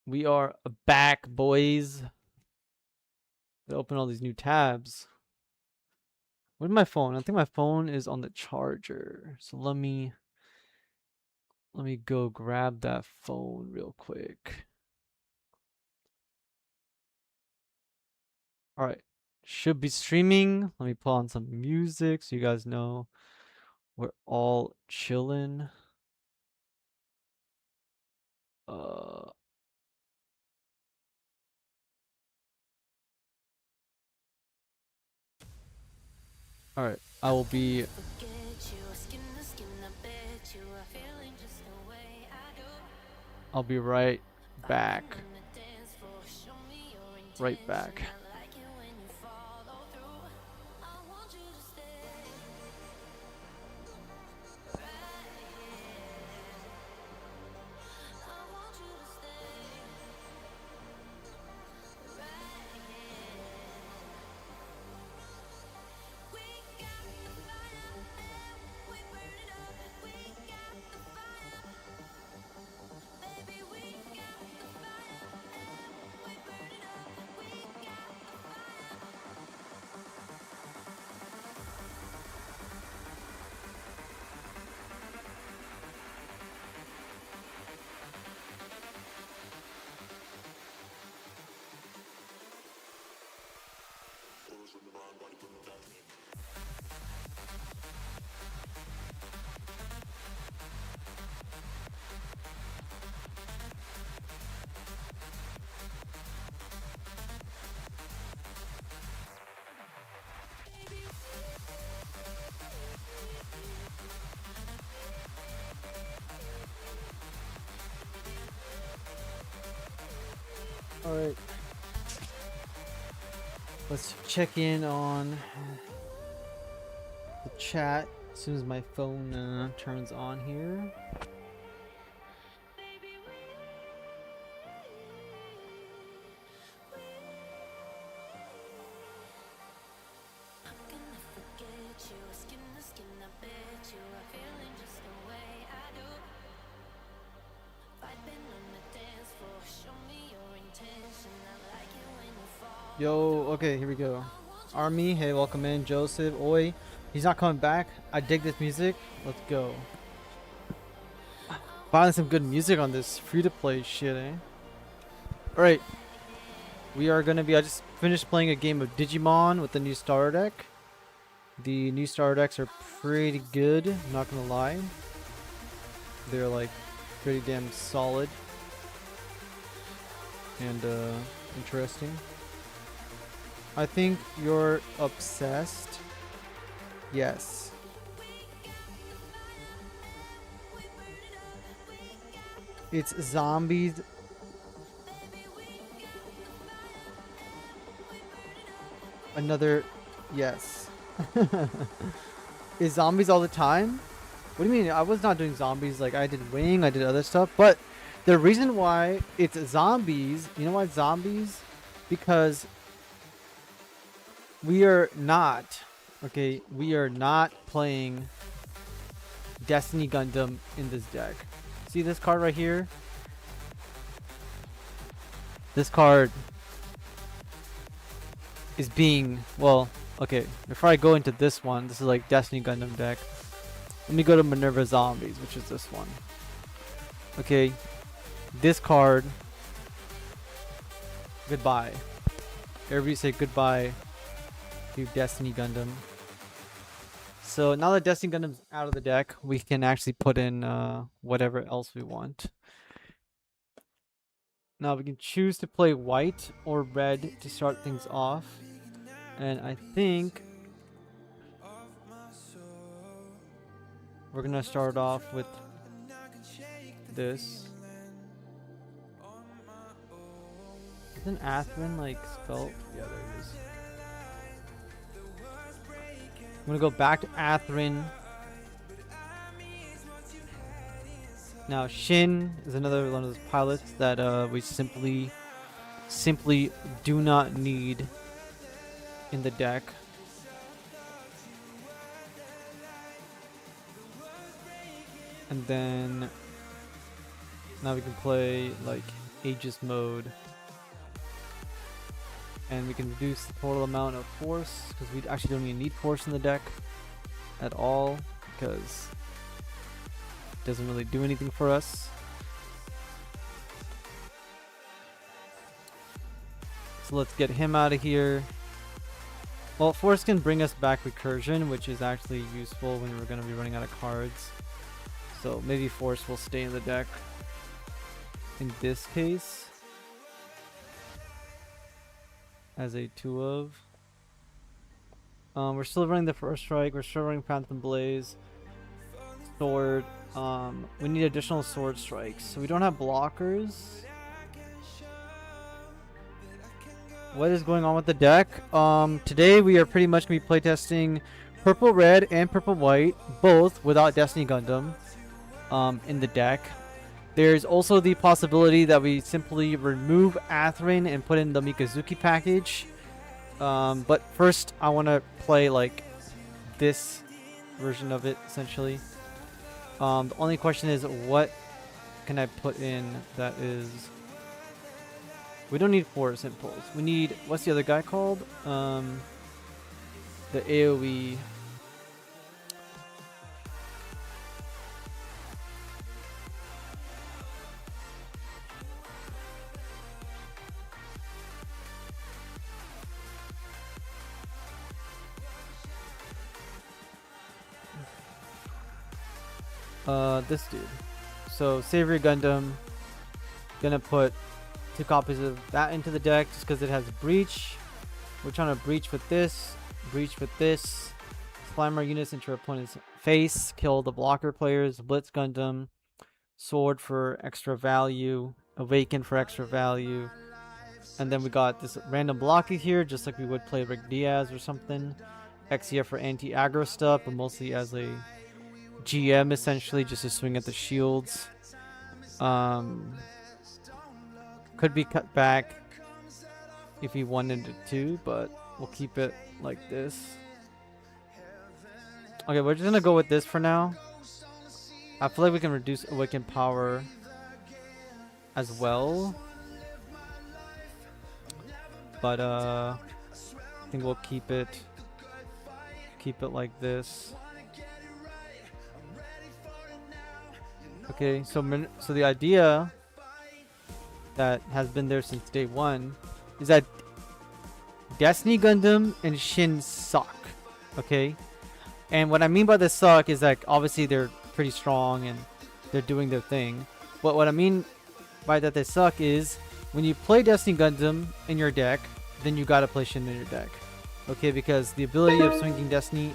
We are back, boys. Gotta open all these new tabs. Where's my phone? I think my phone is on the charger. So let me go grab that phone real quick. All right. Should be streaming. Let me put on some music so you guys know we're all chilling. All right. I will be right back. Right back. All right. Let's check in on the chat as soon as my phone turns on here. Yo, okay, here we go. Army, hey, welcome in. Joseph, Oi, he's not coming back. I dig this music. Let's go. Finding some good music on this free-to-play shit, eh? Alright. We are gonna be, I just finished playing a game of Digimon with the new starter deck. The new starter decks are pretty good, I'm not gonna lie. They're like pretty damn solid and interesting. I think you're obsessed. Yes. It's zombies. Another yes. Is zombies all the time? What do you mean? I was not doing zombies. Like, I did wing, I did other stuff. But the reason why it's zombies, you know why it's zombies? Because we are not, okay, we are not playing Destiny Gundam in this deck. See this card right here? This card is being, well, okay, before I go into this one, this is like Destiny Gundam deck. Let me go to MINERVA Zombies, which is this one. Okay, this card, goodbye. Everybody say goodbye to Destiny Gundam. So now that Destiny Gundam's out of the deck, we can actually put in whatever else we want. Now we can choose to play white or red to start things off. And I think we're gonna start off with this. Isn't Athrin like spelled? Yeah, there it is. I'm gonna go back to Athrin. Now Shin is another one of those pilots that we simply do not need in the deck. And then now we can play like Aegis mode. And we can reduce the total amount of force, because we actually don't even need force in the deck at all, because it doesn't really do anything for us. So let's get him out of here. Well, force can bring us back recursion, which is actually useful when we're going to be running out of cards. So maybe force will stay in the deck in this case as a 2 of. We're still running the first strike. We're still running Phantom Blaze. Sword. We need additional sword strikes. So we don't have blockers. What is going on with the deck? Today we are pretty much going to be playtesting Purple Red and Purple White, both without Destiny Gundam in the deck. There's also the possibility that we simply remove Atherin and put in the Mikazuki package. But first I want to play like this version of it essentially. The only question is, what can I put in that is... We don't need Force Impulse. We need... What's the other guy called? The AoE... this dude. So Savory Gundam, gonna put 2 copies of that into the deck just because it has breach. We're trying to breach with this, Slimer units into our opponent's face, kill the blocker players, Blitz Gundam, Sword for extra value, Awaken for extra value, and then we got this random blocker here, just like we would play Rick Diaz or something. Exia for anti-aggro stuff, but mostly as a GM essentially, just to swing at the shields. Could be cut back if he wanted it to, but we'll keep it like this. Okay, we're just gonna go with this for now. I feel like we can reduce Awaken power as well, but I think we'll keep it like this. Okay, so the idea that has been there since day one is that Destiny Gundam and Shin suck. Okay, and what I mean by this suck is like, obviously they're pretty strong and they're doing their thing, but what I mean by that they suck is when you play Destiny Gundam in your deck, then you gotta play Shin in your deck. Okay, because the ability of swinging Destiny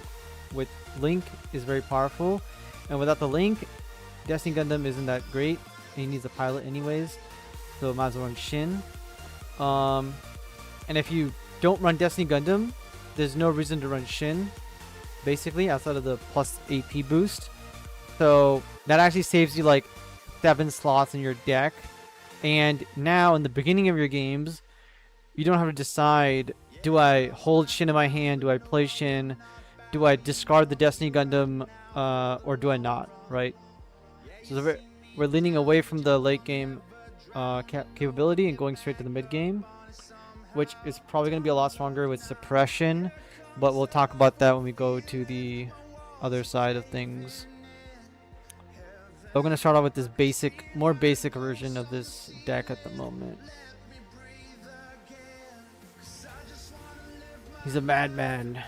with Link is very powerful, and without the Link, Destiny Gundam isn't that great, and he needs a pilot anyways, so might as well run Shin. And if you don't run Destiny Gundam, there's no reason to run Shin, basically, outside of the plus AP boost. So that actually saves you like 7 slots in your deck, and now in the beginning of your games, you don't have to decide, do I hold Shin in my hand, do I play Shin, do I discard the Destiny Gundam, or do I not, right? So we're leaning away from the late game capability and going straight to the mid game, which is probably going to be a lot stronger with suppression, but we'll talk about that when we go to the other side of things. We're going to start off with this more basic version of this deck at the moment. He's a madman.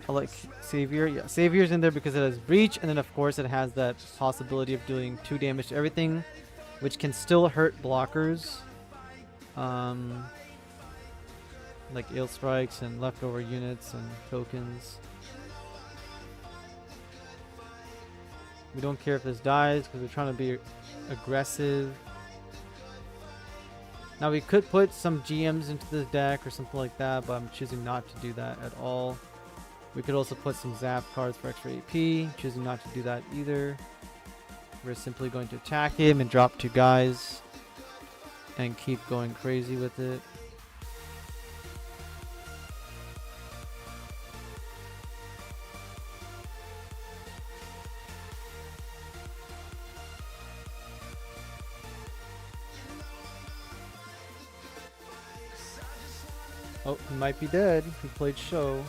I like Savior. Yeah, Savior's in there because it has Breach, and then of course it has that possibility of doing 2 damage to everything, which can still hurt blockers. Like Ale Strikes and leftover units and tokens. We don't care if this dies because we're trying to be aggressive. Now we could put some GMs into the deck or something like that, but I'm choosing not to do that at all. We could also put some Zap cards for extra AP, choosing not to do that either. We're simply going to attack him and drop 2 guys and keep going crazy with it. Oh, he might be dead. He played show.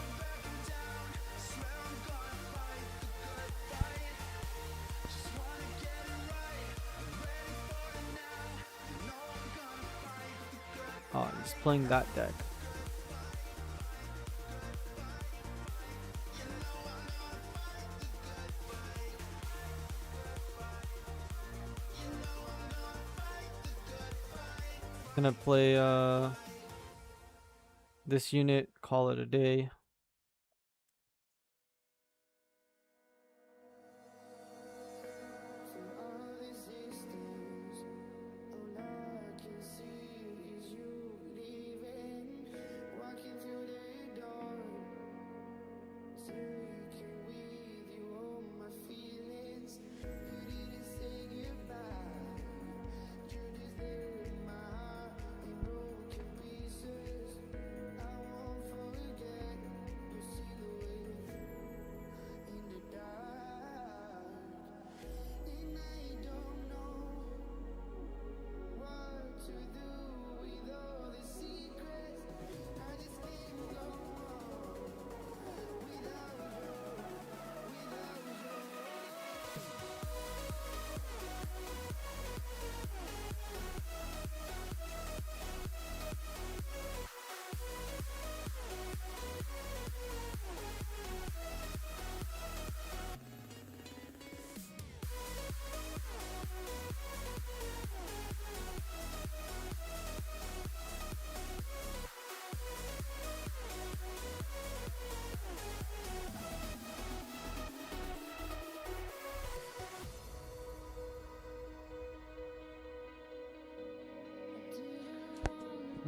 Oh, he's playing that deck. Gonna play this unit, call it a day.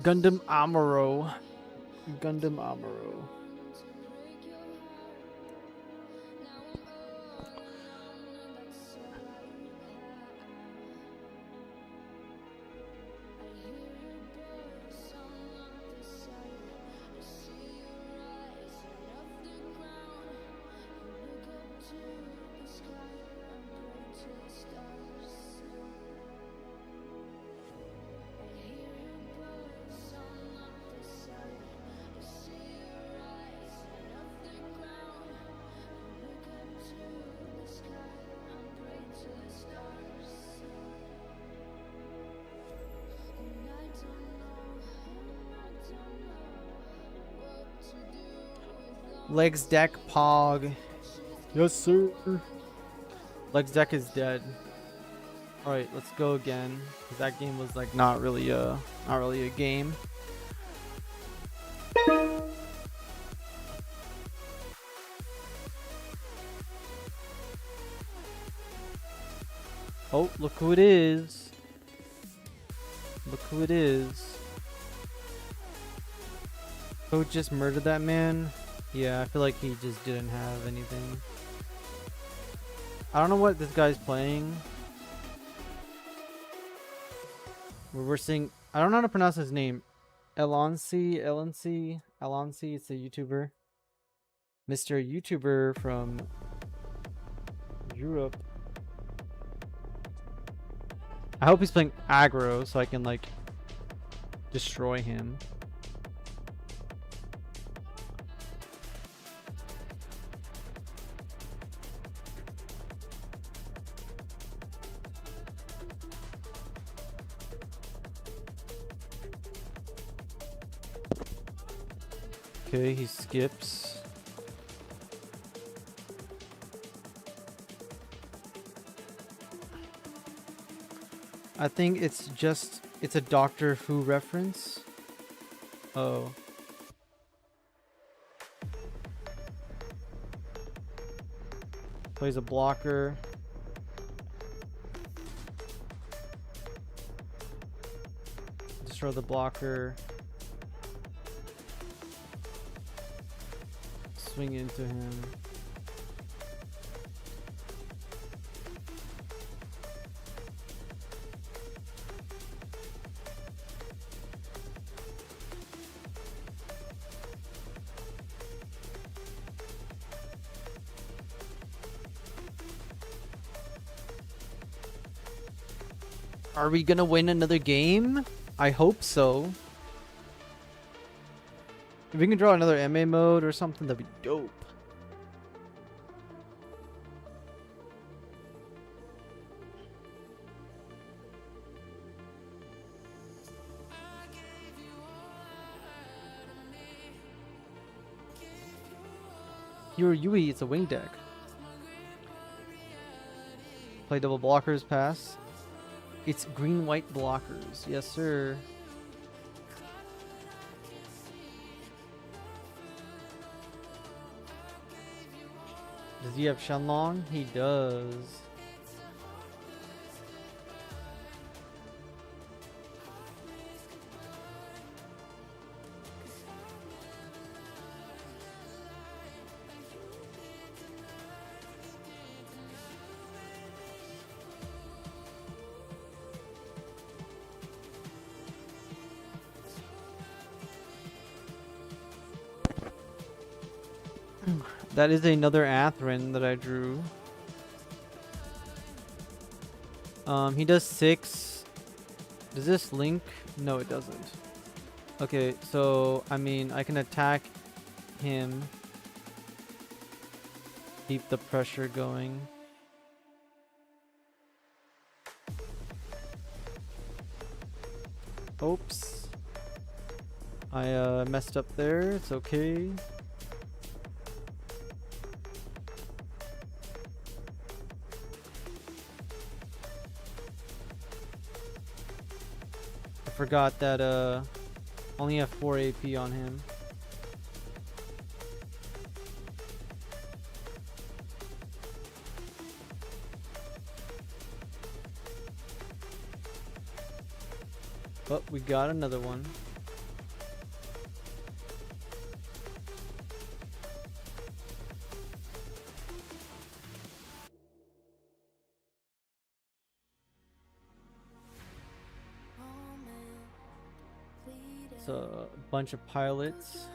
Gundam Amuro. Gundam Amuro. Legs deck Pog. Yes, sir. Legs deck is dead. All right, let's go again. 'Cause that game was like not really a game. Oh, look who it is. Look who it is. Who just murdered that man? Yeah, I feel like he just didn't have anything. I don't know what this guy's playing. We're seeing, I don't know how to pronounce his name. Elonsi, it's a YouTuber. Mr. YouTuber from Europe. I hope he's playing aggro so I can like destroy him. Okay, he skips. I think it's a Doctor Who reference. Oh. Plays a blocker. Destroy the blocker. Swing into him. Are we gonna win another game? I hope so. If we can draw another MA mode or something, that'd be dope. You're Yui, it's a wing deck. Play double blockers, pass. It's green-white blockers. Yes, sir. Does he have Shenlong? He does. That is another Atherin that I drew. He does 6. Does this link? No, it doesn't. Okay, so, I mean, I can attack him. Keep the pressure going. Oops. I messed up there. It's okay. Forgot that only have 4 AP on him. Oh, we got another one. It's a bunch of pilots.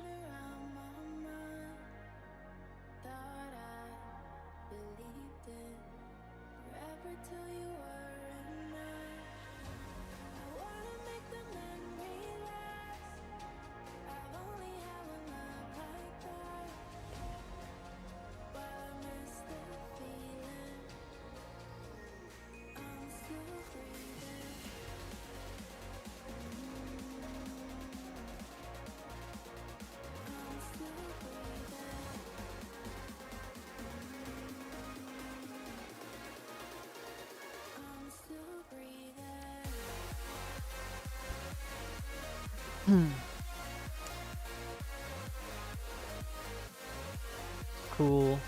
Cool.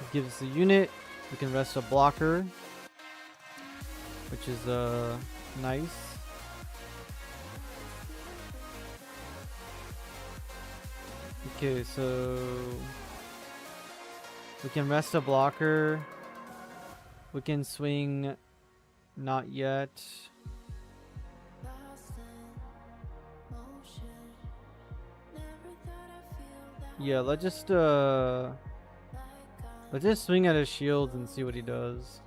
It gives us a unit. We can rest a blocker, which is nice. Okay, so we can rest a blocker. We can swing. Not yet. Yeah, let's just swing at his shields and see what he does.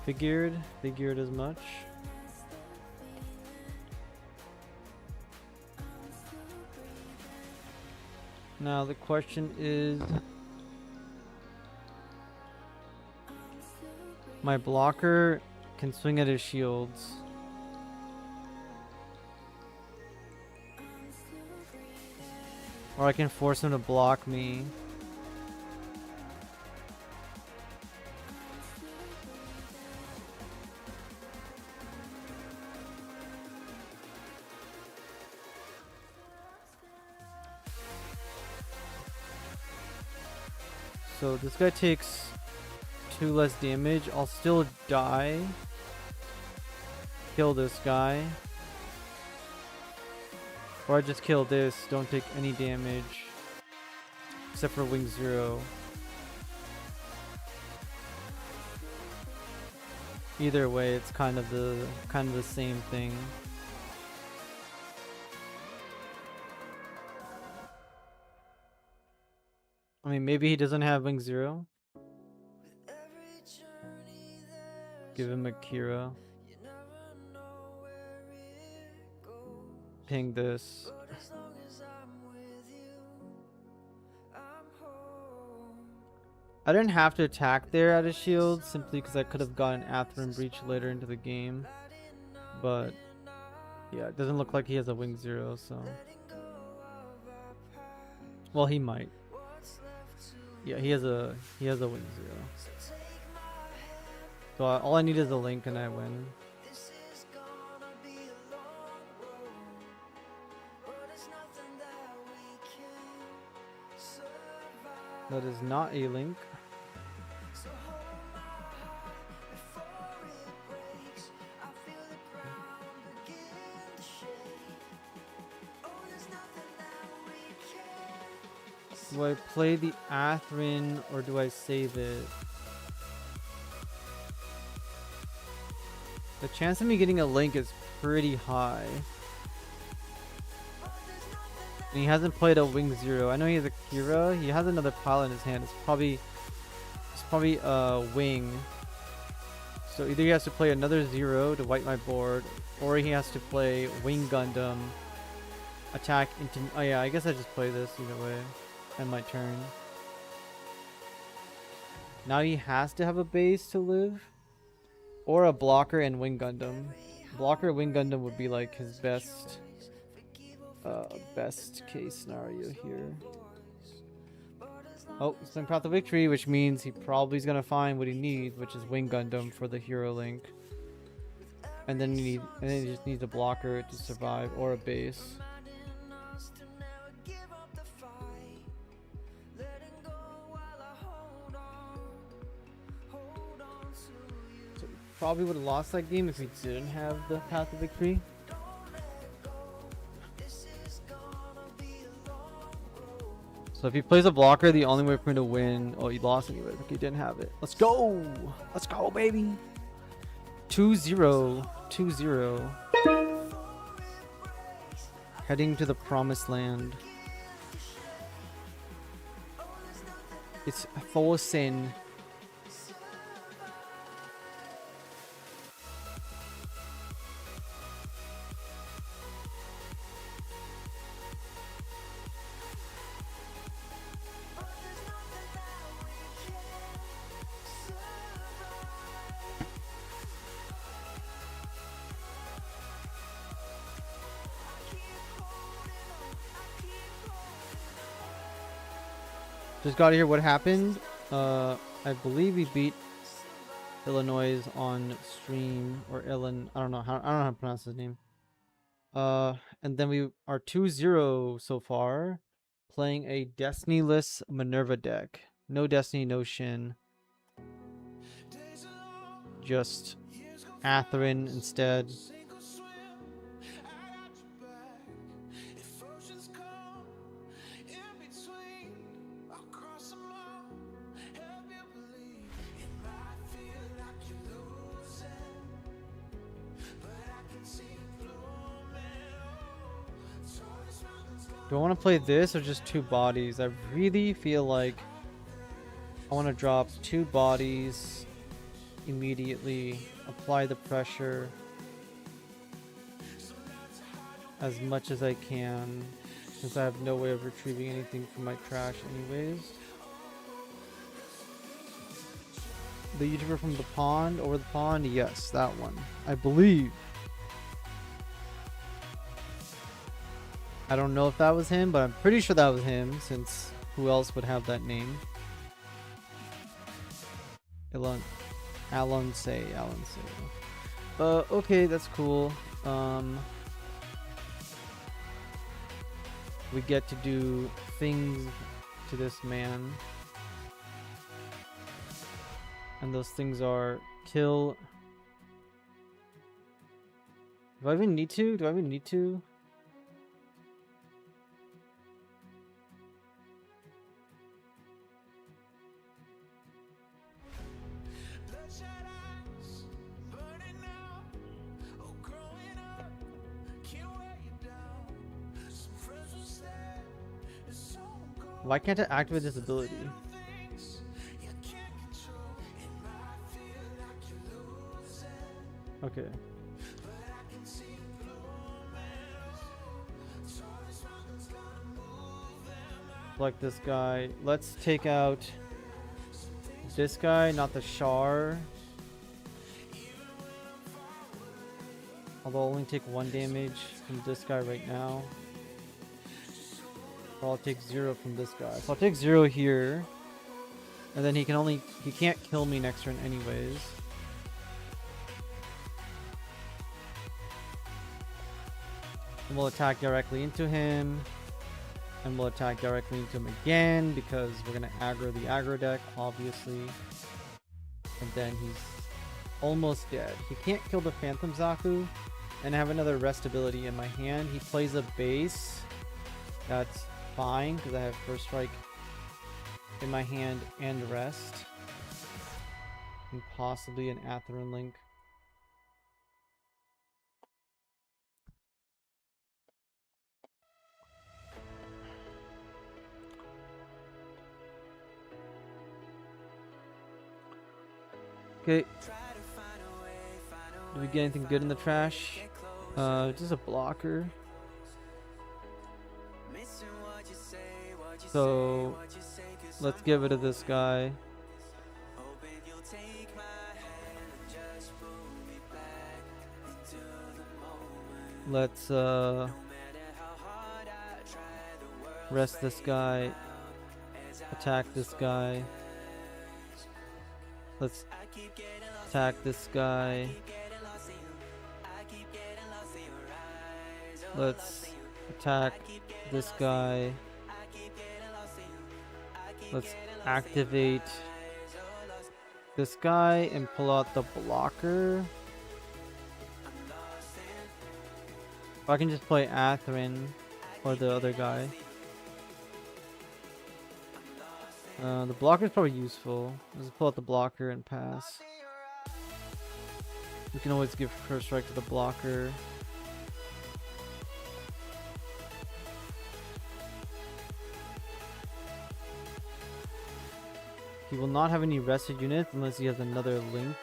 Figured as much. Now the question is, my blocker can swing at his shields. Or I can force him to block me. So this guy takes 2 less damage. I'll still die. Kill this guy. Or I just kill this. Don't take any damage. Except for wing 0. Either way, it's kind of the same thing. I mean, maybe he doesn't have Wing Zero. Give him a Kira. Ping this. I didn't have to attack there at a shield simply because I could have gotten Atherin Breach later into the game. But yeah, it doesn't look like he has a Wing Zero, so. Well, he might. Yeah, he has a Wing Zero. So all I need is a Link and I win. That is not a Link. Do I play the Atherin or do I save it? The chance of me getting a Link is pretty high. And he hasn't played a Wing Zero. I know he has a Kira. He has another pile in his hand. It's probably a Wing. So either he has to play another Zero to wipe my board, or he has to play Wing Gundam, attack into. Oh yeah, I guess I just play this either way. End my turn. Now he has to have a base to live, or a blocker and Wing Gundam. Blocker Wing Gundam would be like his best case scenario here. Oh, he's playing Path of Victory, which means he probably is gonna find what he needs, which is Wing Gundam for the Hero Link. And then he just needs a blocker to survive or a base. So probably would have lost that game if he didn't have the Path of Victory. So if he plays a blocker, the only way for him to win... Oh, he lost anyway, but he didn't have it. Let's go! Let's go, baby! 2-0. 2-0. Heading to the promised land. It's Thorsen. Just got to hear what happened. I believe we beat Illinois on stream, or Illin. I don't know how to pronounce his name. And then we are 2-0 so far, playing a Destiny-less Minerva deck. No Destiny, no Shin. Just Atherin instead. Do I want to play this or just two bodies? I really feel like I want to drop two bodies immediately, apply the pressure as much as I can, since I have no way of retrieving anything from my trash anyways. The YouTuber from the pond, over the pond? Yes, that one. I believe. I don't know if that was him, but I'm pretty sure that was him, since who else would have that name? Alan Say. Okay, that's cool. We get to do things to this man. And those things are kill. Do I even need to? Why can't I activate this ability? Okay. Like this guy. Let's take out this guy, not the Char. Although I'll only take 1 damage from this guy right now. Or I'll take 0 from this guy. So I'll take 0 here. And then he can't kill me next turn anyways. And we'll attack directly into him. And we'll attack directly into him again because we're gonna aggro the aggro deck, obviously. And then he's almost dead. He can't kill the Phantom Zaku. And I have another rest ability in my hand. He plays a base. That's fine because I have First Strike in my hand and rest. And possibly an Atherin Link. Okay. Did we get anything good in the trash? Just a blocker. So let's get rid of this guy. Let's rest this guy. Attack this guy. Let's attack this guy. Let's attack this guy. Let's activate this guy and pull out the blocker. Or I can just play Atherin or the other guy. The blocker is probably useful. Let's pull out the blocker and pass. We can always give First Strike to the blocker. He will not have any rested units unless he has another link.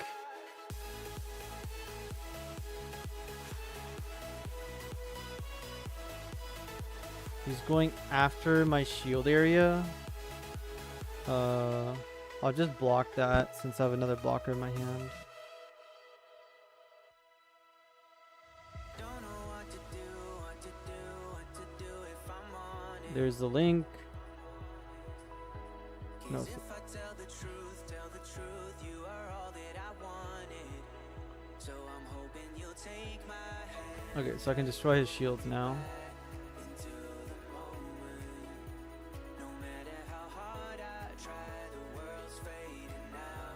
He's going after my shield area. I'll just block that since I have another blocker in my hand. There's the link. No. Okay, so I can destroy his shields now.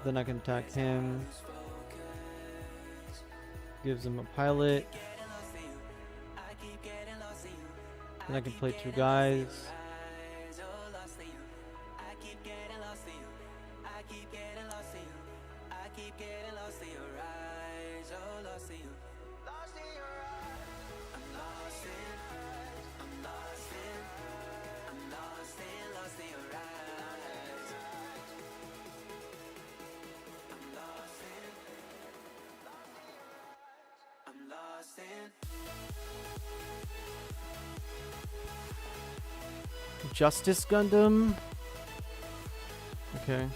Then I can attack him. Gives him a pilot. Then I can play 2 guys. Justice Gundam. Okay.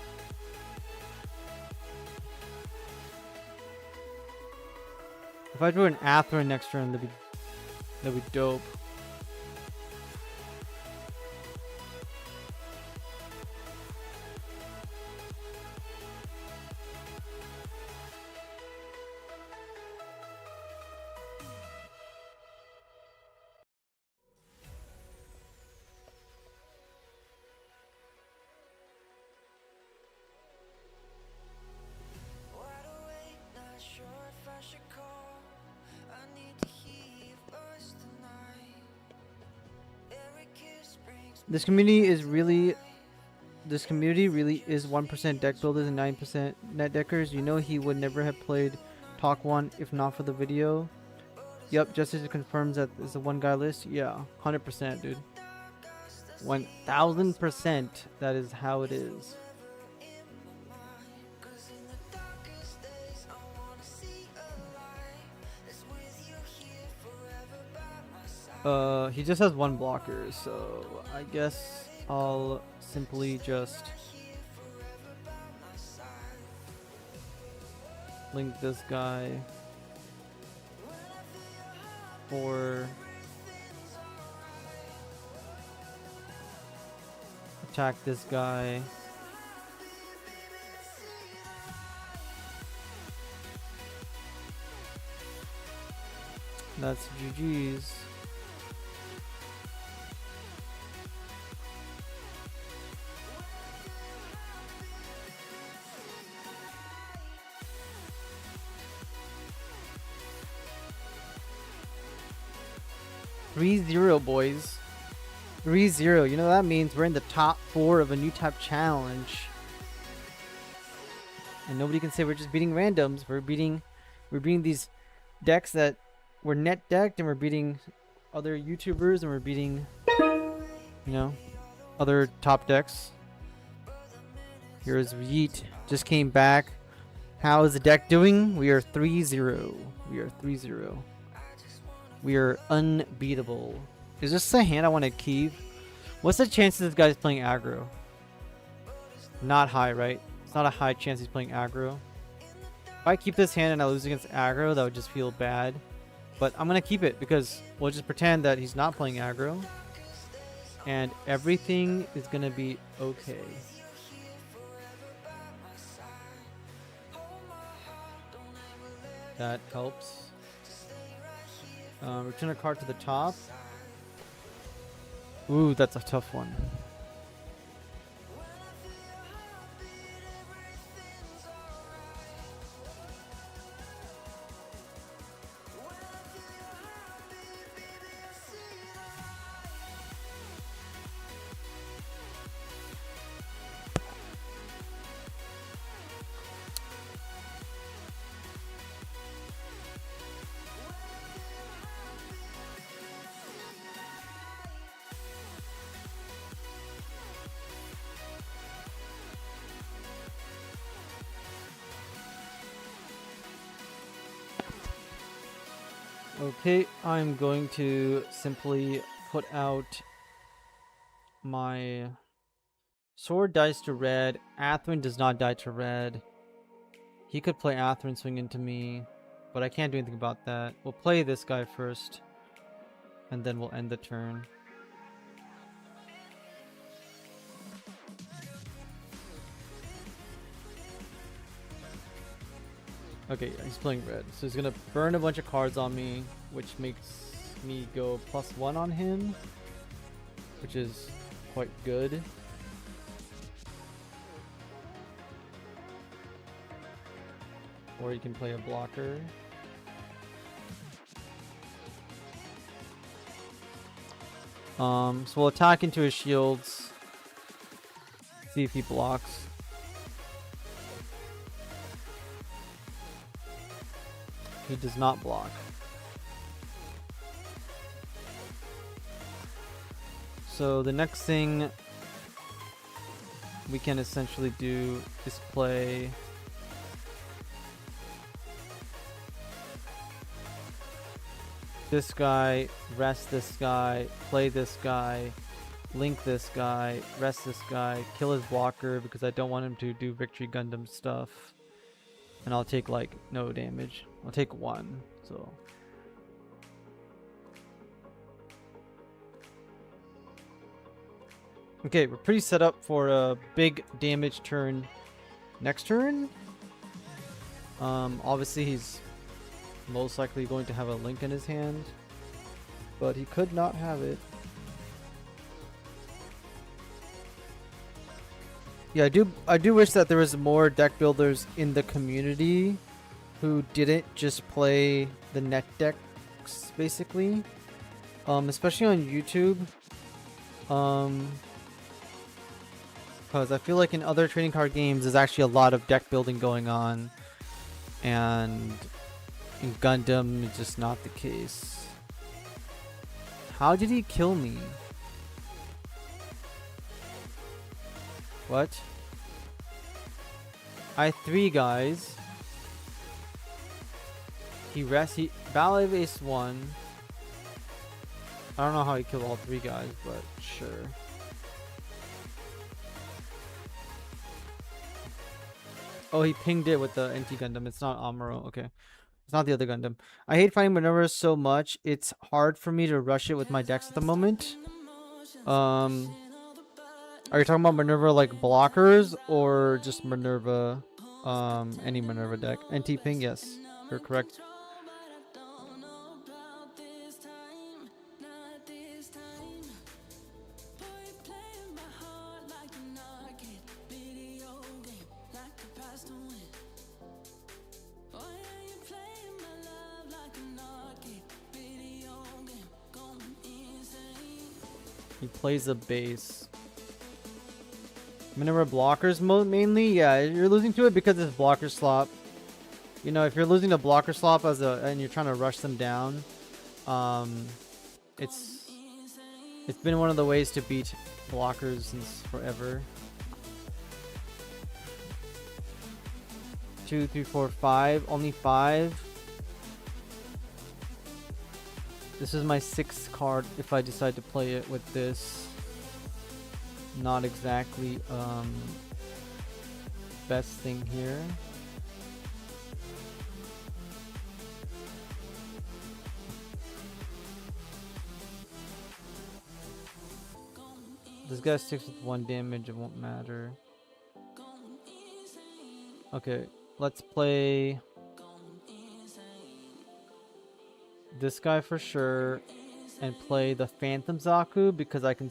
If I drew an Atherin next turn, that'd be dope. This community really is 1% deck builders and 9% net deckers. You know he would never have played Talk 1 if not for the video. Yep, Justice confirms that it's a 1 guy list. Yeah, 100%, dude. 1000%. That is how it is. He just has one blocker, so I guess I'll simply just link this guy for attack this guy. That's GG's. Three-zero, boys. 3-0. You know what that means? We're in the top 4 of a new type challenge. And nobody can say we're just beating randoms. We're beating these decks that were net decked, and we're beating other YouTubers, and we're beating, you know, other top decks. Here's Yeet. Just came back. How is the deck doing? We are 3-0. We are 3-0. We are unbeatable. Is this a hand I want to keep? What's the chances this guy's playing aggro? Not high, right? It's not a high chance he's playing aggro. If I keep this hand and I lose against aggro, that would just feel bad. But I'm going to keep it because we'll just pretend that he's not playing aggro. And everything is going to be okay. That helps. Return a card to the top. Ooh, that's a tough one. Okay, I'm going to simply put out my sword dies to red. Atherin does not die to red. He could play Atherin swing into me, but I can't do anything about that. We'll play this guy first, and then we'll end the turn. Okay, yeah, he's playing red. So he's gonna burn a bunch of cards on me, which makes me go +1 on him, which is quite good. Or you can play a blocker. So we'll attack into his shields. See if he blocks. He does not block. So the next thing we can essentially do is play this guy, rest this guy, play this guy, link this guy, rest this guy, kill his blocker because I don't want him to do Victory Gundam stuff. And I'll take like no damage. I'll take 1. So okay, we're pretty set up for a big damage turn next turn. Obviously he's most likely going to have a link in his hand, but he could not have it. Yeah, I do wish that there was more deck builders in the community who didn't just play the net decks, basically. Especially on YouTube. Because I feel like in other trading card games, there's actually a lot of deck building going on. And in Gundam, it's just not the case. How did he kill me? What? I had 3 guys. He ballet base 1. I don't know how he killed all 3 guys, but sure. Oh, he pinged it with the NT Gundam. It's not Amuro. Okay. It's not the other Gundam. I hate fighting Minerva so much. It's hard for me to rush it with my decks at the moment. Are you talking about Minerva like blockers or just Minerva, any Minerva deck? NT ping, yes. You're correct. He plays a base. Minerva blockers mainly, yeah. You're losing to it because it's blocker slop. You know, if you're losing a blocker slop and you're trying to rush them down, it's been one of the ways to beat blockers since forever. 2, 3, 4, 5. Only 5. This is my 6th card if I decide to play it with this. Not exactly best thing here. This guy sticks with 1 damage, it won't matter. Okay, let's play this guy for sure, and play the Phantom Zaku because I can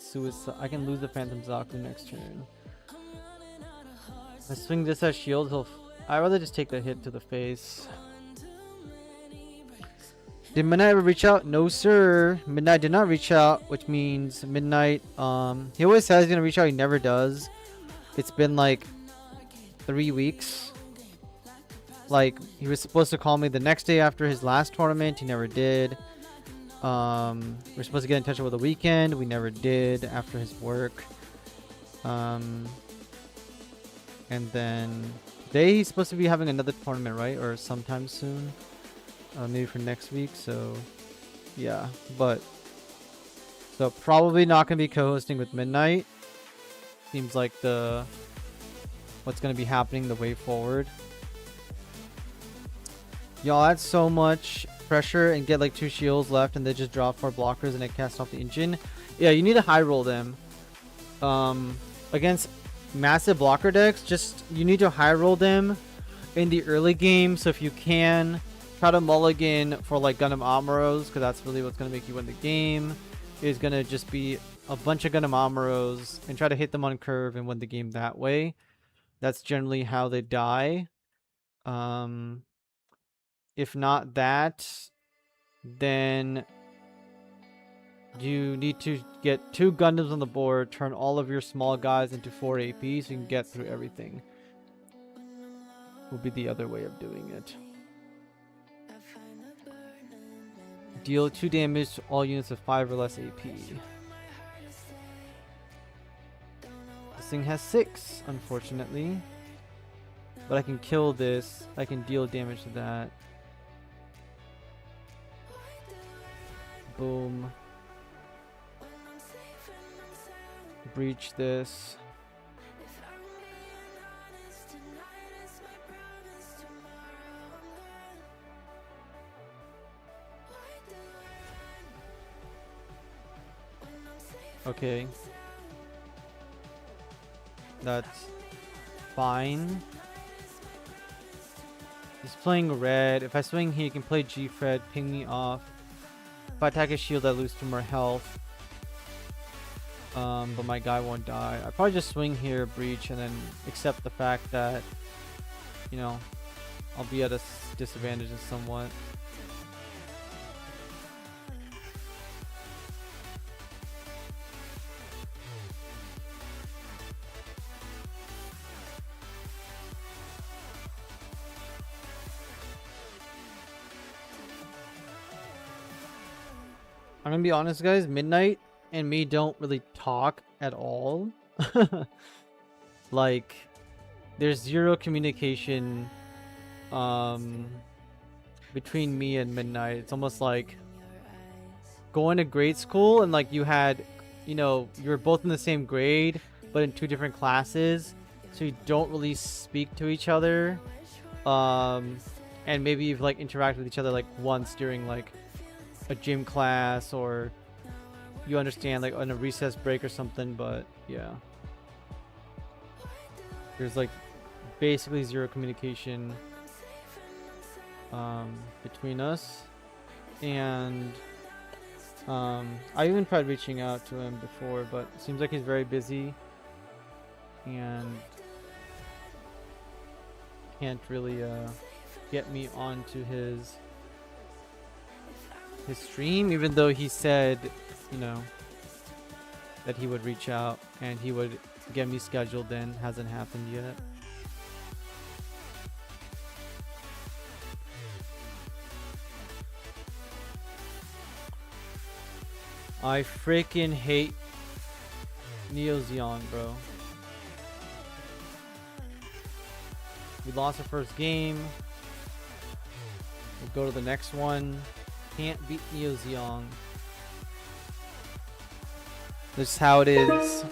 lose the Phantom Zaku next turn. If I swing this as shield, I'd rather just take the hit to the face. Did Midnight ever reach out? No, sir. Midnight did not reach out, which means Midnight, he always says he's gonna reach out, he never does. It's been like 3 weeks. Like, he was supposed to call me the next day after his last tournament. He never did. We're supposed to get in touch over the weekend. We never did after his work. And then today he's supposed to be having another tournament, right? Or sometime soon. Maybe for next week. So, yeah. So probably not going to be co-hosting with Midnight. Seems like what's going to be happening the way forward. Y'all add so much pressure and get like 2 shields left and they just drop 4 blockers and it casts off the engine. Yeah, you need to high roll them. Against massive blocker decks, you need to high roll them in the early game. So if you can, try to mulligan for like Gundam Amuros, because that's really what's going to make you win the game. Is going to just be a bunch of Gundam Amuros and try to hit them on curve and win the game that way. That's generally how they die. If not that, then you need to get 2 Gundams on the board, turn all of your small guys into 4 AP so you can get through everything. Will be the other way of doing it. Deal 2 damage to all units with 5 or less AP. This thing has 6, unfortunately. But I can kill this. I can deal damage to that. Boom. Breach this. Okay. That's fine. He's playing red. If I swing here, he can play G-Fred, ping me off. If I attack his shield, I lose 2 more health. But my guy won't die. I probably just swing here, breach, and then accept the fact that, you know, I'll be at a disadvantage somewhat. I'm gonna be honest, guys. Midnight and me don't really talk at all. like there's zero communication between me and Midnight. It's almost like going to grade school and like you had, you know, you're both in the same grade but in two different classes, so you don't really speak to each other. And maybe you've like interacted with each other like once during like a gym class, or you understand like on a recess break or something, but yeah. There's like basically zero communication between us. And I even tried reaching out to him before, but it seems like he's very busy and can't really get me onto his stream, even though he said, you know, that he would reach out and he would get me scheduled in. Hasn't happened yet. I freaking hate Neo Zeon, bro. We lost our first game. We'll go to the next one. Can't beat Neo Zeon. That's how it is.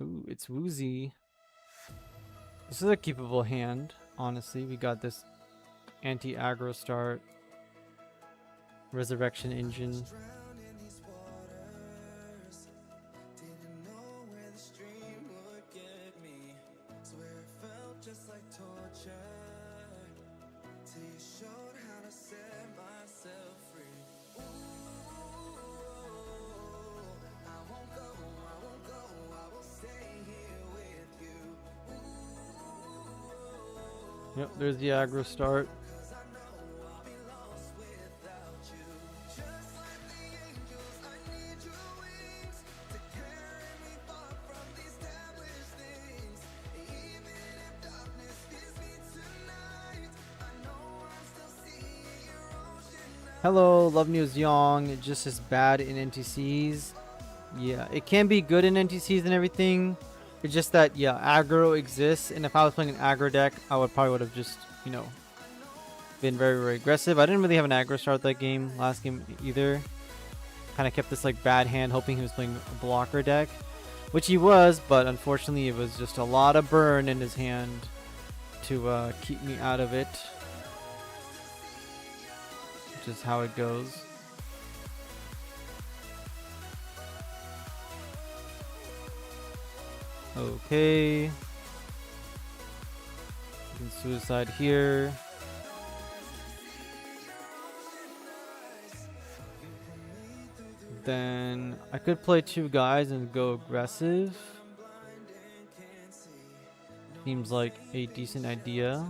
Ooh, it's Woozy. This is a keepable hand, honestly. We got this anti-aggro start. Resurrection engine. Yep, there's the aggro start. Hello, Love News Young. Just as bad in NTCs. Yeah, it can be good in NTCs and everything. It's just that, yeah, aggro exists, and if I was playing an aggro deck, I would have just, you know, been very, very aggressive. I didn't really have an aggro start that game, last game either. Kind of kept this like bad hand, hoping he was playing a blocker deck, which he was, but unfortunately it was just a lot of burn in his hand to keep me out of it. Which is how it goes. Okay. You can suicide here. Then I could play two guys and go aggressive. Seems like a decent idea,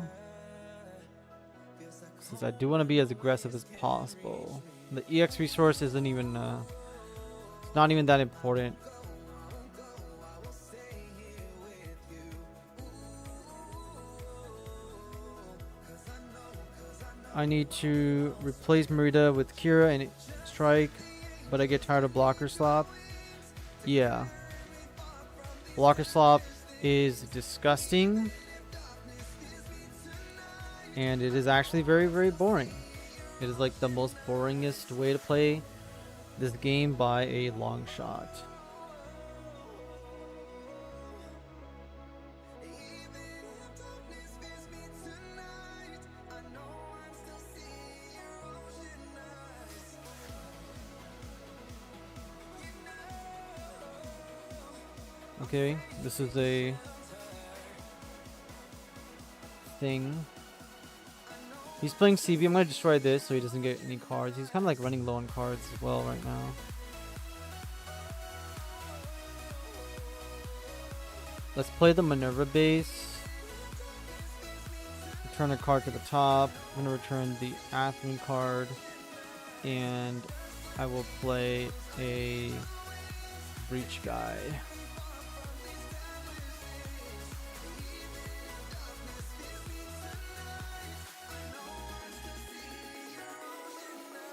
since I do want to be as aggressive as possible. The EX resource isn't even it's not even that important. I need to replace Merida with Kira and strike, but I get tired of blocker slop. Yeah. Blocker slop is disgusting. And it is actually very, very boring. It is like the most boringest way to play this game by a long shot. Okay, this is a thing. He's playing CB. I'm going to destroy this so he doesn't get any cards. He's kind of like running low on cards as well right now. Let's play the Minerva base. Return a card to the top. I'm going to return the Atherin card. And I will play a Breach guy.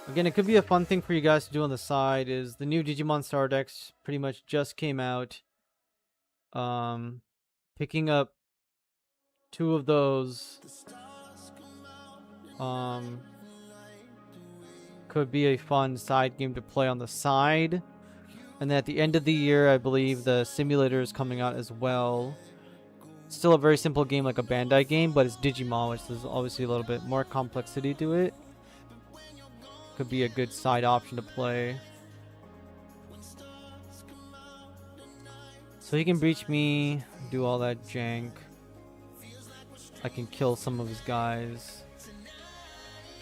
Again, it could be a fun thing for you guys to do on the side. Is the new Digimon Star Decks pretty much just came out. Picking up 2 of those could be a fun side game to play on the side. And then at the end of the year, I believe the simulator is coming out as well. Still a very simple game like a Bandai game, but it's Digimon, which is obviously a little bit more complexity to it. Could be a good side option to play. So he can breach me, do all that jank. I can kill some of his guys.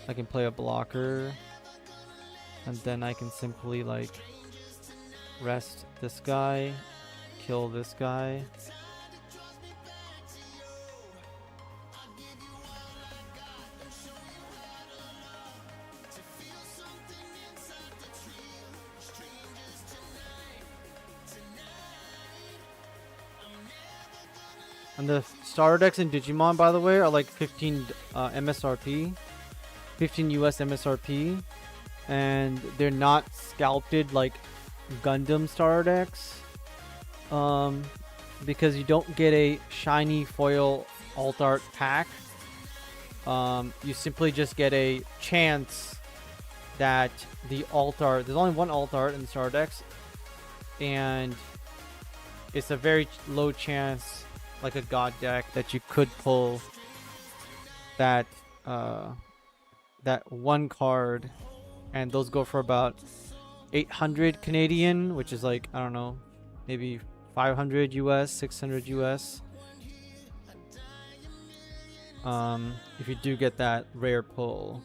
I can play a blocker. And then I can simply like rest this guy, kill this guy. And the starter decks in Digimon, by the way, are like 15 MSRP, 15 US MSRP, and they're not scalped like Gundam starter decks, because you don't get a shiny foil alt art pack. You simply just get a chance that the alt art, there's only one alt art in the starter decks, and it's a very low chance, like a god deck, that you could pull that that one card, and those go for about 800 Canadian, which is like, I don't know, maybe 500 US, 600 US. If you do get that rare pull.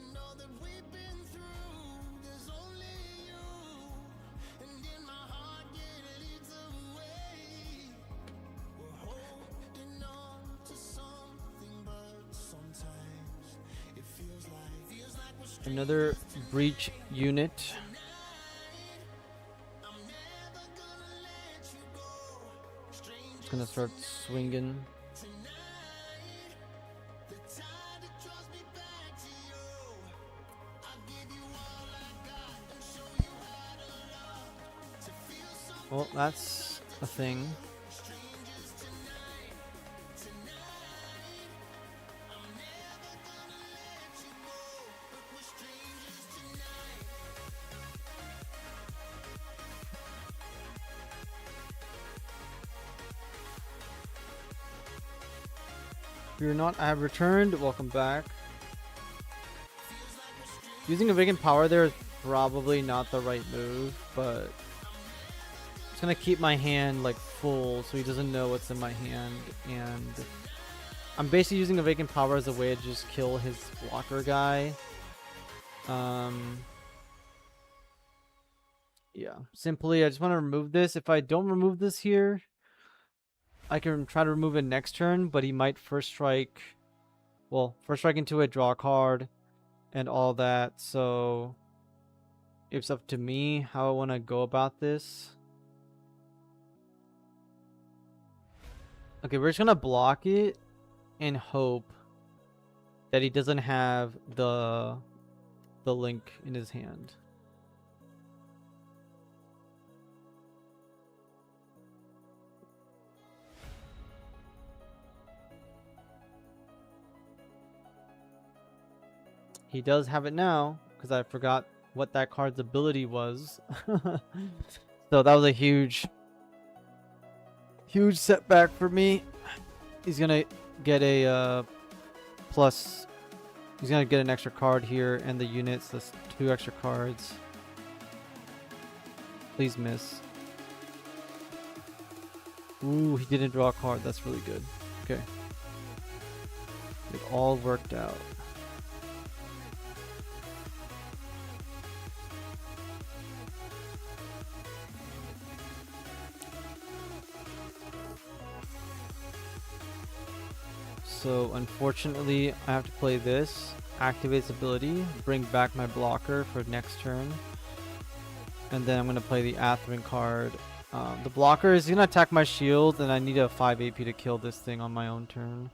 Another breach unit. It's gonna start swinging. Well, that's a thing. If you're not, I have returned. Welcome back. Using a vacant power there is probably not the right move, but it's gonna keep my hand like full so he doesn't know what's in my hand, and I'm basically using a vacant power as a way to just kill his blocker guy. Yeah, simply I just want to remove this. If I don't remove this here, I can try to remove it next turn, but he might first strike. Well, first strike into it, draw a card, and all that. So it's up to me how I want to go about this. Okay, we're just gonna block it and hope that he doesn't have the link in his hand. He does have it now, because I forgot what that card's ability was. So that was a huge setback for me. He's gonna get a plus. He's gonna get an extra card here, and the units. That's 2 extra cards. Please miss. Ooh, he didn't draw a card. That's really good. Okay, it all worked out. So unfortunately, I have to play this, activate its ability, bring back my blocker for next turn, and then I'm going to play the Atherin card. The blocker is going to attack my shield, and I need a 5 AP to kill this thing on my own turn.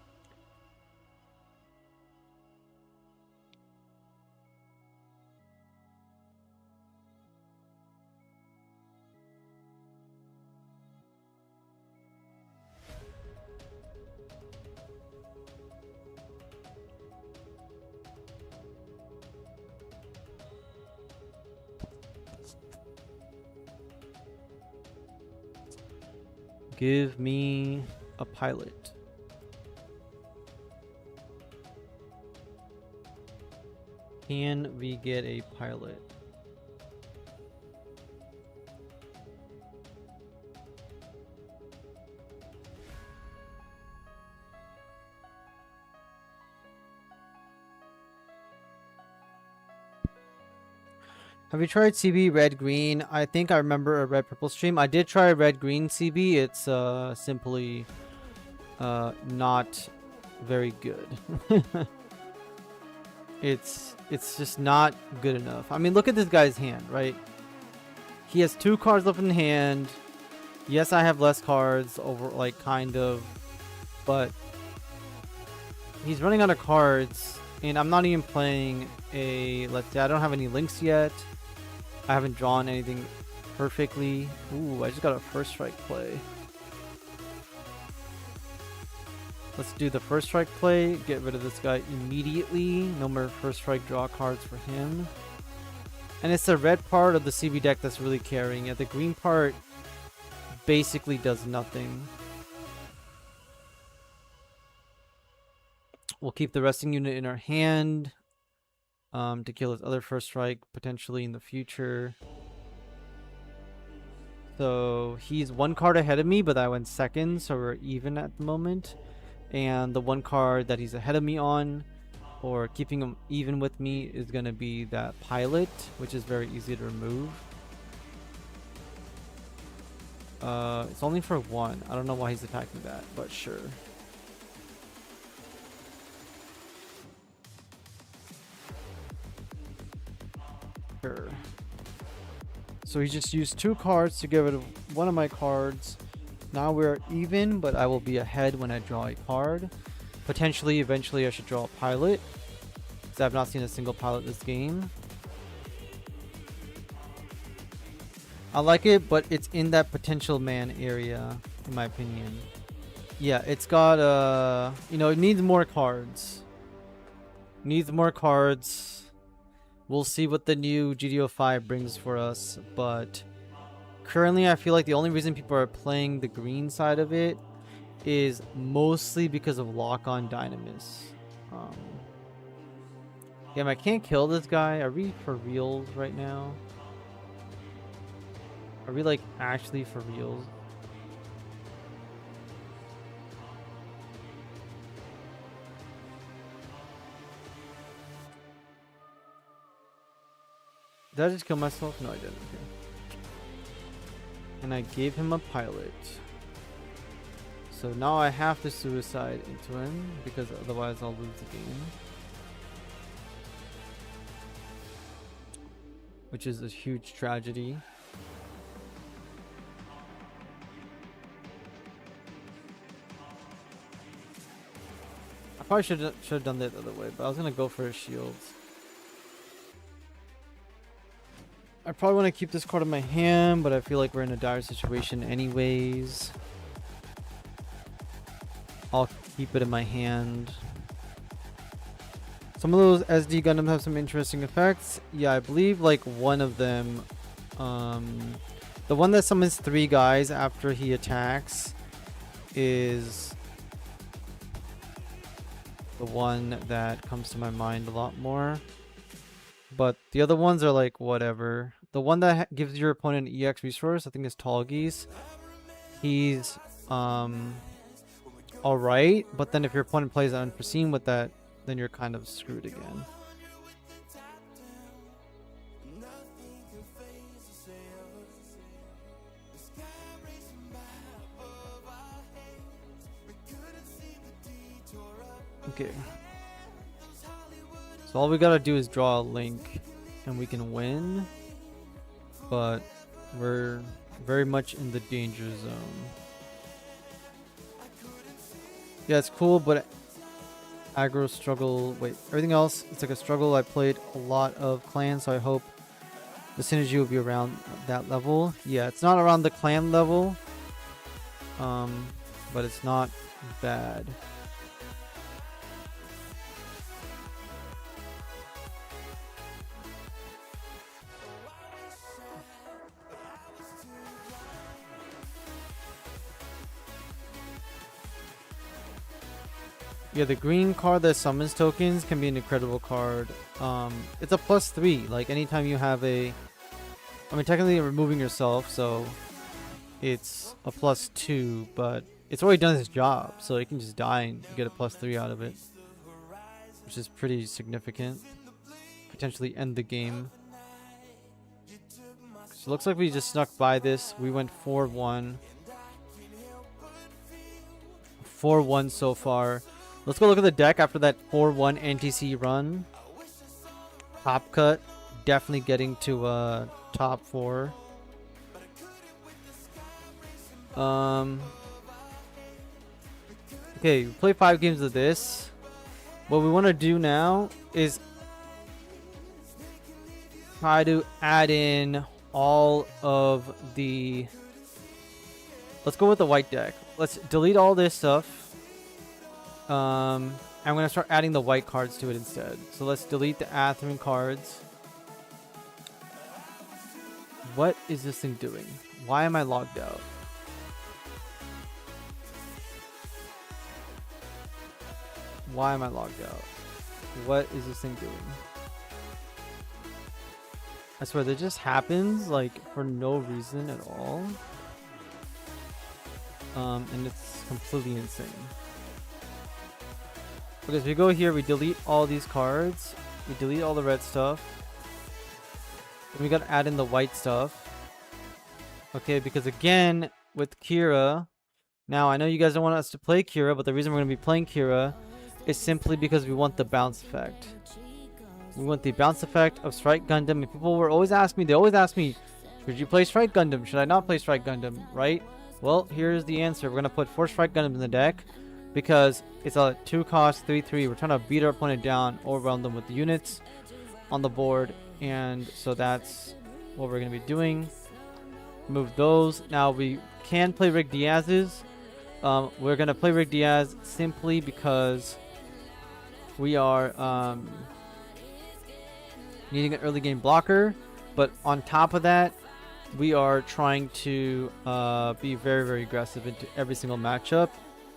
Give me a pilot. Can we get a pilot? Have you tried CB red green? I think I remember a red purple stream. I did try red green CB. It's simply not very good. It's just not good enough. I mean, look at this guy's hand, right? He has 2 cards left in hand. Yes, I have less cards over, like, kind of, but he's running out of cards, and I'm not even playing a, let's say, I don't have any links yet. I haven't drawn anything perfectly. Ooh, I just got a first strike play. Let's do the first strike play. Get rid of this guy immediately. No more first strike draw cards for him. And it's the red part of the CB deck that's really carrying it. The green part basically does nothing. We'll keep the resting unit in our hand to kill his other first strike potentially in the future. So he's 1 card ahead of me, but I went second, so we're even at the moment. And the 1 card that he's ahead of me on, or keeping him even with me, is going to be that pilot, which is very easy to remove. It's only for 1. I don't know why he's attacking that, but sure. Sure. So he just used 2 cards to get rid of 1 of my cards. Now we're even, but I will be ahead when I draw a card. Potentially, eventually I should draw a pilot, because I've not seen a single pilot this game. I like it, but it's in that potential man area, in my opinion. Yeah, it's got, you know, it needs more cards. Needs more cards. We'll see what the new GTO 5 brings for us, but currently I feel like the only reason people are playing the green side of it is mostly because of lock-on Dynamis. Damn, I can't kill this guy. Are we for reals right now? Are we, like, actually for reals? Did I just kill myself? No, I didn't. Okay. And I gave him a pilot. So now I have to suicide into him, because otherwise I'll lose the game. Which is a huge tragedy. I probably should have done that the other way, but I was going to go for his shields. I probably want to keep this card in my hand, but I feel like we're in a dire situation anyways. I'll keep it in my hand. Some of those SD Gundams have some interesting effects. Yeah, I believe like one of them, the one that summons 3 guys after he attacks, is the one that comes to my mind a lot more. But the other ones are like whatever. The one that gives your opponent an EX resource, I think, is Tall Geese. He's alright, but then if your opponent plays unforeseen with that, then you're kind of screwed again. Okay. So all we gotta do is draw a link and we can win, but we're very much in the danger zone. Yeah, it's cool, but aggro struggle, wait, everything else, it's like a struggle. I played a lot of clans, so I hope the synergy will be around that level. Yeah, it's not around the clan level, but it's not bad. Yeah, the green card that summons tokens can be an incredible card. It's a +3. Like anytime you have a, I mean technically you're removing yourself, so it's a +2, but it's already done its job, so it can just die and you get a +3 out of it, which is pretty significant. Potentially end the game. So it looks like we just snuck by this. We went 4-1. 4-1 so far. Let's go look at the deck after that 4-1 NTC run. Top cut. Definitely getting to top 4. Okay, we play 5 games of this. What we want to do now is try to add in all of the... Let's go with the white deck. Let's delete all this stuff. I'm going to start adding the white cards to it instead. So let's delete the Atherin cards. What is this thing doing? Why am I logged out? Why am I logged out? What is this thing doing? I swear, that just happens like for no reason at all. And it's completely insane. Okay, so we go here, we delete all these cards, we delete all the red stuff, and we gotta add in the white stuff. Okay, because again, with Kira, now I know you guys don't want us to play Kira, but the reason we're gonna be playing Kira is simply because we want the bounce effect. We want the bounce effect of Strike Gundam, and people were always asking me, they always ask me, should you play Strike Gundam? Should I not play Strike Gundam? Right? Well, here's the answer. We're going to put 4 Strike Gundams in the deck because it's a 2 cost 3/3. We're trying to beat our opponent down, overwhelm them with the units on the board, and so that's what we're going to be doing. Move those. Now we can play Rick Diaz's. We're going to play Rick Diaz simply because we are needing an early game blocker, but on top of that, we are trying to be very, very aggressive into every single matchup.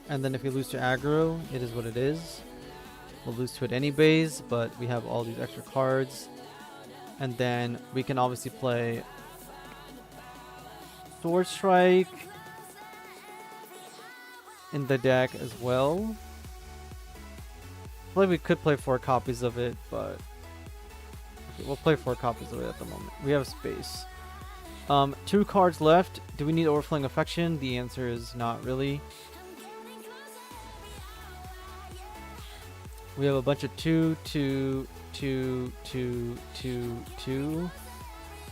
And then if we lose to aggro, it is what it is. We'll lose to it anyways, but we have all these extra cards. And then we can obviously play Sword Strike in the deck as well. I feel like we could play 4 copies of it, but okay, we'll play 4 copies of it at the moment. We have space. 2 cards left. Do we need Overflowing Affection? The answer is not really. We have a bunch of 2, 2, 2, 2, 2, 2.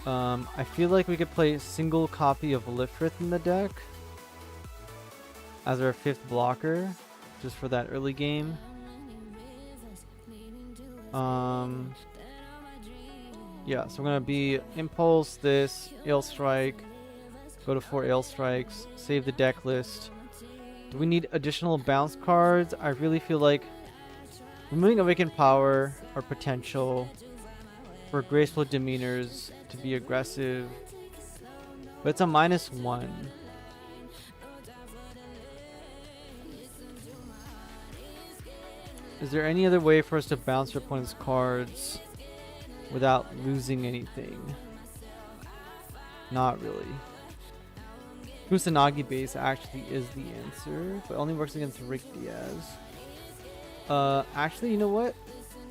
I feel like we could play a single copy of Lifrith in the deck as our 5th blocker, just for that early game. Yeah, so we're gonna be Impulse, this, Ale Strike, go to 4 Ale Strikes, save the deck list. Do we need additional bounce cards? I really feel like removing Awakened Power or potential for Graceful Demeanors to be aggressive, but it's a -1. Is there any other way for us to bounce our opponent's cards without losing anything? Not really. Kusanagi base actually is the answer, but only works against Rick Diaz. Actually, you know what?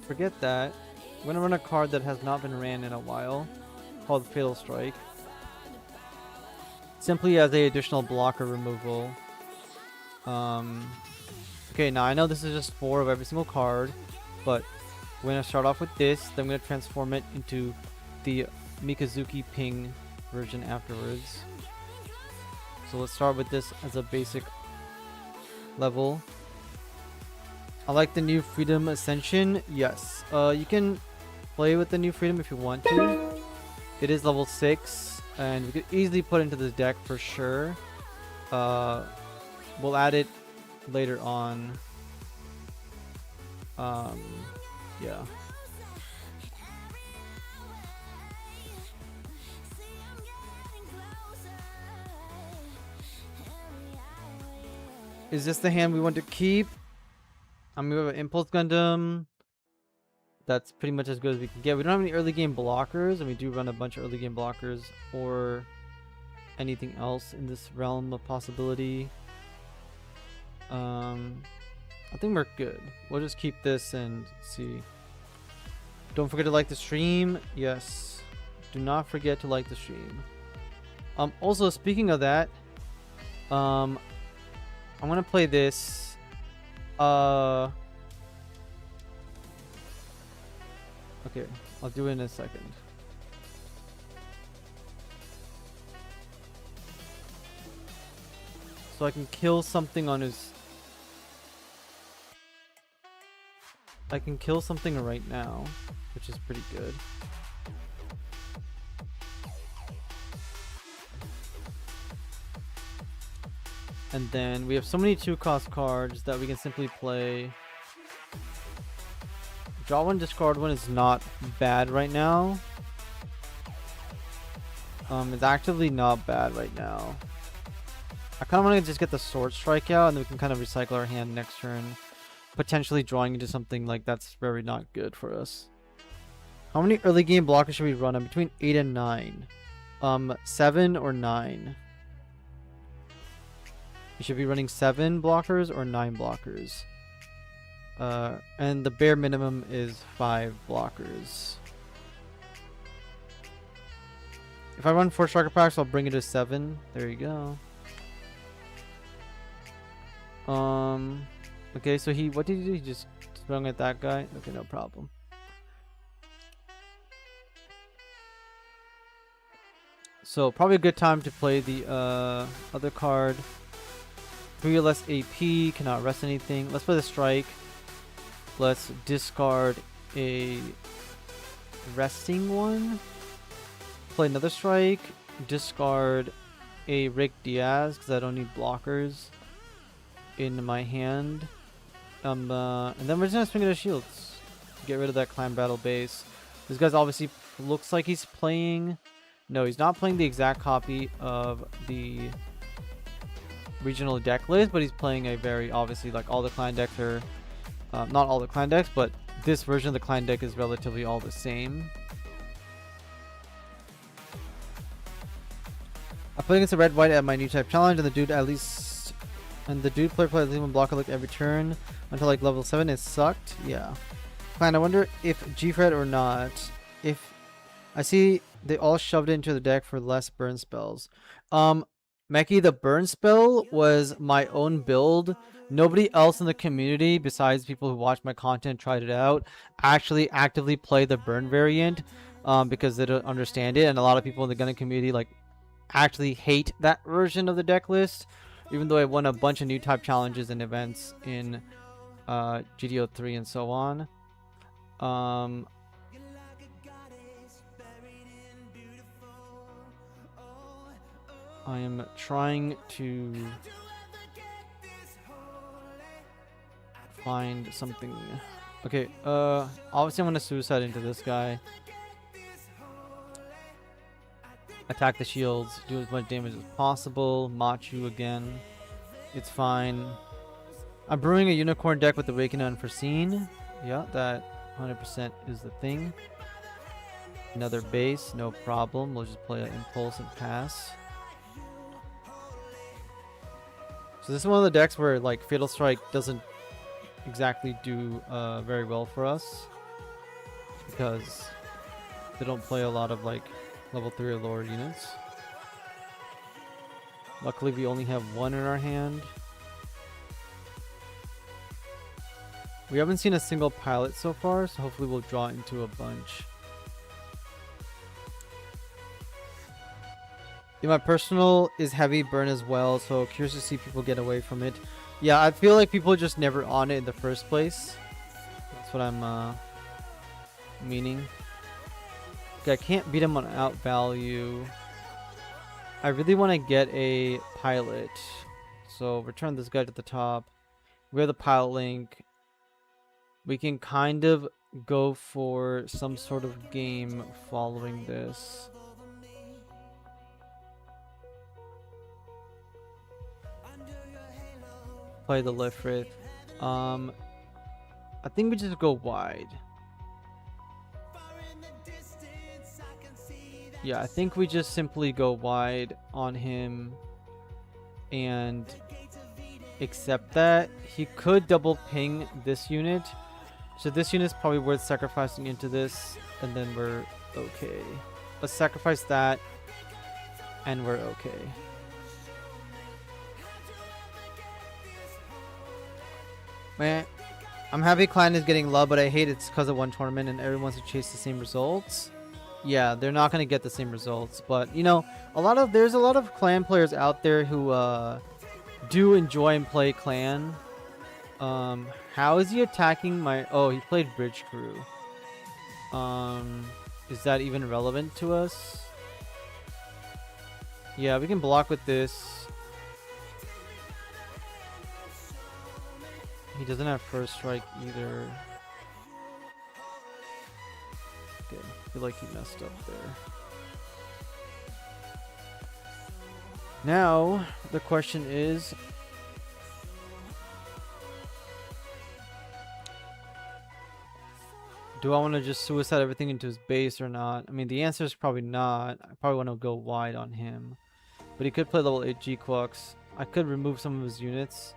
Forget that. I'm gonna run a card that has not been ran in a while, called Fatal Strike. Simply as a additional blocker removal. Okay, now I know this is just 4 of every single card, but we're going to start off with this, then I'm going to transform it into the Mikazuki Ping version afterwards. So let's start with this as a basic level. I like the new Freedom Ascension. Yes, you can play with the new Freedom if you want to. It is level 6, and we could easily put into this deck for sure. We'll add it later on. Yeah. Is this the hand we want to keep? I mean, we have an Impulse Gundam. That's pretty much as good as we can get. We don't have any early game blockers, and we do run a bunch of early game blockers or anything else in this realm of possibility. I think we're good. We'll just keep this and see. Don't forget to like the stream. Yes. Do not forget to like the stream. Also, speaking of that, I'm gonna play this. Okay, I'll do it in a second. So I can kill something on his... I can kill something right now, which is pretty good. And then we have so many 2-cost cards that we can simply play. Draw one, discard one is not bad right now. It's actively not bad right now. I kind of want to just get the Sword Strike out, and then we can kind of recycle our hand next turn. Potentially drawing into something like that's very not good for us. How many early game blockers should we run? I'm between 8 and 9. 7 or 9. You should be running 7 blockers or 9 blockers. And the bare minimum is 5 blockers. If I run 4 striker packs, I'll bring it to 7. There you go. Okay, so what did he do? He just sprung at that guy? Okay, no problem. So probably a good time to play the other card. 3 or less AP, cannot rest anything. Let's play the strike. Let's discard a resting one. Play another strike. Discard a Rick Diaz because I don't need blockers in my hand. And then we're just gonna swing at his shields. Get rid of that clan battle base. This guy's obviously looks like he's playing. No, he's not playing the exact copy of the regional deck list, but he's playing a very obviously like all the clan decks are. Not all the clan decks, but this version of the clan deck is relatively all the same. I played against the red white at my new type challenge, and the dude player played at least one blocker like every turn until like level 7. It sucked. Yeah. Clan, I wonder if G-Fred or not. If I see they all shoved it into the deck for less burn spells. Meki, the burn spell was my own build. Nobody else in the community besides people who watch my content tried it out actually actively play the burn variant because they don't understand it, and a lot of people in the Gundam community like actually hate that version of the deck list, even though I won a bunch of new type challenges and events in GDO 3 and so on. I am trying to find something. Okay, obviously I'm gonna suicide into this guy. Attack the shields, do as much damage as possible. Machu again. It's fine. I'm brewing a unicorn deck with Awaken Unforeseen. Yeah, that 100% is the thing. Another base, no problem. We'll just play an Impulse and pass. So this is one of the decks where like Fatal Strike doesn't exactly do very well for us because they don't play a lot of like level 3 or lower units. Luckily we only have one in our hand. We haven't seen a single pilot so far, so hopefully we'll draw into a bunch. Yeah, my personal is heavy burn as well, so curious to see people get away from it. Yeah, I feel like people are just never on it in the first place. That's what I'm meaning. Okay, I can't beat him on out value. I really want to get a pilot. So return this guy to the top. We have the pilot link. We can kind of go for some sort of game following this. Play the Lifrith. I think we just go wide. Yeah, I think we just simply go wide on him and accept that. He could double ping this unit. So this unit's probably worth sacrificing into this, and then we're okay. Let's sacrifice that, and we're okay. Man, I'm happy Clan is getting love, but I hate it's because of one tournament and everyone wants to chase the same results. Yeah, they're not going to get the same results, but you know, there's a lot of Clan players out there who do enjoy and play Clan. How is he attacking my... Oh, he played Bridge Crew. Is that even relevant to us? Yeah, we can block with this. He doesn't have first strike either. Okay, I feel like he messed up there. Now, the question is... do I want to just suicide everything into his base or not? I mean, the answer is probably not. I probably want to go wide on him. But he could play level 8 G-Quux. I could remove some of his units.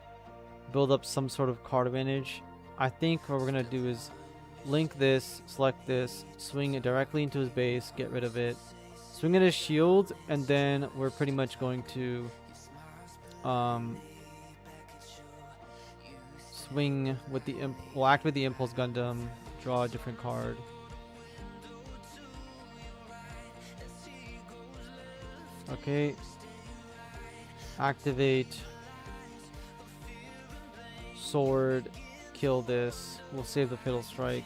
Build up some sort of card advantage. I think what we're going to do is link this, select this, swing it directly into his base, get rid of it. Swing at his shield, and then we're pretty much going to swing with the we'll activate the Impulse Gundam, draw a different card. Okay. Activate. Sword. Kill this. We'll save the Fatal Strike.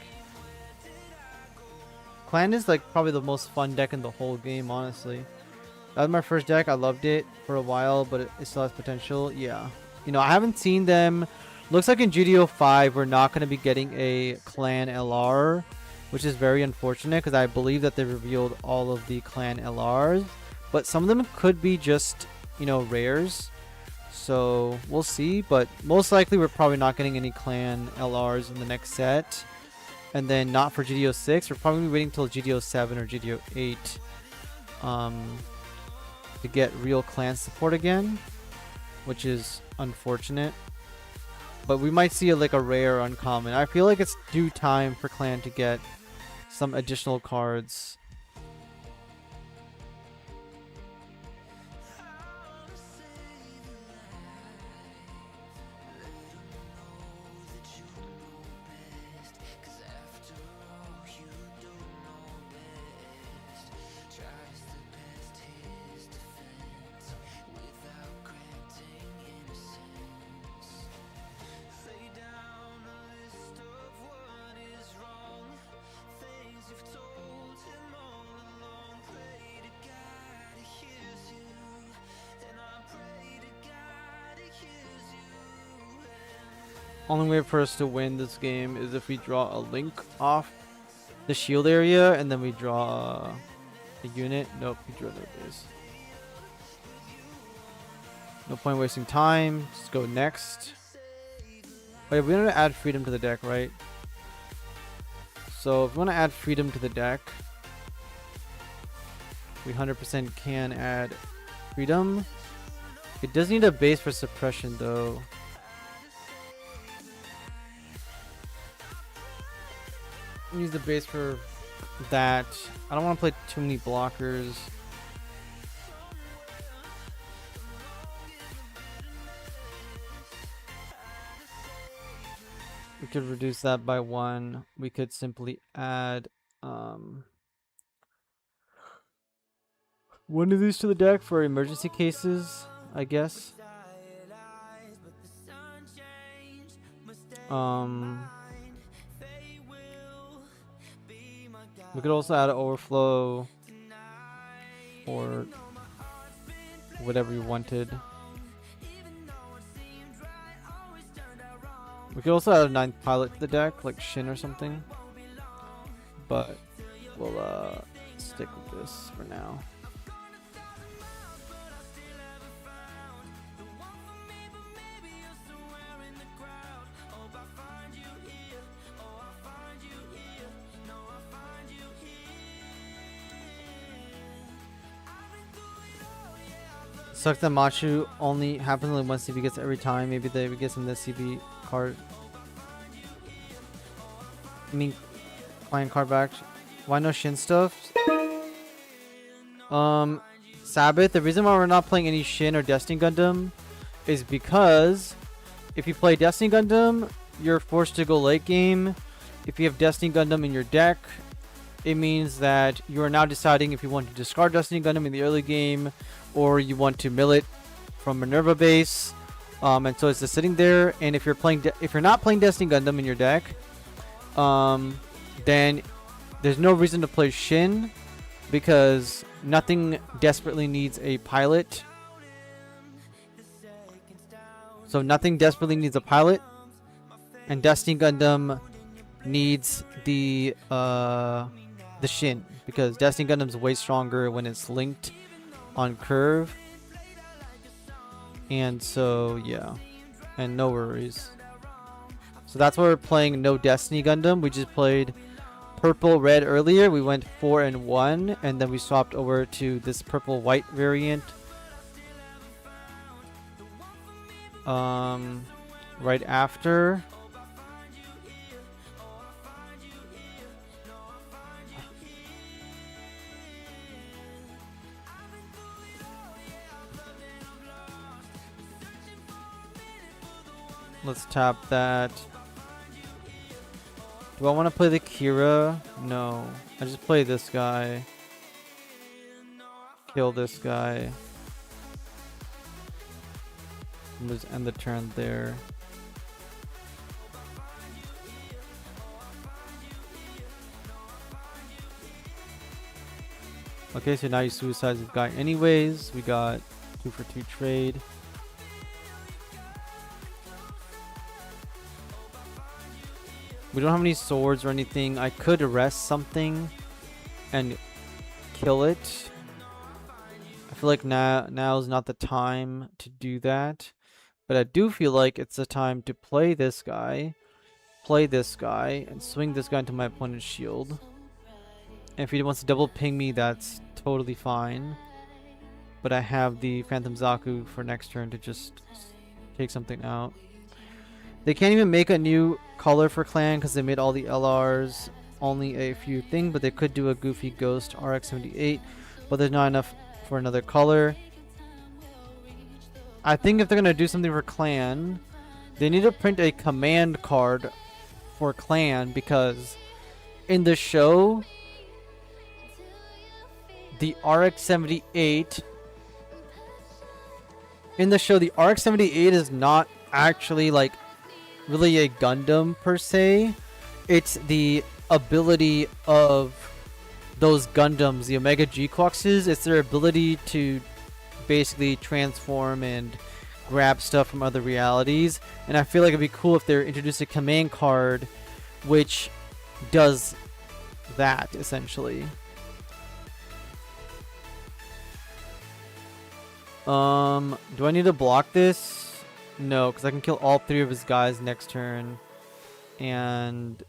Clan is like probably the most fun deck in the whole game, honestly. That was my first deck. I loved it for a while, but it still has potential. Yeah. You know, I haven't seen them. Looks like in GDO 5, we're not going to be getting a Clan LR, which is very unfortunate because I believe that they revealed all of the Clan LRs. But some of them could be just, you know, rares. So we'll see. But most likely we're probably not getting any Clan LRs in the next set. And then not for GDO 6. We're probably waiting until GDO 7 or GDO 8 to get real Clan support again, which is unfortunate. But we might see like a rare uncommon. I feel like it's due time for Clan to get some additional cards. Only way for us to win this game is if we draw a link off the shield area and then we draw a unit. Nope, we drew their base. No point wasting time. Let's go next. Wait, we want to add freedom to the deck, right? So if we want to add freedom to the deck, we 100% can add freedom. It does need a base for suppression though. Use the base for that. I don't want to play too many blockers. We could reduce that by 1. We could simply add one of these to the deck for emergency cases, I guess. We could also add an overflow or whatever you wanted. We could also add a 9th pilot to the deck, like Shin or something. But we'll stick with this for now. Sucks that Machu only happens only one CB gets every time. Maybe they would get some of the CB card. I mean, client card back. Why no Shin stuff? Sabbath. The reason why we're not playing any Shin or Destiny Gundam is because if you play Destiny Gundam, you're forced to go late game. If you have Destiny Gundam in your deck, it means that you are now deciding if you want to discard Destiny Gundam in the early game or you want to mill it from Minerva base. And so it's just sitting there. And if you're not playing Destiny Gundam in your deck, then there's no reason to play Shin because nothing desperately needs a pilot. So nothing desperately needs a pilot, and Destiny Gundam needs the Shin because Destiny Gundam's way stronger when it's linked on curve. And so yeah, and no worries. So that's why we're playing no Destiny Gundam. We just played purple red earlier. We went 4 and 1, and then we swapped over to this purple white variant. Right after. Let's tap that. Do I want to play the Kira? No. I just play this guy. Kill this guy. And just end the turn there. Okay, so now you suicide this guy anyways. We got 2 for 2 trade. We don't have any swords or anything. I could arrest something and kill it. I feel like now is not the time to do that. But I do feel like it's the time to play this guy, and swing this guy into my opponent's shield. And if he wants to double ping me, that's totally fine. But I have the Phantom Zaku for next turn to just take something out. They can't even make a new color for clan because they made all the LRs only a few things, but they could do a goofy ghost RX-78, but there's not enough for another color. I think if they're going to do something for clan, they need to print a command card for clan, because in the show, the RX-78 is not actually like really a Gundam per se. It's the ability of those Gundams, the Omega G-Quoxes. It's their ability to basically transform and grab stuff from other realities. And I feel like it'd be cool if they introduced a command card which does that essentially. Do I need to block this? No, because I can kill all 3 of his guys next turn and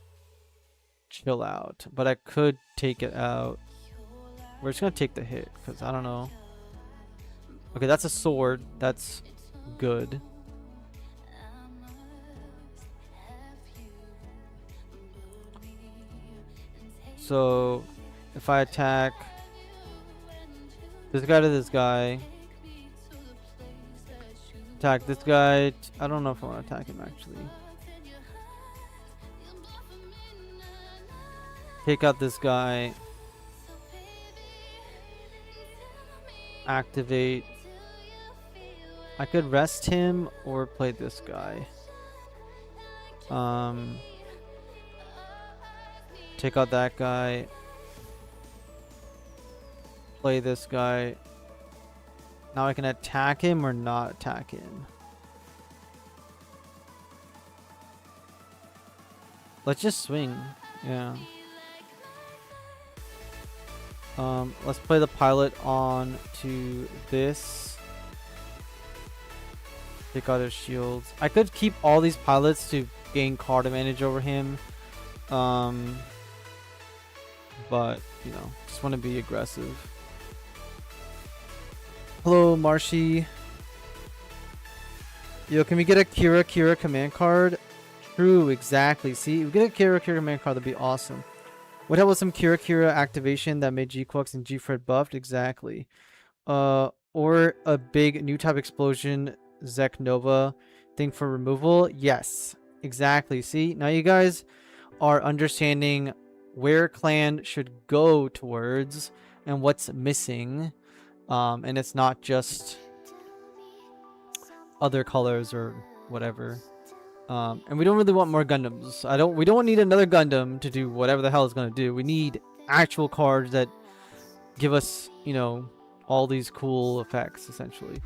chill out. But I could take it out. We're just going to take the hit because I don't know. Okay, that's a sword. That's good. So if I attack this guy to this guy, attack this guy. I don't know if I want to attack him actually. Take out this guy. Activate. I could rest him or play this guy. Take out that guy. Play this guy. Now I can attack him or not attack him. Let's just swing. Yeah. Let's play the pilot on to this. Take out his shields. I could keep all these pilots to gain card advantage over him. But, you know, just want to be aggressive. Hello, Marshy. Yo, can we get a Kira command card? True, exactly. See, if we get a Kira command card, that'd be awesome. What happened with some Kira activation that made G-Quux and G-Fred buffed? Exactly. Or a big new type explosion Zek Nova thing for removal? Yes, exactly. See, now you guys are understanding where clan should go towards and what's missing. And it's not just other colors or whatever. And we don't really want more Gundams. We don't need another Gundam to do whatever the hell it's gonna do. We need actual cards that give us, you know, all these cool effects, essentially.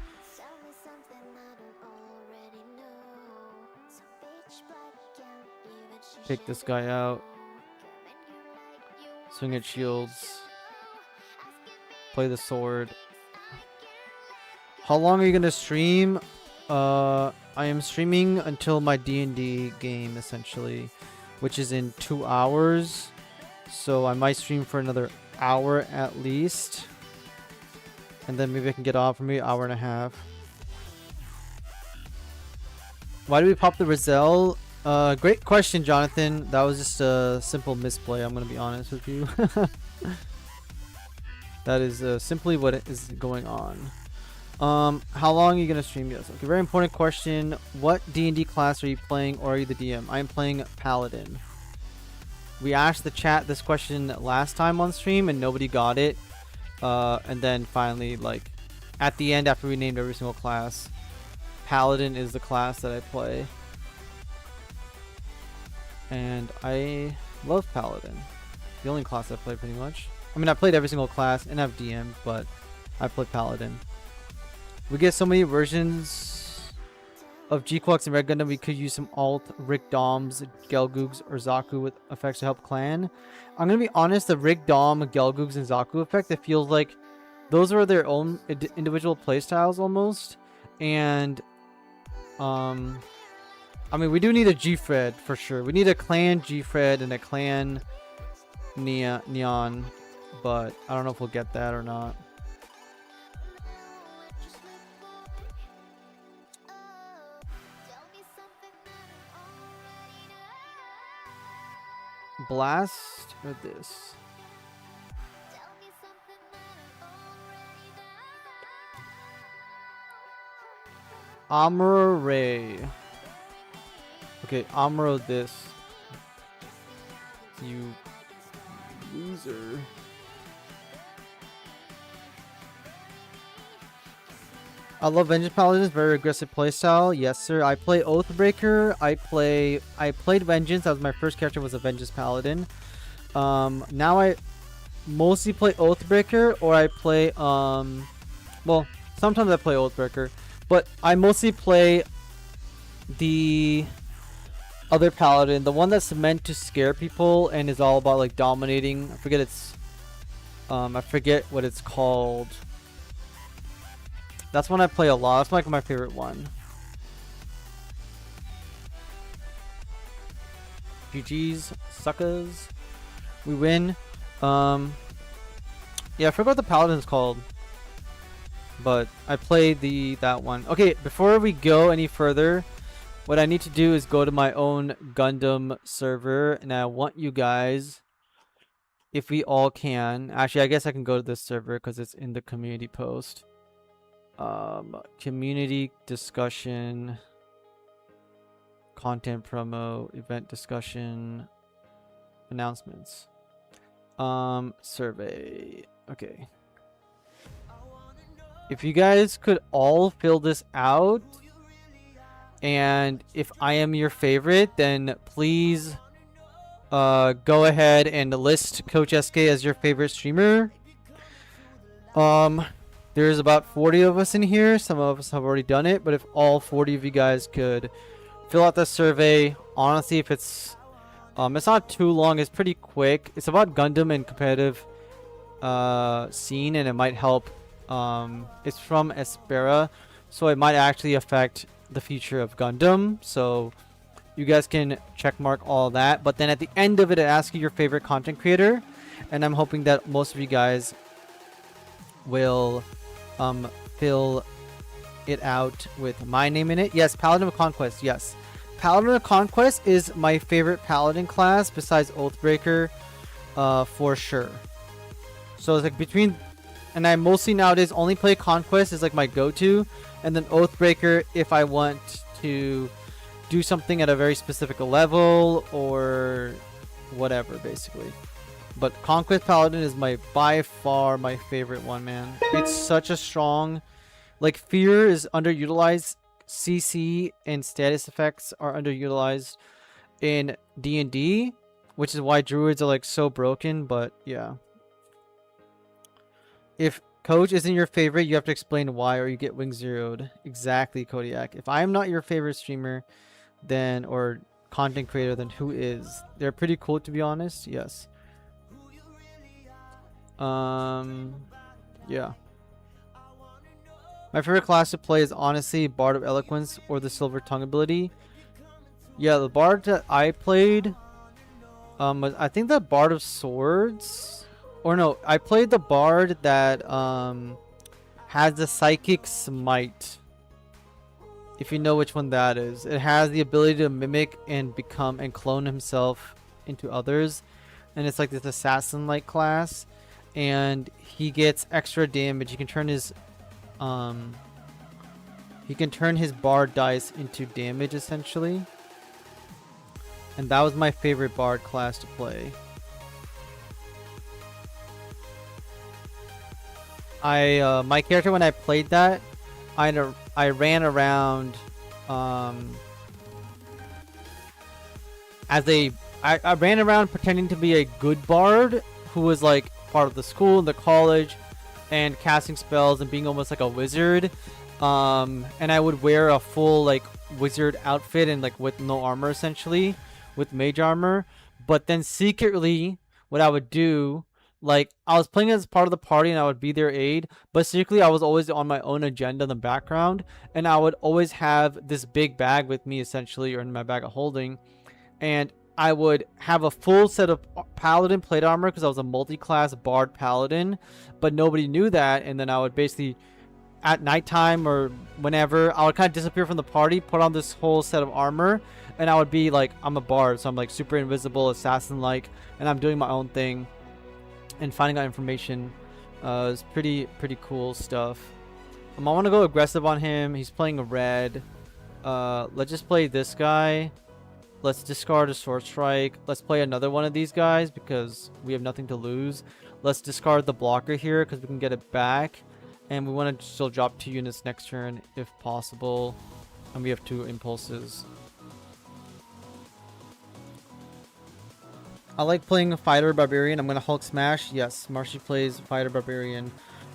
Take this guy out. Swing at shields. Play the sword. How long are you gonna stream? I am streaming until my DND game, essentially, which is in 2 hours. So I might stream for another hour at least. And then maybe I can get off for maybe an hour and a half. Why do we pop the Rizal? Great question, Jonathan. That was just a simple misplay, I'm going to be honest with you. That is simply what is going on. How long are you going to stream? Yes. Okay, very important question. What D&D class are you playing, or are you the DM? I am playing Paladin. We asked the chat this question last time on stream and nobody got it. And then finally, like, at the end after we named every single class, Paladin is the class that I play. And I love Paladin. The only class I play pretty much. I mean, I played every single class and I've DM'd, but I play Paladin. We get so many versions of G-Quux and Red Gundam. We could use some alt, Rick Doms, Gelgoogs, or Zaku with effects to help clan. I'm going to be honest, the Rick Dom, Gelgoogs, and Zaku effect, it feels like those are their own individual playstyles almost. And, I mean, we do need a G-Fred for sure. We need a clan G-Fred and a clan Neon, but I don't know if we'll get that or not. Blast or this? Amuro Ray. Okay, Amuro this. You loser. I love Vengeance Paladins, very aggressive playstyle. Yes, sir. I play Oathbreaker. I played Vengeance. That was my first character, was a Vengeance Paladin. Now I mostly play Oathbreaker, or I play well, sometimes I play Oathbreaker, but I mostly play the other Paladin, the one that's meant to scare people and is all about like dominating. I forget what it's called. That's one I play a lot. That's like my favorite one. GG's, suckers. We win. Yeah, I forgot what the Paladin's called. But I played that one. Okay, before we go any further, what I need to do is go to my own Gundam server. And I want you guys, if we all can. Actually, I guess I can go to this server because it's in the community post. Community discussion, content promo, event discussion, announcements, survey. Okay, if you guys could all fill this out, and if I am your favorite, then please go ahead and list Coach SK as your favorite streamer. There's about 40 of us in here. Some of us have already done it, but if all 40 of you guys could fill out the survey, honestly, if it's not too long, it's pretty quick. It's about Gundam and competitive scene, and it might help. It's from Espera, so it might actually affect the future of Gundam. So you guys can check mark all that, but then at the end of it, it asks you your favorite content creator, and I'm hoping that most of you guys will fill it out with my name in it. Yes, Paladin of Conquest. Yes, Paladin of Conquest is my favorite Paladin class besides Oathbreaker, for sure. So it's like between, and I mostly nowadays only play Conquest is like my go-to, and then Oathbreaker if I want to do something at a very specific level or whatever, basically. But Conquest Paladin is by far my favorite one, man. It's such a strong, like, Fear is underutilized. CC and status effects are underutilized in D&D, which is why druids are like so broken. But yeah, if Coach isn't your favorite, you have to explain why, or you get wing zeroed. Exactly, Kodiak. If I'm not your favorite streamer, then, or content creator, then who is? They're pretty cool, to be honest. Yes. Yeah. My favorite class to play is honestly Bard of Eloquence or the Silver Tongue ability. Yeah, the Bard that I played, I think the Bard of Swords, or no, I played the Bard that has the Psychic Smite. If you know which one that is, it has the ability to mimic and become and clone himself into others, and it's like this assassin-like class, and he gets extra damage. He can turn his Bard dice into damage, essentially. And that was my favorite Bard class to play. My character, when I played that, I ran around I ran around pretending to be a good Bard who was like part of the school and the college, and casting spells and being almost like a wizard. And I would wear a full like wizard outfit and like with no armor, essentially with mage armor. But then secretly what I would do, like, I was playing as part of the party and I would be their aide, but secretly I was always on my own agenda in the background, and I would always have this big bag with me, essentially, or in my bag of holding, and I would have a full set of Paladin plate armor because I was a multi-class Bard Paladin, but nobody knew that. And then I would basically, at nighttime or whenever, I would kind of disappear from the party, put on this whole set of armor, and I would be like, I'm a Bard, so I'm like super invisible, assassin-like, and I'm doing my own thing and finding out information. It's pretty cool stuff. I want to go aggressive on him. He's playing a red. Let's just play this guy. Let's discard a Sword Strike. Let's play another one of these guys because we have nothing to lose. Let's discard the blocker here because we can get it back. And we want to still drop 2 units next turn if possible. And we have 2 impulses. I like playing a Fighter Barbarian. I'm going to Hulk Smash. Yes, Marshy plays Fighter Barbarian.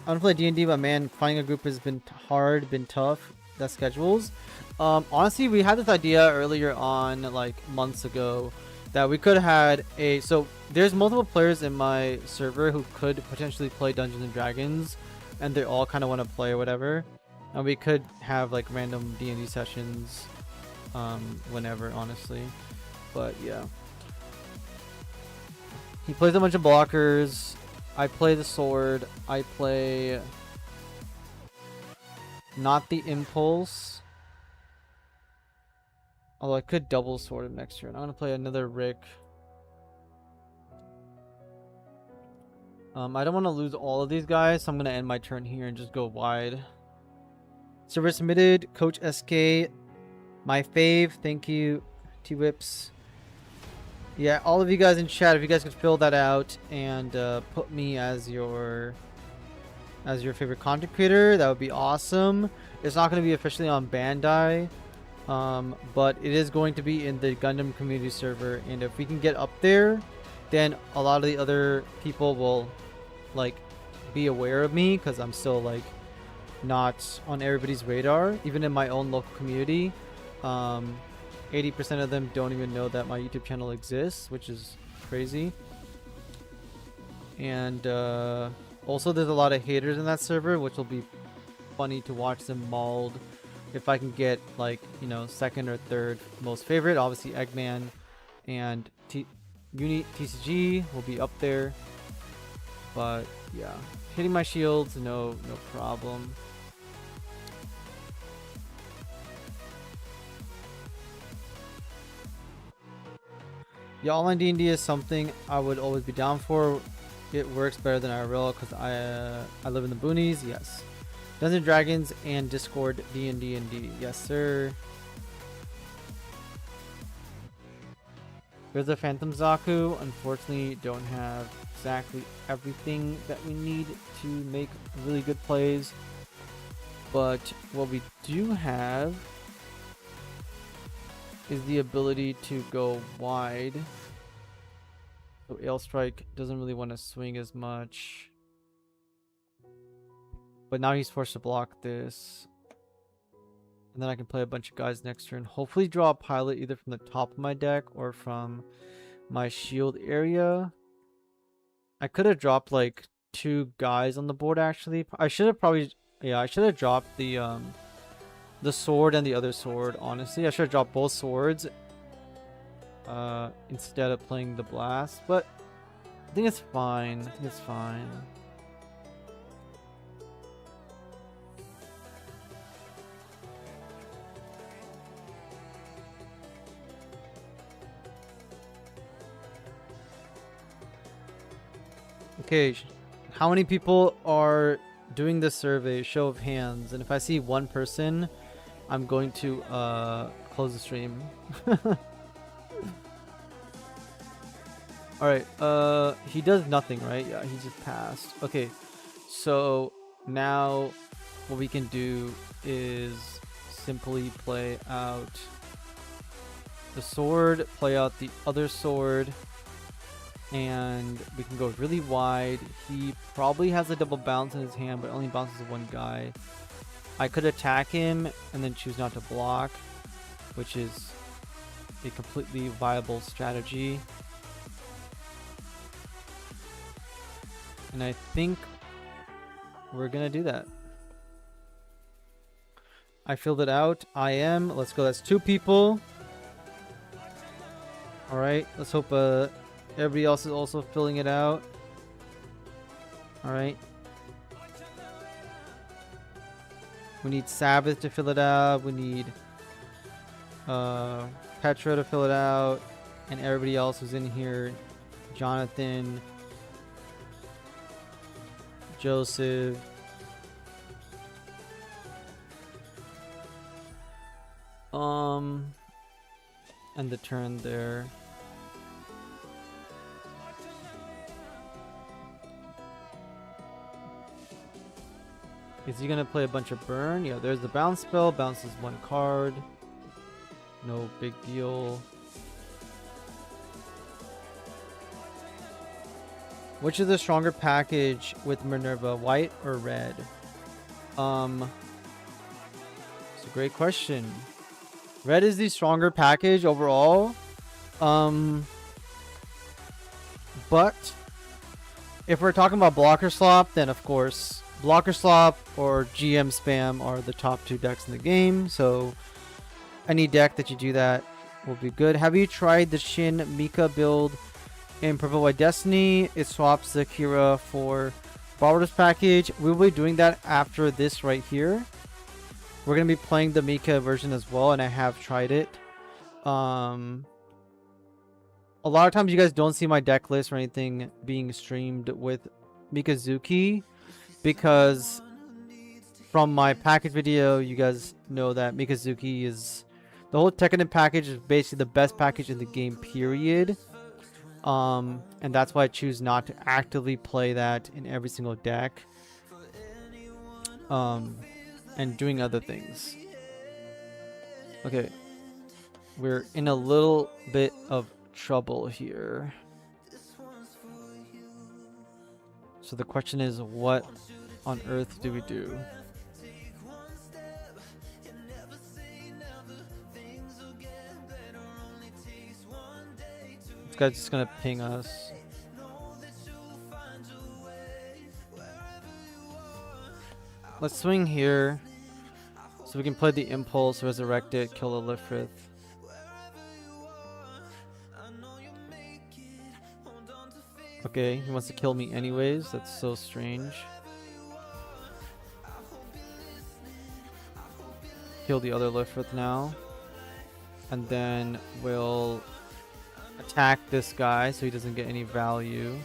I want to play D&D, but man, finding a group has been hard, been tough. That schedules. Honestly, we had this idea earlier on, like months ago, that we could have had a, so there's multiple players in my server who could potentially play Dungeons and Dragons, and they all kind of want to play or whatever, and we could have like random D&D sessions whenever, honestly. But yeah, he plays a bunch of blockers. I play the sword. I play not the impulse. Although I could double sword him next turn. I'm gonna play another Rick. I don't want to lose all of these guys, so I'm gonna end my turn here and just go wide. Server submitted. Coach SK, my fave. Thank you, T-Whips. Yeah, all of you guys in chat, if you guys could fill that out and put me as your favorite content creator, that would be awesome. It's not going to be officially on Bandai, but it is going to be in the Gundam community server, and if we can get up there, then a lot of the other people will like be aware of me, because I'm still like not on everybody's radar, even in my own local community. 80% of them don't even know that my YouTube channel exists, which is crazy. And also there's a lot of haters in that server, which will be funny to watch them mauled. If I can get, like, you know, second or third most favorite, obviously Eggman and Uni TCG will be up there. But yeah, hitting my shields, no problem. Yeah, online D&D is something I would always be down for. It works better than IRL because I live in the boonies. Yes. Dungeons and Dragons and Discord D&D and D. Yes, sir. There's a Phantom Zaku. Unfortunately, don't have exactly everything that we need to make really good plays. But what we do have is the ability to go wide. So Ailstrike doesn't really want to swing as much. But now he's forced to block this. And then I can play a bunch of guys next turn. Hopefully draw a pilot either from the top of my deck or from my shield area. I could have dropped like 2 guys on the board actually. I should have probably... Yeah, I should have dropped the sword and the other sword, honestly. I should have dropped both swords instead of playing the blast. But I think it's fine. I think it's fine. Okay, how many people are doing this survey? Show of hands. And if I see one person, I'm going to close the stream. Alright, he does nothing, right? Yeah, he just passed. Okay, so now what we can do is simply play out the sword, play out the other sword, and we can go really wide. He probably has a double bounce in his hand, but only bounces one guy. I could attack him and then choose not to block, which is a completely viable strategy. And I think we're gonna do that. I filled it out. I am. Let's go. That's 2 people. Alright, let's hope everybody else is also filling it out. Alright. We need Sabbath to fill it out. We need Petra to fill it out. And everybody else who's in here. Jonathan. Joseph. And the turn there. Is he gonna play a bunch of burn? Yeah, there's the bounce spell. Bounces 1 card. No big deal. Which is the stronger package with Minerva, white or red? It's a great question. Red is the stronger package overall. But if we're talking about blocker slop, then of course blocker slop or GM spam are the top 2 decks in the game. So any deck that you do that will be good. Have you tried the Shin Mika build in Purple White Destiny? It swaps the Kira for Borrowers package. We will be doing that after this right here. We're going to be playing the Mika version as well, and I have tried it. A lot of times you guys don't see my deck list or anything being streamed with Mikazuki, because from my package video, you guys know that Mikazuki is... The whole Tekken package is basically the best package in the game, period. And that's why I choose not to actively play that in every single deck. And doing other things. Okay. We're in a little bit of trouble here. So the question is, what on earth do we do? This guy's just gonna ping us. Let's swing here, so we can play the Impulse, resurrect it, kill the Lifrith. Okay, he wants to kill me anyways. That's so strange. Kill the other Lifrith now. And then we'll attack this guy so he doesn't get any value.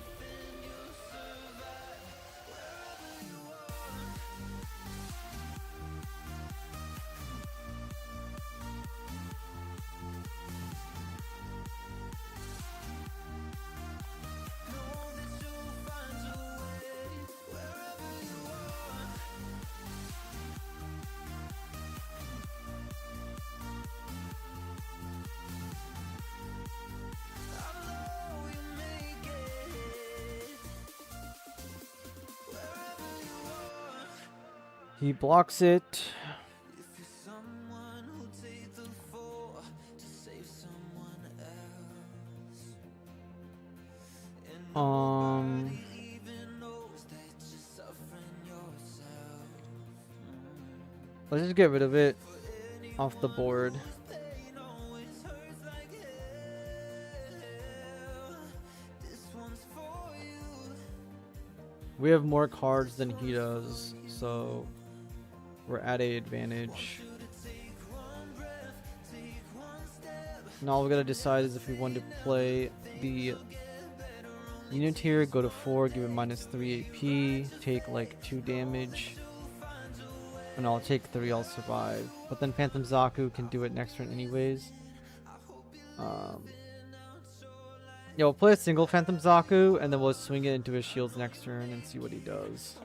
He blocks it. Let's just get rid of it off the board. We have more cards than he does, so we're at an advantage. Now all we gotta decide is if we want to play the unit here, go to 4, give it -3 AP, take like 2 damage. And I'll take 3, I'll survive. But then Phantom Zaku can do it next turn anyways. Yeah, we'll play a single Phantom Zaku, and then we'll swing it into his shields next turn and see what he does.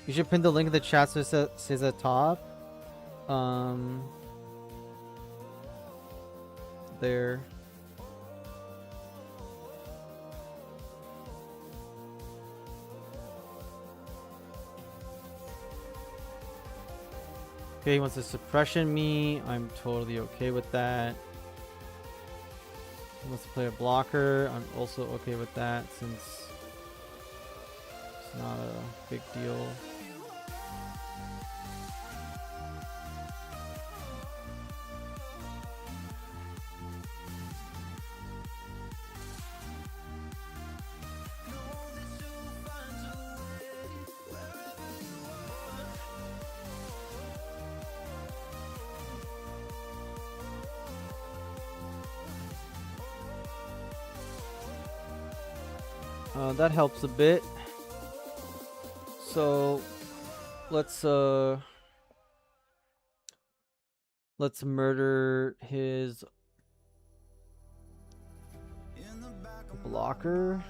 You should pin the link in the chat so it says at top. There. Okay, he wants to suppression me. I'm totally okay with that. He wants to play a blocker. I'm also okay with that since it's not a big deal. That helps a bit. So let's murder his blocker.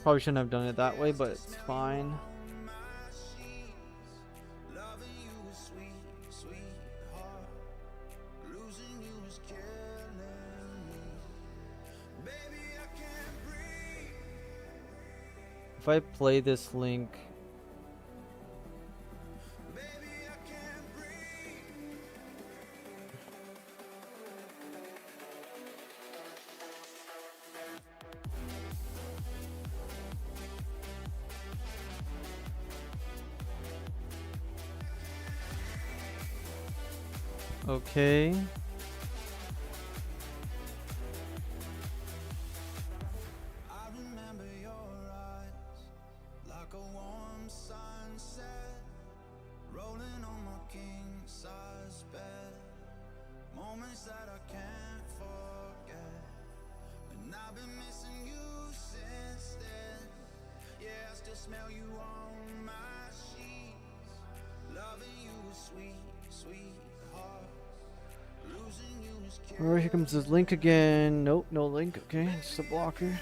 Probably shouldn't have done it that way, but it's fine. If I play this Link, okay. Oh, here comes this Link again. Nope, no Link. Okay, it's a blocker.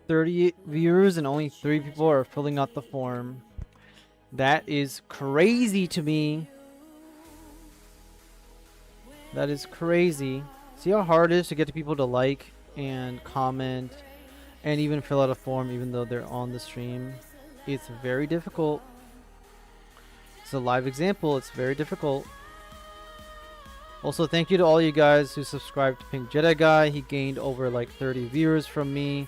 $38 viewers and only 3 people are filling out the form. That is crazy to me. That is crazy. See how hard it is to get people to like and comment and even fill out a form even though they're on the stream. It's very difficult. It's a live example. It's very difficult. Also, thank you to all you guys who subscribed to Pink Jedi Guy. He gained over like 30 viewers from me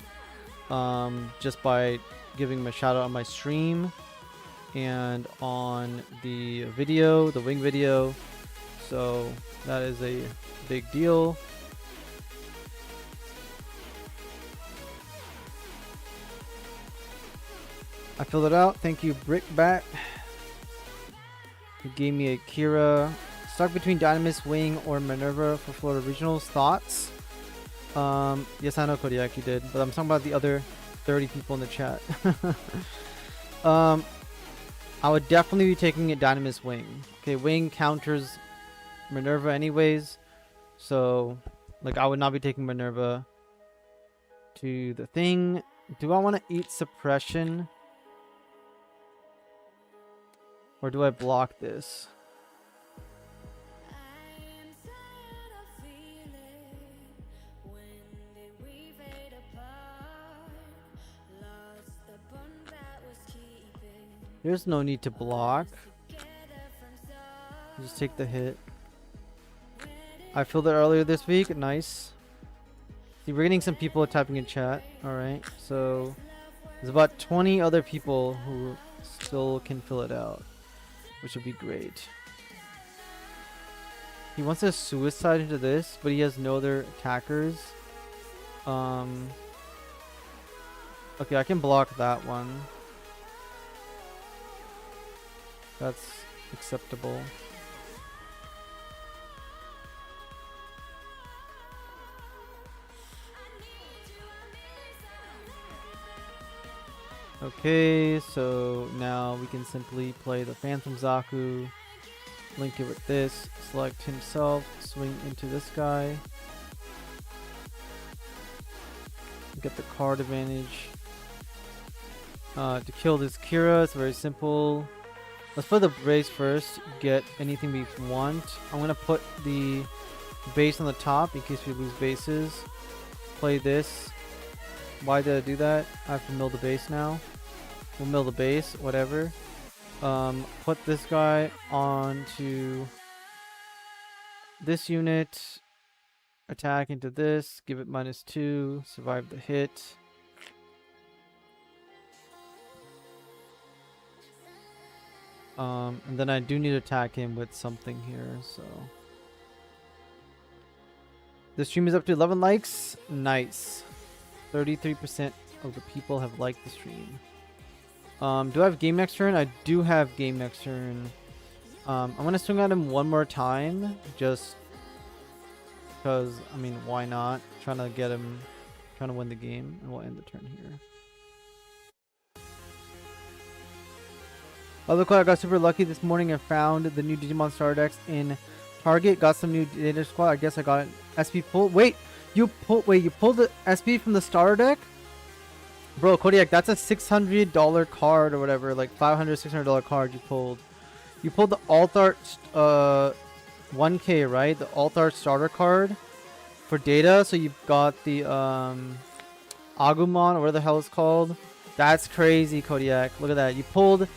just by giving him a shout out on my stream and on the video, the wing video. So that is a big deal. I filled it out. Thank you, Brickbat. He gave me a Kira. Stuck between Dynamis, Wing, or Minerva for Florida Regionals. Thoughts? Yes, I know, Kodiak, you did. But I'm talking about the other 30 people in the chat. I would definitely be taking a Dynamis Wing. Okay, Wing counters Minerva anyways. So, like, I would not be taking Minerva to the thing. Do I want to eat Suppression? Or do I block this? There's no need to block. Just take the hit. I filled it earlier this week. Nice. See, we're getting some people typing in chat. Alright, so there's about 20 other people who still can fill it out, which would be great. He wants to suicide into this, but he has no other attackers. Okay, I can block that one. That's acceptable. Okay, so now we can simply play the Phantom Zaku, link it with this, select himself, swing into this guy, get the card advantage. To kill this Kira, it's very simple. Let's play the base first, get anything we want. I'm going to put the base on the top in case we lose bases. Play this. Why did I do that? I have to mill the base now. We'll mill the base, whatever. Put this guy onto this unit. Attack into this. Give it -2. Survive the hit. And then I do need to attack him with something here, so. The stream is up to 11 likes. Nice. 33% of the people have liked the stream. Do I have game next turn? I do have game next turn. I'm going to swing at him one more time. Just because, I mean, why not? Trying to get him, trying to win the game. And we'll end the turn here. Oh, look, I got super lucky this morning and found the new Digimon Star Decks in Target. Got some new data squad. I guess I got an SP pull. Wait, you pulled the SP from the starter deck? Bro, Kodiak, that's a $600 card or whatever, like $500, $600 card you pulled. You pulled the Alt-Art 1K, right? The Alt-Art starter card for data. So you've got the Agumon, or whatever the hell it's called. That's crazy, Kodiak. Look at that. You pulled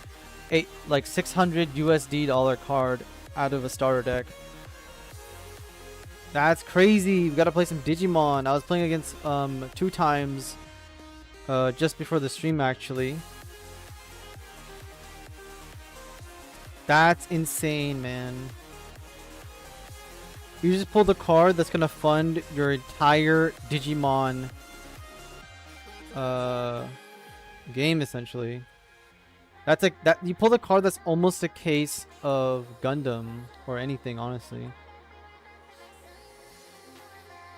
a like $600 USD card out of a starter deck. That's crazy. We gotta play some Digimon. I was playing against 2 times just before the stream, actually. That's insane, man. You just pulled a card that's gonna fund your entire Digimon game essentially. That's like that you pull the card that's almost a case of Gundam or anything, honestly.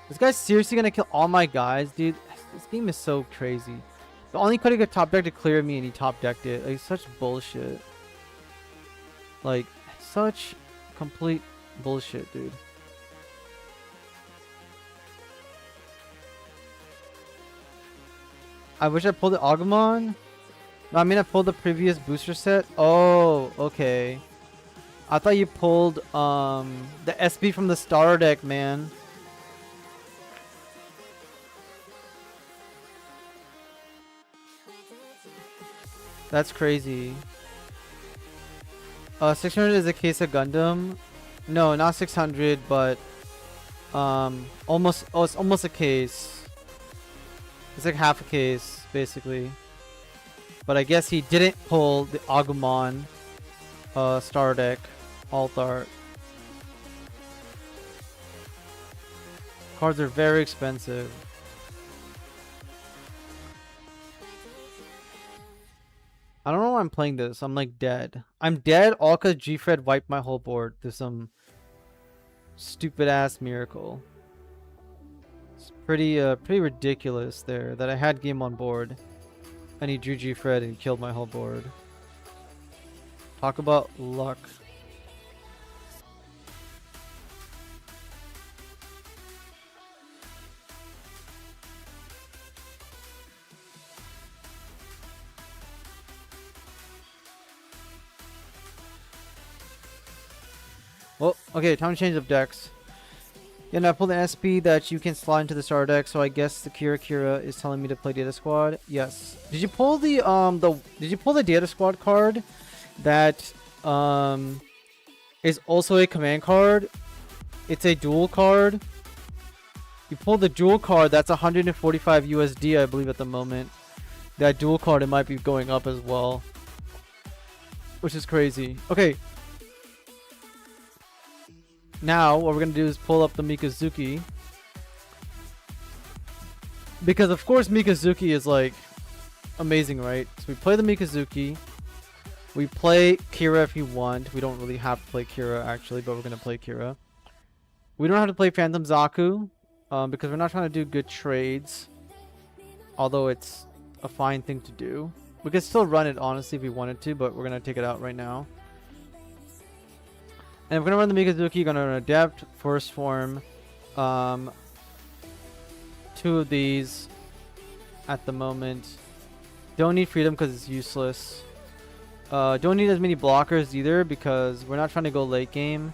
This guy's seriously gonna kill all my guys, dude. This game is so crazy. The only card he could top deck to clear me and he top decked it. Like such bullshit. Like such complete bullshit, dude. I wish I pulled the Agumon. No, I mean I pulled the previous booster set. Oh, okay. I thought you pulled the SP from the starter deck, man. That's crazy. 600 is a case of Gundam. No, not 600, but almost. Oh, it's almost a case. It's like half a case, basically. But I guess he didn't pull the Agumon star deck alt art. Cards are very expensive. I don't know why I'm playing this. I'm like dead. I'm dead all because G-Fred wiped my whole board to some stupid ass miracle. It's pretty ridiculous there that I had game on board and he drew G-Fred and killed my whole board. Talk about luck. Well, okay, time to change up decks. Yeah, now I pulled an SP that you can slot into the star deck, so I guess the Kira is telling me to play Data Squad. Yes. Did you pull the did you pull the Data Squad card that is also a command card? It's a dual card. You pulled the dual card, that's 145 USD, I believe at the moment. That dual card, it might be going up as well, which is crazy. Okay. Now, what we're going to do is pull up the Mikazuki. Because, of course, Mikazuki is, like, amazing, right? So we play the Mikazuki. We play Kira if you want. We don't really have to play Kira, actually, but we're going to play Kira. We don't have to play Phantom Zaku, because we're not trying to do good trades. Although it's a fine thing to do. We could still run it, honestly, if we wanted to, but we're going to take it out right now. And if we're going to run the Mikazuki, you're going to run Adept, First Form, 2 of these at the moment. Don't need Freedom because it's useless. Don't need as many blockers either because we're not trying to go late game.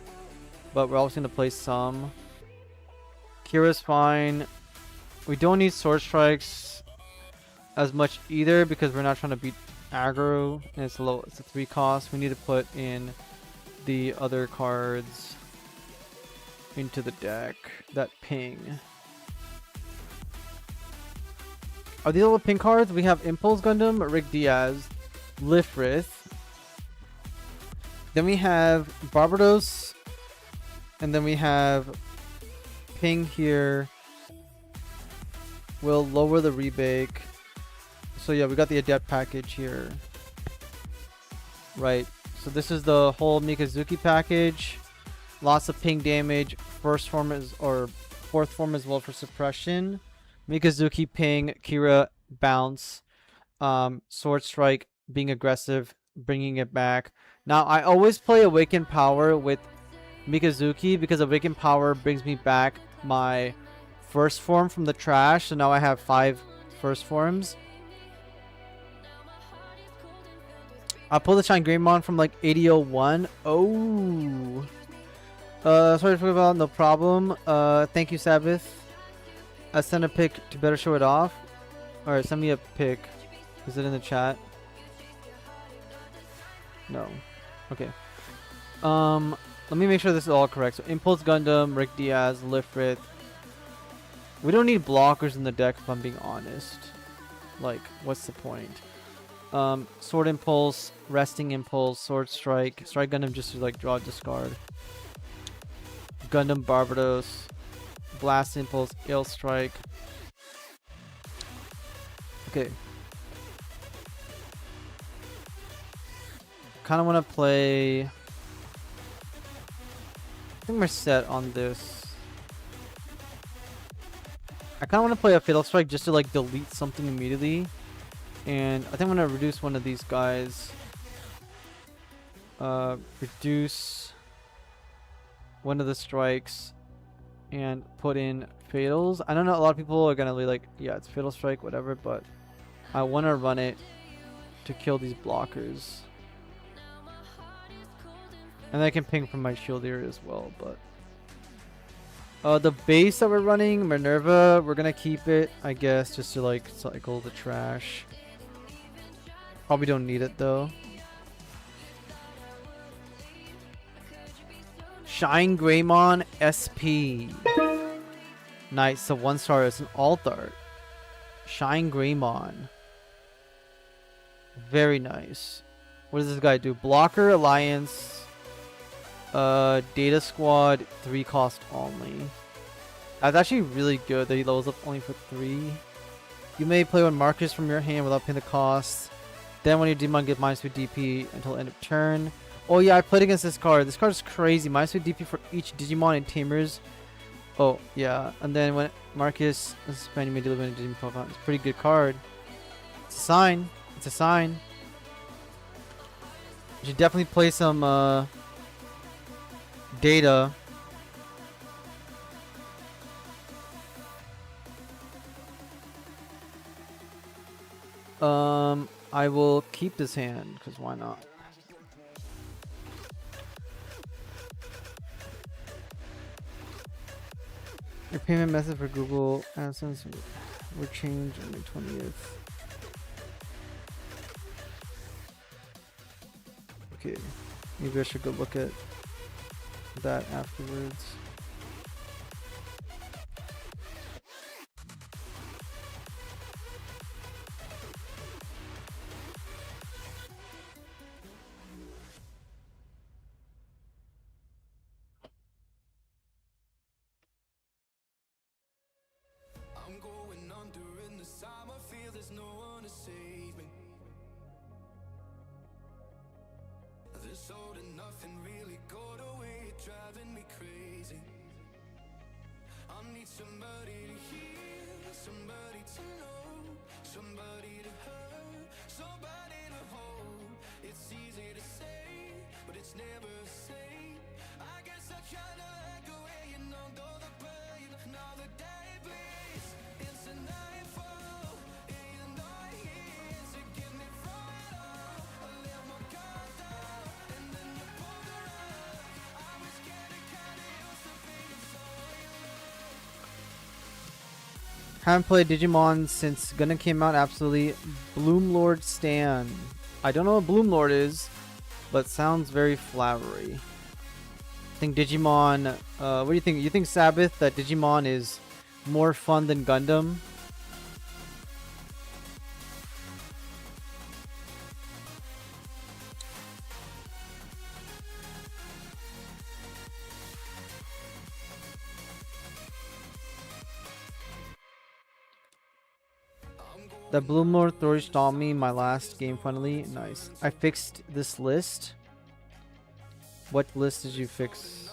But we're also going to play some. Kira's fine. We don't need Sword Strikes as much either because we're not trying to beat aggro. And it's a 3 cost. We need to put in the other cards into the deck that ping. Are these all the ping cards? We have Impulse Gundam, Rick Diaz, Lifrith. Then we have Barbados. And then we have ping here. We'll lower the rebake. So yeah, we got the Adept package here. Right. So this is the whole Mikazuki package. Lots of ping damage. First form is, or fourth form as well for suppression. Mikazuki ping, Kira bounce, Sword Strike, being aggressive, bringing it back. Now I always play Awaken Power with Mikazuki because Awaken Power brings me back my first form from the trash. So now I have 5 first forms. I pulled the Shine Greymon from like 8001. Oh. Sorry for about, no problem. Thank you, Sabbath. I sent a pic to better show it off. Alright, send me a pic. Is it in the chat? No. Okay. Let me make sure this is all correct. So Impulse Gundam, Rick Diaz, Lifrith. We don't need blockers in the deck if I'm being honest. Like, what's the point? Sword Impulse, Resting Impulse, Sword Strike, Strike Gundam just to like draw discard. Gundam Barbados, Blast Impulse, Ale Strike. Okay. Kind of want to play. I think we're set on this. I kind of want to play a Fatal Strike just to like delete something immediately. And I think I'm going to reduce one of these guys. Reduce one of the strikes and put in fatals. I don't know, a lot of people are going to be like, yeah, it's Fatal Strike, whatever, but I want to run it to kill these blockers. And I can ping from my shield here as well, but the base that we're running, Minerva, we're gonna keep it, I guess, just to like cycle the trash. Probably don't need it though. Shine Greymon SP. Nice, so 1-star is an alt art. Shine Greymon. Very nice. What does this guy do? Blocker, Alliance, Data Squad, 3 cost only. That's actually really good that he levels up only for 3. You may play one Marcus from your hand without paying the cost. Then when your Demon get -2 DP until end of turn. Oh yeah, I played against this card. This card is crazy. -2 DP for each Digimon and Tamers. Oh yeah, and then when Marcus is spending, you may deliver a Digimon profile. It's a pretty good card. It's a sign. It's a sign. You should definitely play some data. I will keep this hand because why not? Your payment method for Google AdSense were changed on the 20th. Okay, maybe I should go look at that afterwards. I'm going under in this time. I feel there's no one to save me. This all and nothing really got away, driving me crazy. I need somebody to hear, somebody to know, somebody to hurt, somebody to hold. It's easy to say, but it's never the same. I guess I kinda like the way you numbed all the pain. Now the day bleeds into nightfall, and you're not here to get me from it all. I let my guard down, and then you pulled the rug. I was getting kinda used to being so alone. Haven't played Digimon since Gundam came out. Absolutely. Bloomlord Stan. I don't know what Bloomlord is, but sounds very flowery. I think Digimon, what do you think? You think, Sabbath, that Digimon is more fun than Gundam? The Bloomlord Thor stomped me my last game finally. Nice. I fixed this list. What list did you fix?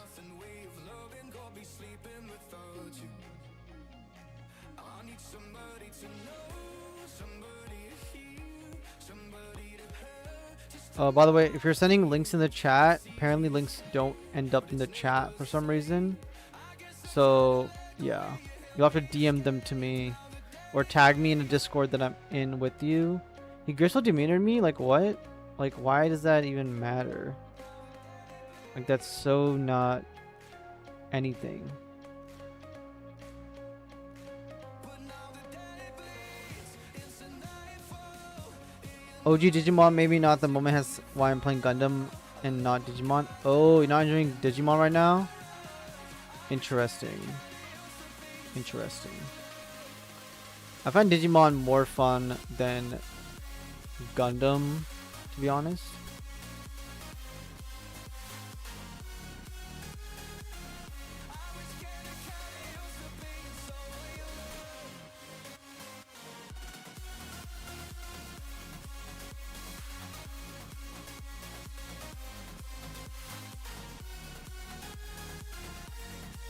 By the way, if you're sending links in the chat, apparently links don't end up in the chat for some reason. So, yeah. You'll have to DM them to me. Or tag me in a Discord that I'm in with you. He graceful demeanored me? Like, what? Like, why does that even matter? Like, that's so not anything. OG Digimon, maybe not. The moment has why I'm playing Gundam and not Digimon. Oh, you're not enjoying Digimon right now? Interesting. Interesting. I find Digimon more fun than Gundam, to be honest.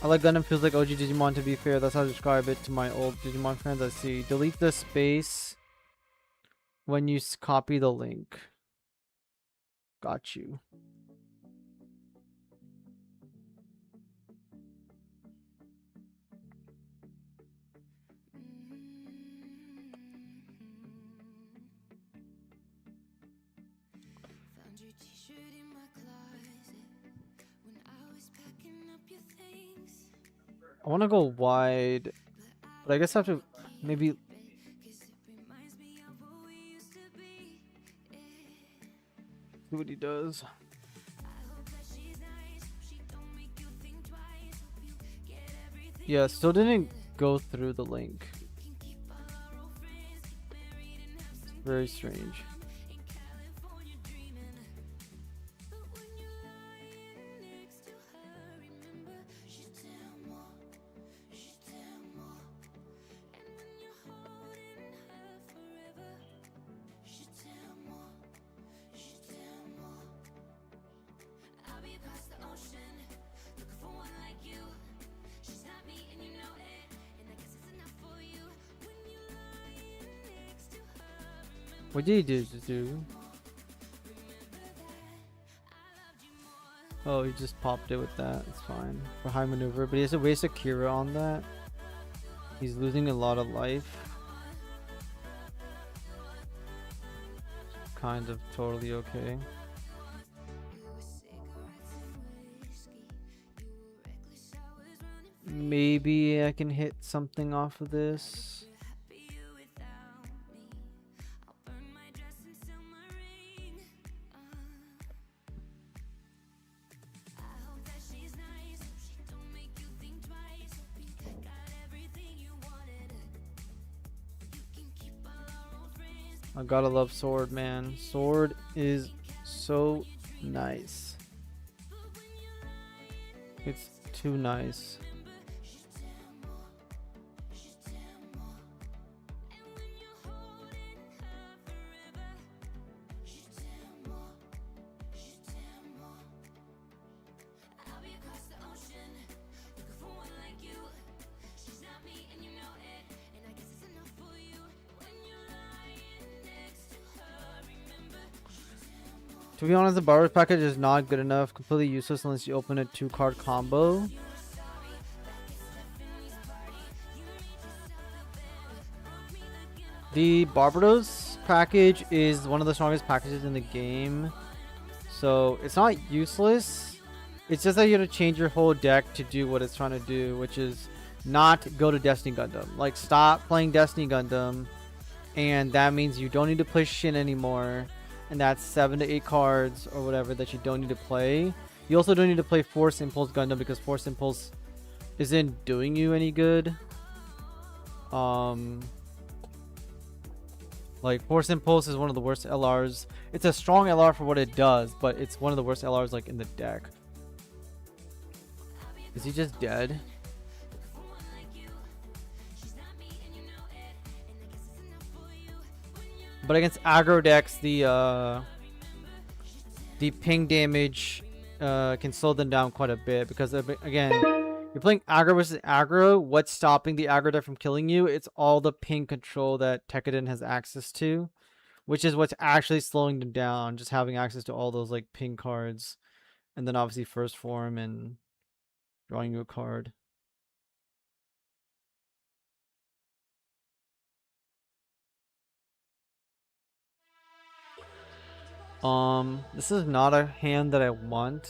I like Gundam feels like OG Digimon, to be fair. That's how I describe it to my old Digimon friends. I see. Delete the space when you copy the link. Got you. Found your t-shirt in my closet when I was packing up your things. I want to go wide, but I guess I have to maybe. Cause it reminds me of what we used to be. See what he does. I hope that she's nice, hope she don't make you think twice, hope you get everything. Yeah, still didn't go through the link. Can keep all our old friends, get married and have some Very strange. in California dreaming. But when you're lying next to her, remember she's tellement, she's tellement. And when you're holding her forever, she's tellement, she's tellement. I'll be across the ocean, looking for one like you. She's not me and you know it, and I guess it's enough for you. When you're lying next to her, remember What did he do? Oh, he just popped it with that. It's fine. For high maneuver. But he has to waste a Kira on that. He's losing a lot of life. Kind of totally okay. Maybe I can hit something off of this. I gotta love Sword, man. Sword is so nice. It's too nice. To be honest, the borrowed package is not good enough. Completely useless unless you open a 2-card combo. The Barbados package is one of the strongest packages in the game. So it's not useless. It's just that you have to change your whole deck to do what it's trying to do, which is not go to Destiny Gundam. Like, stop playing Destiny Gundam. And that means you don't need to play Shin anymore. And that's 7 to 8 cards or whatever that you don't need to play. You also don't need to play Force Impulse Gundam because Force Impulse isn't doing you any good. Like, Force Impulse is one of the worst LRs. It's a strong LR for what it does, but it's one of the worst LRs like in the deck. Is he just dead? But against aggro decks, the ping damage can slow them down quite a bit because, again, you're playing aggro versus aggro. What's stopping the aggro deck from killing you? It's all the ping control that Tekkadan has access to, which is what's actually slowing them down. Just having access to all those like ping cards, and then obviously first form and drawing you a card. This is not a hand that I want,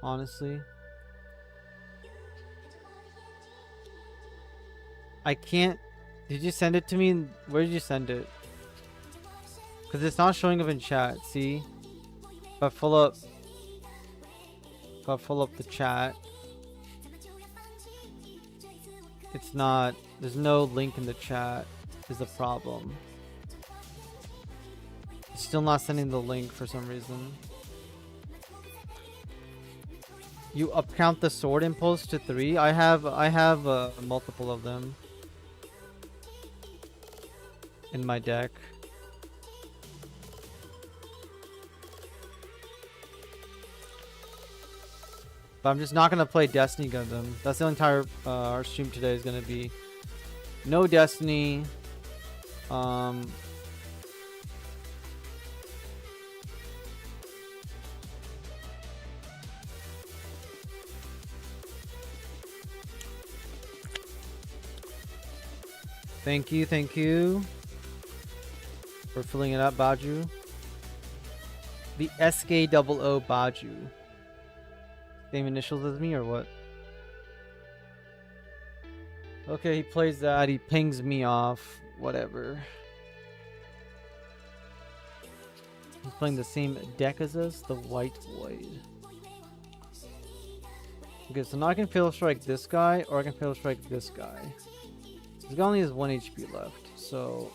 honestly. I can't. Did you send it to me? Where did you send it? Because it's not showing up in chat. See? If I pull up the chat, it's not. There's no link in the chat. Is the problem? It's still not sending the link for some reason. You upcount the Sword Impulse to 3. I have multiple of them in my deck. But I'm just not gonna play Destiny Gundam. That's the entire our stream today is gonna be. No Destiny. Thank you for filling it up, Baju. The SK00 Baju. Same initials as me or what? Okay, he plays that. He pings me off. Whatever. He's playing the same deck as us, the White Void. Okay, so now I can Fatal Strike this guy, or I can Fatal Strike this guy. This guy only has 1 HP left, so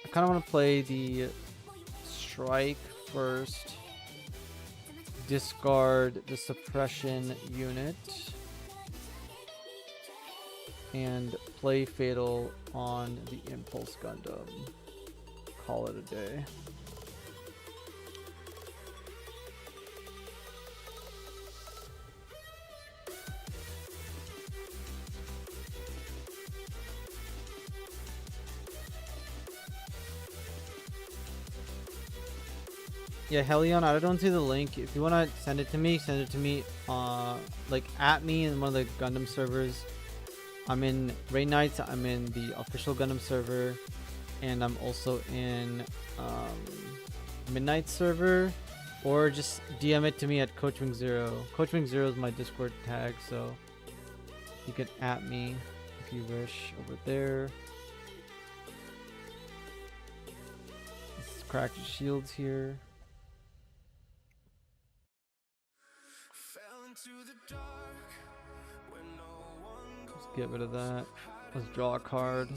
I kind of want to play the Strike first. Discard the Suppression unit. And play Fatal on the Impulse Gundam. Call it a day. Yeah, Helion, I don't see the link. If you want to send it to me, like at me in one of the Gundam servers. I'm in Raid Nights, I'm in the official Gundam server, and I'm also in Midnight server, or just DM it to me at CoachWing0. CoachWing0 is my Discord tag, so you can at me if you wish over there. Let's crack the shields here. Let's get rid of that. Let's draw a card.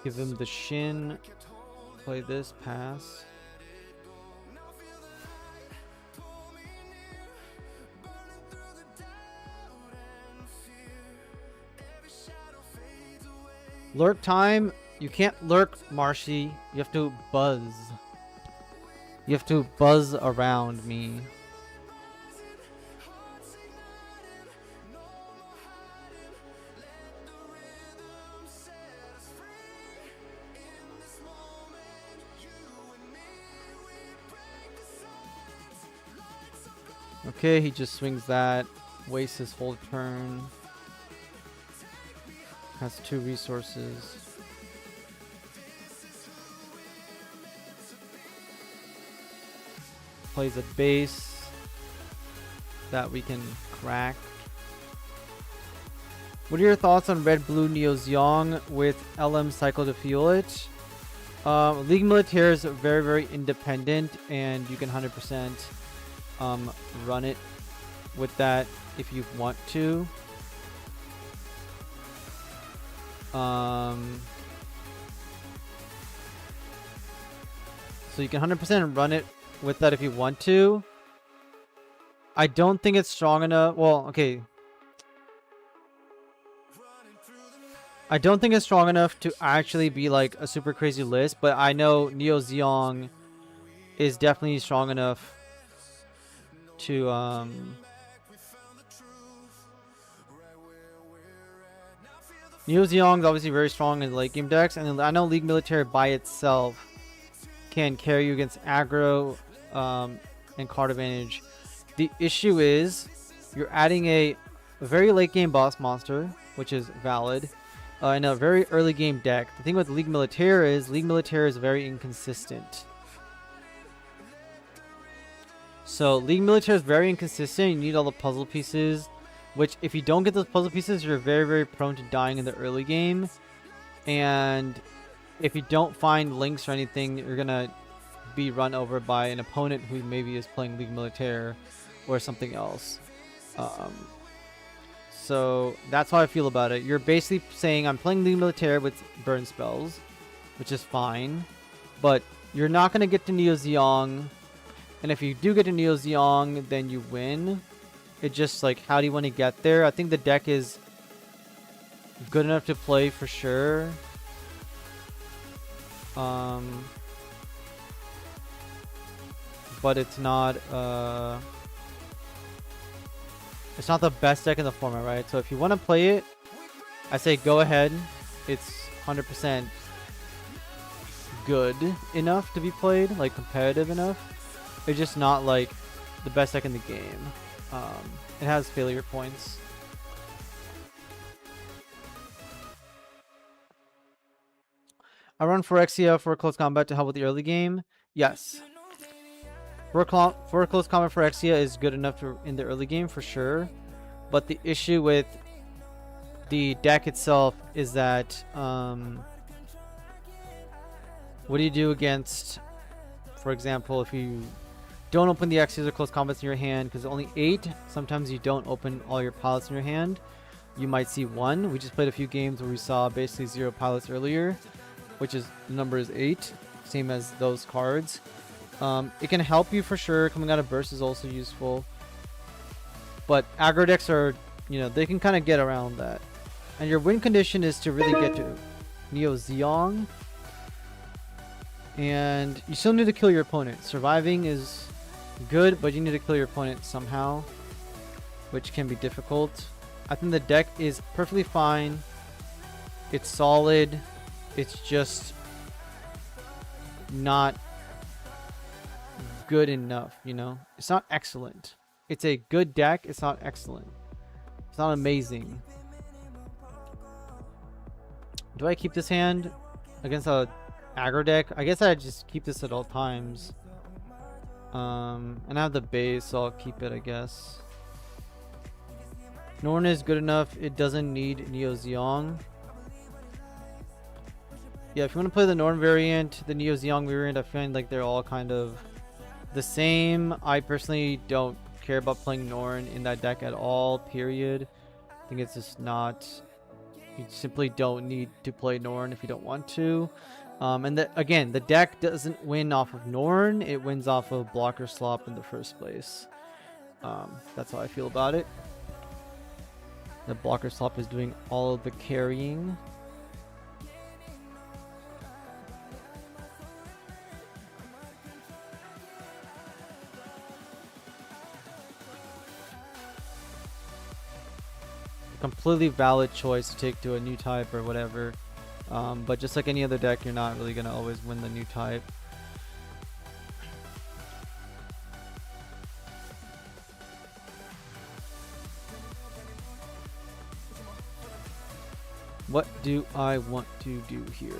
Give him the Shin. Play this, pass. Lurk time. You can't lurk, Marshy. You have to buzz. You have to buzz around me. Okay, he just swings that, wastes his whole turn. Has 2 resources. Plays a base that we can crack. What are your thoughts on Red Blue Neo Zeong with LM Cycle to fuel it? League Militaire is very, very independent, and you can 100% run it with that if you want to. So you can 100% run it with that if you want to. I don't think it's strong enough. Well, okay. I don't think it's strong enough to actually be like a super crazy list, but I know Neo Zeong is definitely strong enough to Neo Zeong is obviously very strong in late game decks, and I know League Militaire by itself can carry you against aggro and card advantage. The issue is you're adding a very late game boss monster, which is valid, in a very early game deck. The thing with League Militaire is very inconsistent. So League Militaire is very inconsistent. You need all the puzzle pieces, which if you don't get those puzzle pieces, you're very, very prone to dying in the early game. And if you don't find links or anything, you're gonna be run over by an opponent who maybe is playing League Militaire or something else. So that's how I feel about it. You're basically saying I'm playing League Militaire with burn spells, which is fine, but you're not gonna get to Neo Zeong. And if you do get to Neo Zeong, then you win. It's just like, how do you want to get there? I think the deck is good enough to play for sure. but it's not the best deck in the format, right? So if you want to play it, I say go ahead. It's 100% good enough to be played, like competitive enough. It's just not like the best deck in the game. It has failure points. I run Phyrexia for close combat to help with the early game. Yes. For close combat, Phyrexia is good enough in the early game for sure. But the issue with the deck itself is that what do you do against, for example, if you don't open the Xyz or close combats in your hand, because only 8, sometimes you don't open all your pilots in your hand. You might see 1. We just played a few games where we saw basically 0 pilots earlier, which is, the number is 8, same as those cards. It can help you for sure. Coming out of burst is also useful. But aggro decks are, you know, they can kind of get around that. And your win condition is to really get to Neo Zeong. And you still need to kill your opponent. Surviving is good, but you need to kill your opponent somehow, which can be difficult. I think the deck is perfectly fine. It's solid. It's just not good enough, you know? It's not excellent. It's a good deck. It's not excellent. It's not amazing. Do I keep this hand against a aggro deck? I guess I just keep this at all times. And I have the base, so I'll keep it, I guess. Norn is good enough. It doesn't need Neo Zeong. Yeah, if you want to play the Norn variant, the Neo Zeong variant, I find like they're all kind of the same. I personally don't care about playing Norn in that deck at all, period. I think it's just not... You simply don't need to play Norn if you don't want to. And again, the deck doesn't win off of Norn. It wins off of blocker slop in the first place. That's how I feel about it. The blocker slop is doing all of the carrying. Completely valid choice to take to a new type or whatever. But just like any other deck, you're not really going to always win the new type. What do I want to do here?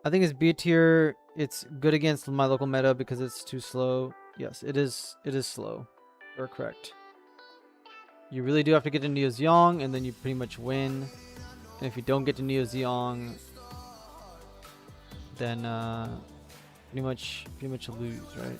I think it's B tier. It's good against my local meta because it's too slow. Yes, it is. It is slow. You're correct. You really do have to get to Neo Zeong, and then you pretty much win. And if you don't get to Neo Zeong, then pretty much lose, right?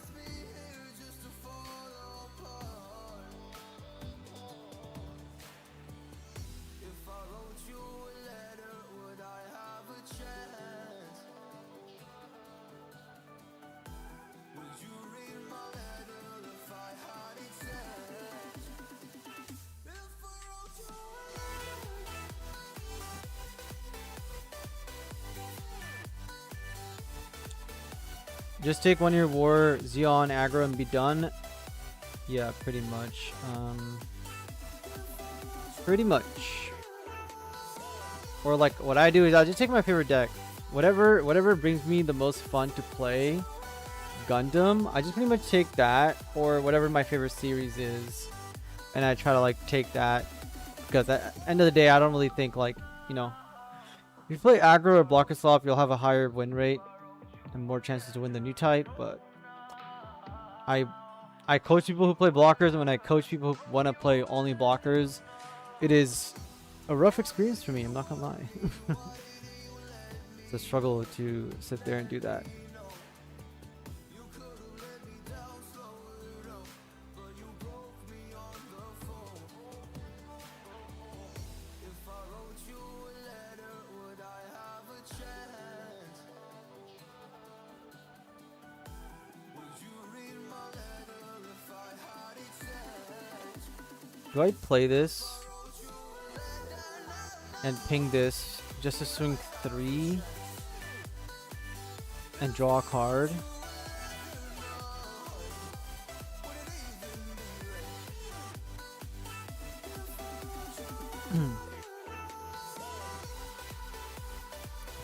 Just take one of your war, Zeon, aggro, and be done. Yeah, pretty much. Pretty much. Or like what I do is I'll just take my favorite deck. Whatever brings me the most fun to play. Gundam, I just pretty much take that, or whatever my favorite series is, and I try to like take that, because at the end of the day I don't really think, like, you know, if you play aggro or blocker slop, you'll have a higher win rate and more chances to win the new type. But I coach people who play blockers, and when I coach people who want to play only blockers, it is a rough experience for me, I'm not gonna lie. It's a struggle to sit there and do that. Do I play this and ping this just to swing 3 and draw a card? I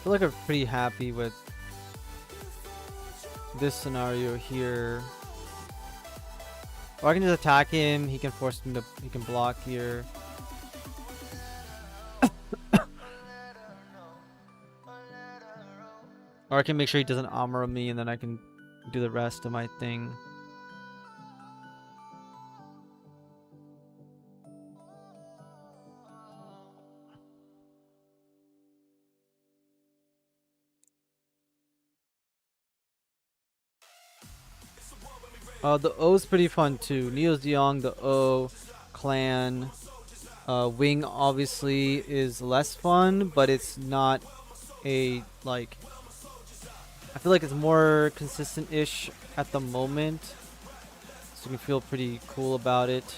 feel like I'm pretty happy with this scenario here. Or I can just attack him, he can force me to, he can block here. Or I can make sure he doesn't armor me and then I can do the rest of my thing. The O's pretty fun too. Neo's Diong, the O, Clan. Wing obviously is less fun, but it's not a, like, I feel like it's more consistent-ish at the moment. So you can feel pretty cool about it.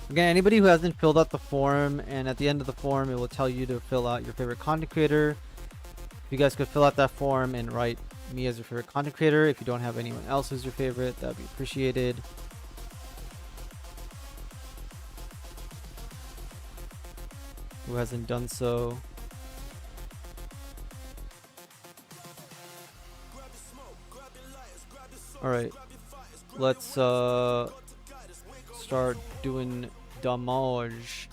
Again, anybody who hasn't filled out the form, and at the end of the form it will tell you to fill out your favorite content creator. If you guys could fill out that form and write me as your favorite content creator. If you don't have anyone else as your favorite, that'd be appreciated. Who hasn't done so? Alright. Let's start doing damage.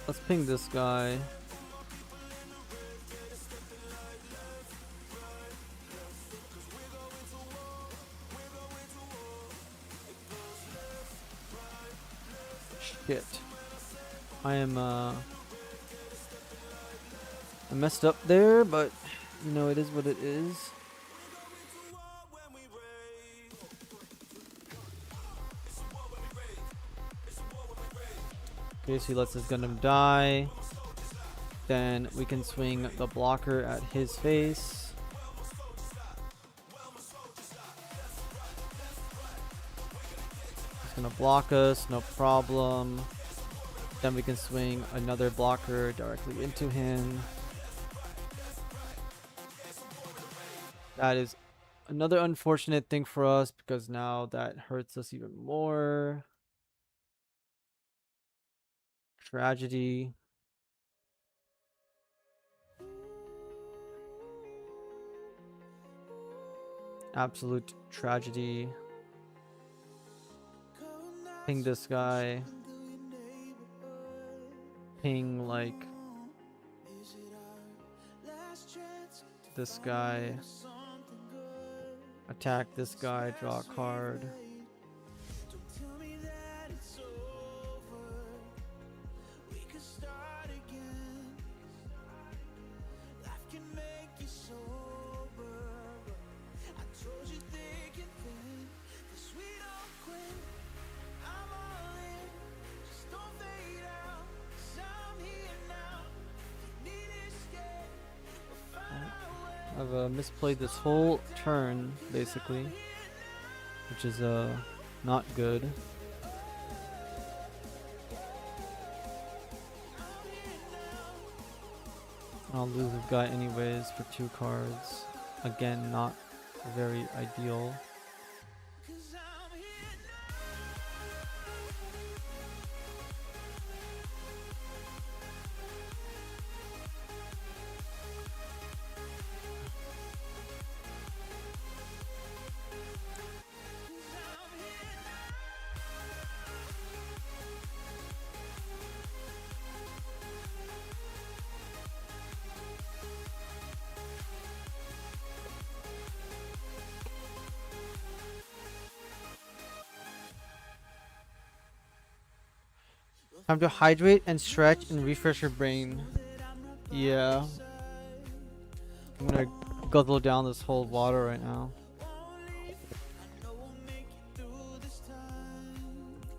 Let's ping this guy. Shit. I messed up there, but you know, it is what it is. Okay, so he lets his Gundam die. Then we can swing the blocker at his face. He's gonna block us, no problem. Then we can swing another blocker directly into him. That is another unfortunate thing for us because now that hurts us even more. Tragedy. Absolute tragedy. Ping this guy. Ping, like, this guy. Attack this guy, draw a card. I've misplayed this whole turn, basically, which is not good. I'll lose this guy anyways for 2 cards. Again, not very ideal. Time to hydrate and stretch and refresh your brain. Yeah. I'm gonna guzzle down this whole water right now.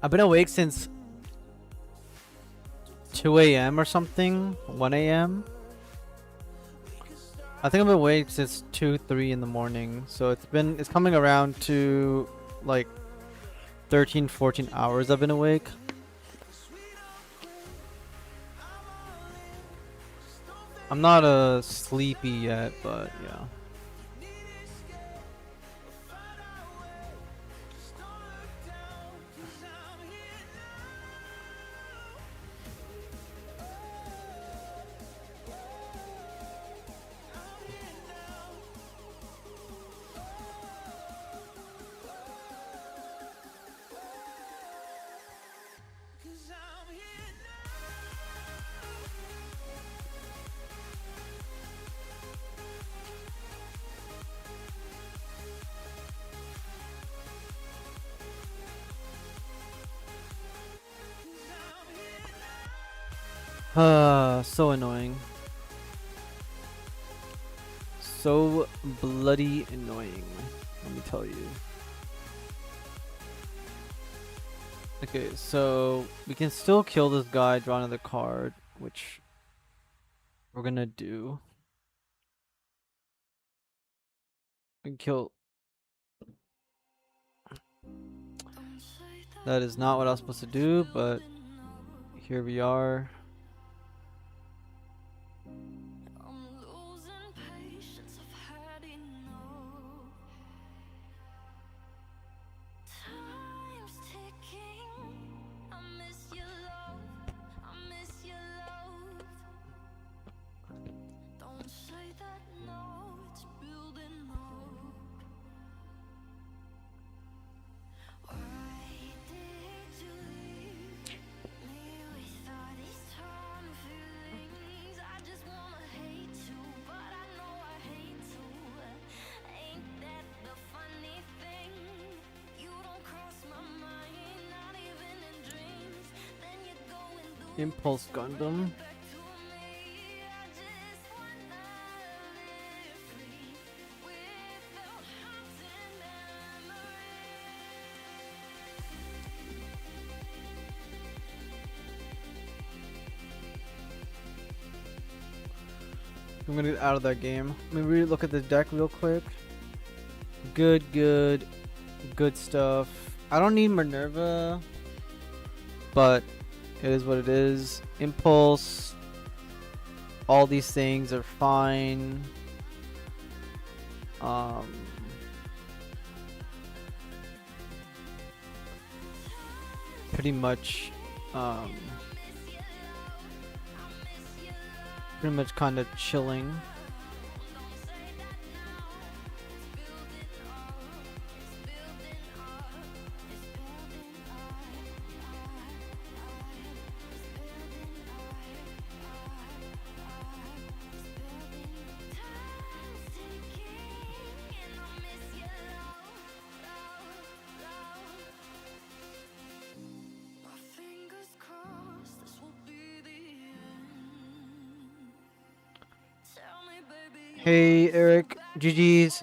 I've been awake since 2 a.m. or something. 1 a.m. I think I've been awake since 2, 3 in the morning. So it's coming around to like 13, 14 hours I've been awake. I'm not sleepy yet, but yeah. So annoying. So bloody annoying, let me tell you. Okay, so we can still kill this guy, draw another card, which we're gonna do. We can kill. That is not what I was supposed to do, but here we are. Impulse Gundam. I'm gonna get out of that game. Let me look at the deck real quick. Good stuff. I don't need Minerva, but it is what it is. Impulse. All these things are fine. Pretty much kind of chilling. Hey Eric, GG's.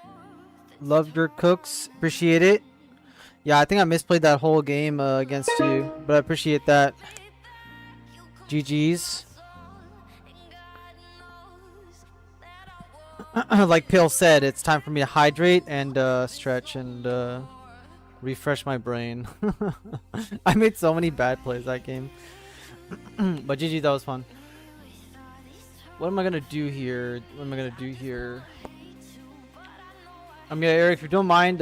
Loved your cooks. Appreciate it. Yeah, I think I misplayed that whole game against you, but I appreciate that. GG's. Like Pale said, it's time for me to hydrate and stretch and refresh my brain. I made so many bad plays that game. But GG, that was fun. What am I gonna do here? I mean, Eric, if you don't mind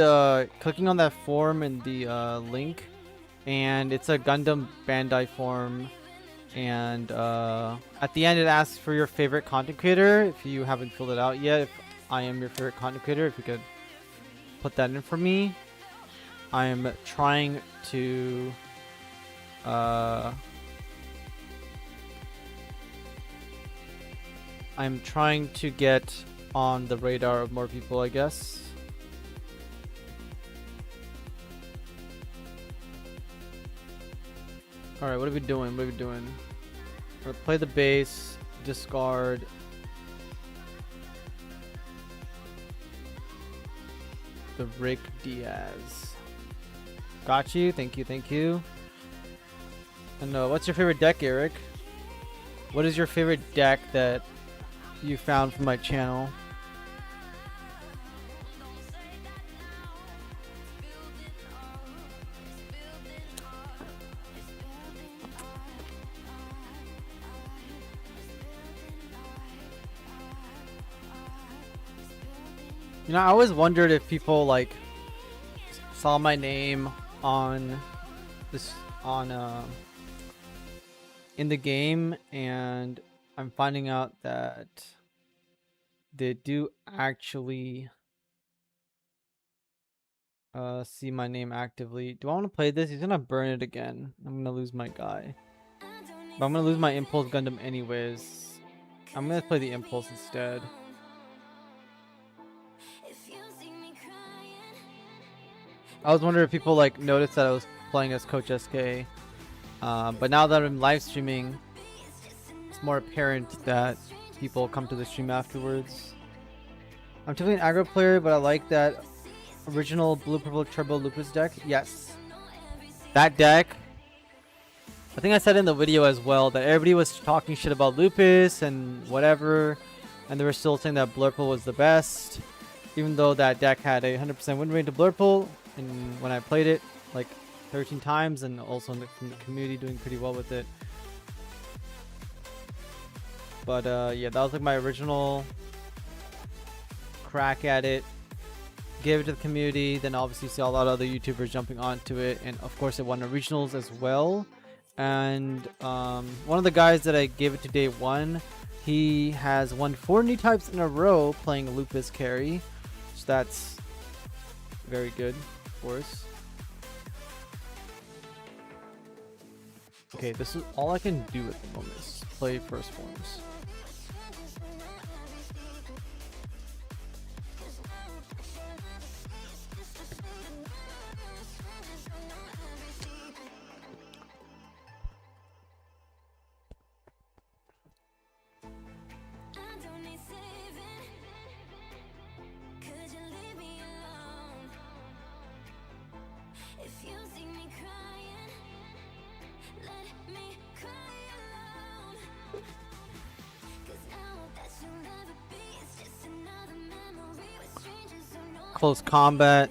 clicking on that form in the link, and it's a Gundam Bandai form, and at the end it asks for your favorite content creator. If you haven't filled it out yet, if I am your favorite content creator, if you could put that in for me. I am trying to get on the radar of more people, I guess. Alright, what are we doing? What are we doing? We're gonna play the base, discard. The Rick Diaz. Got you. Thank you. Thank you. And what's your favorite deck, Eric? What is your favorite deck that you found from my channel? You know, I always wondered if people like saw my name on this in the game, and I'm finding out that they do actually see my name actively. Do I want to play this? He's gonna burn it again. I'm gonna lose my guy, but I'm gonna lose my Impulse Gundam anyways. I'm gonna play the Impulse instead. I was wondering if people like noticed that I was playing as Coach SK, but now that I'm live streaming, it's more apparent that people come to the stream afterwards. I'm typically an aggro player, but I like that original blue purple turbo Lupus deck. Yes, that deck. I think I said in the video as well that everybody was talking shit about Lupus and whatever, and they were still saying that Blurple was the best, even though that deck had a 100% win rate to Blurple. And when I played it like 13 times, and also in the community doing pretty well with it. But yeah, that was like my original crack at it. Gave it to the community, then obviously see a lot of other YouTubers jumping onto it, and of course it won regionals as well. And one of the guys that I gave it to day one, he has won 4 new types in a row playing Lupus carry, so that's very good. Course. Okay, this is all I can do at the moment is play first forms. Close combat.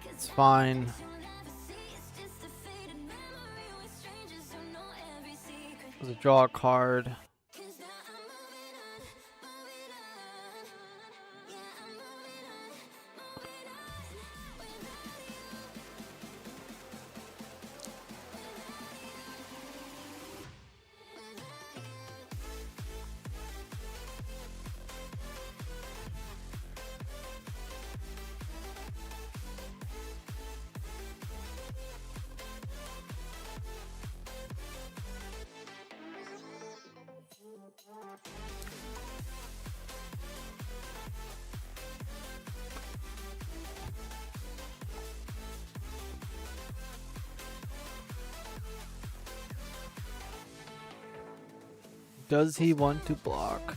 It's fine. Let's draw a card. Does he want to block?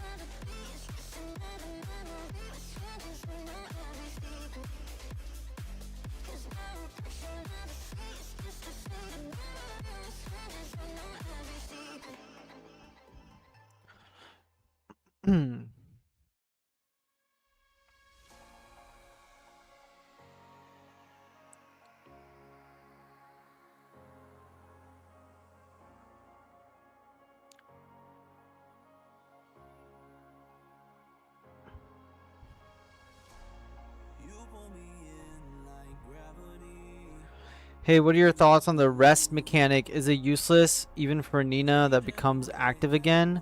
Hey, what are your thoughts on the rest mechanic? Is it useless even for Nina that becomes active again?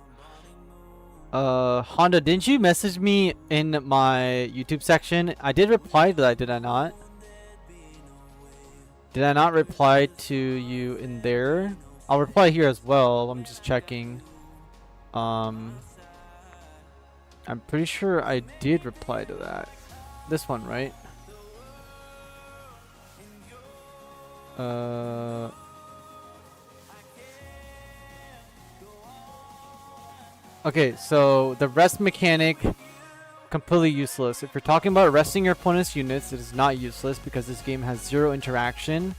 Honda, didn't you message me in my YouTube section? I did reply to that, did I not? Did I not reply to you in there? I'll reply here as well. I'm just checking. I'm pretty sure I did reply to that. This one, right? Okay, so the rest mechanic, completely useless. If you're talking about resting your opponent's units, it is not useless because this game has zero interaction,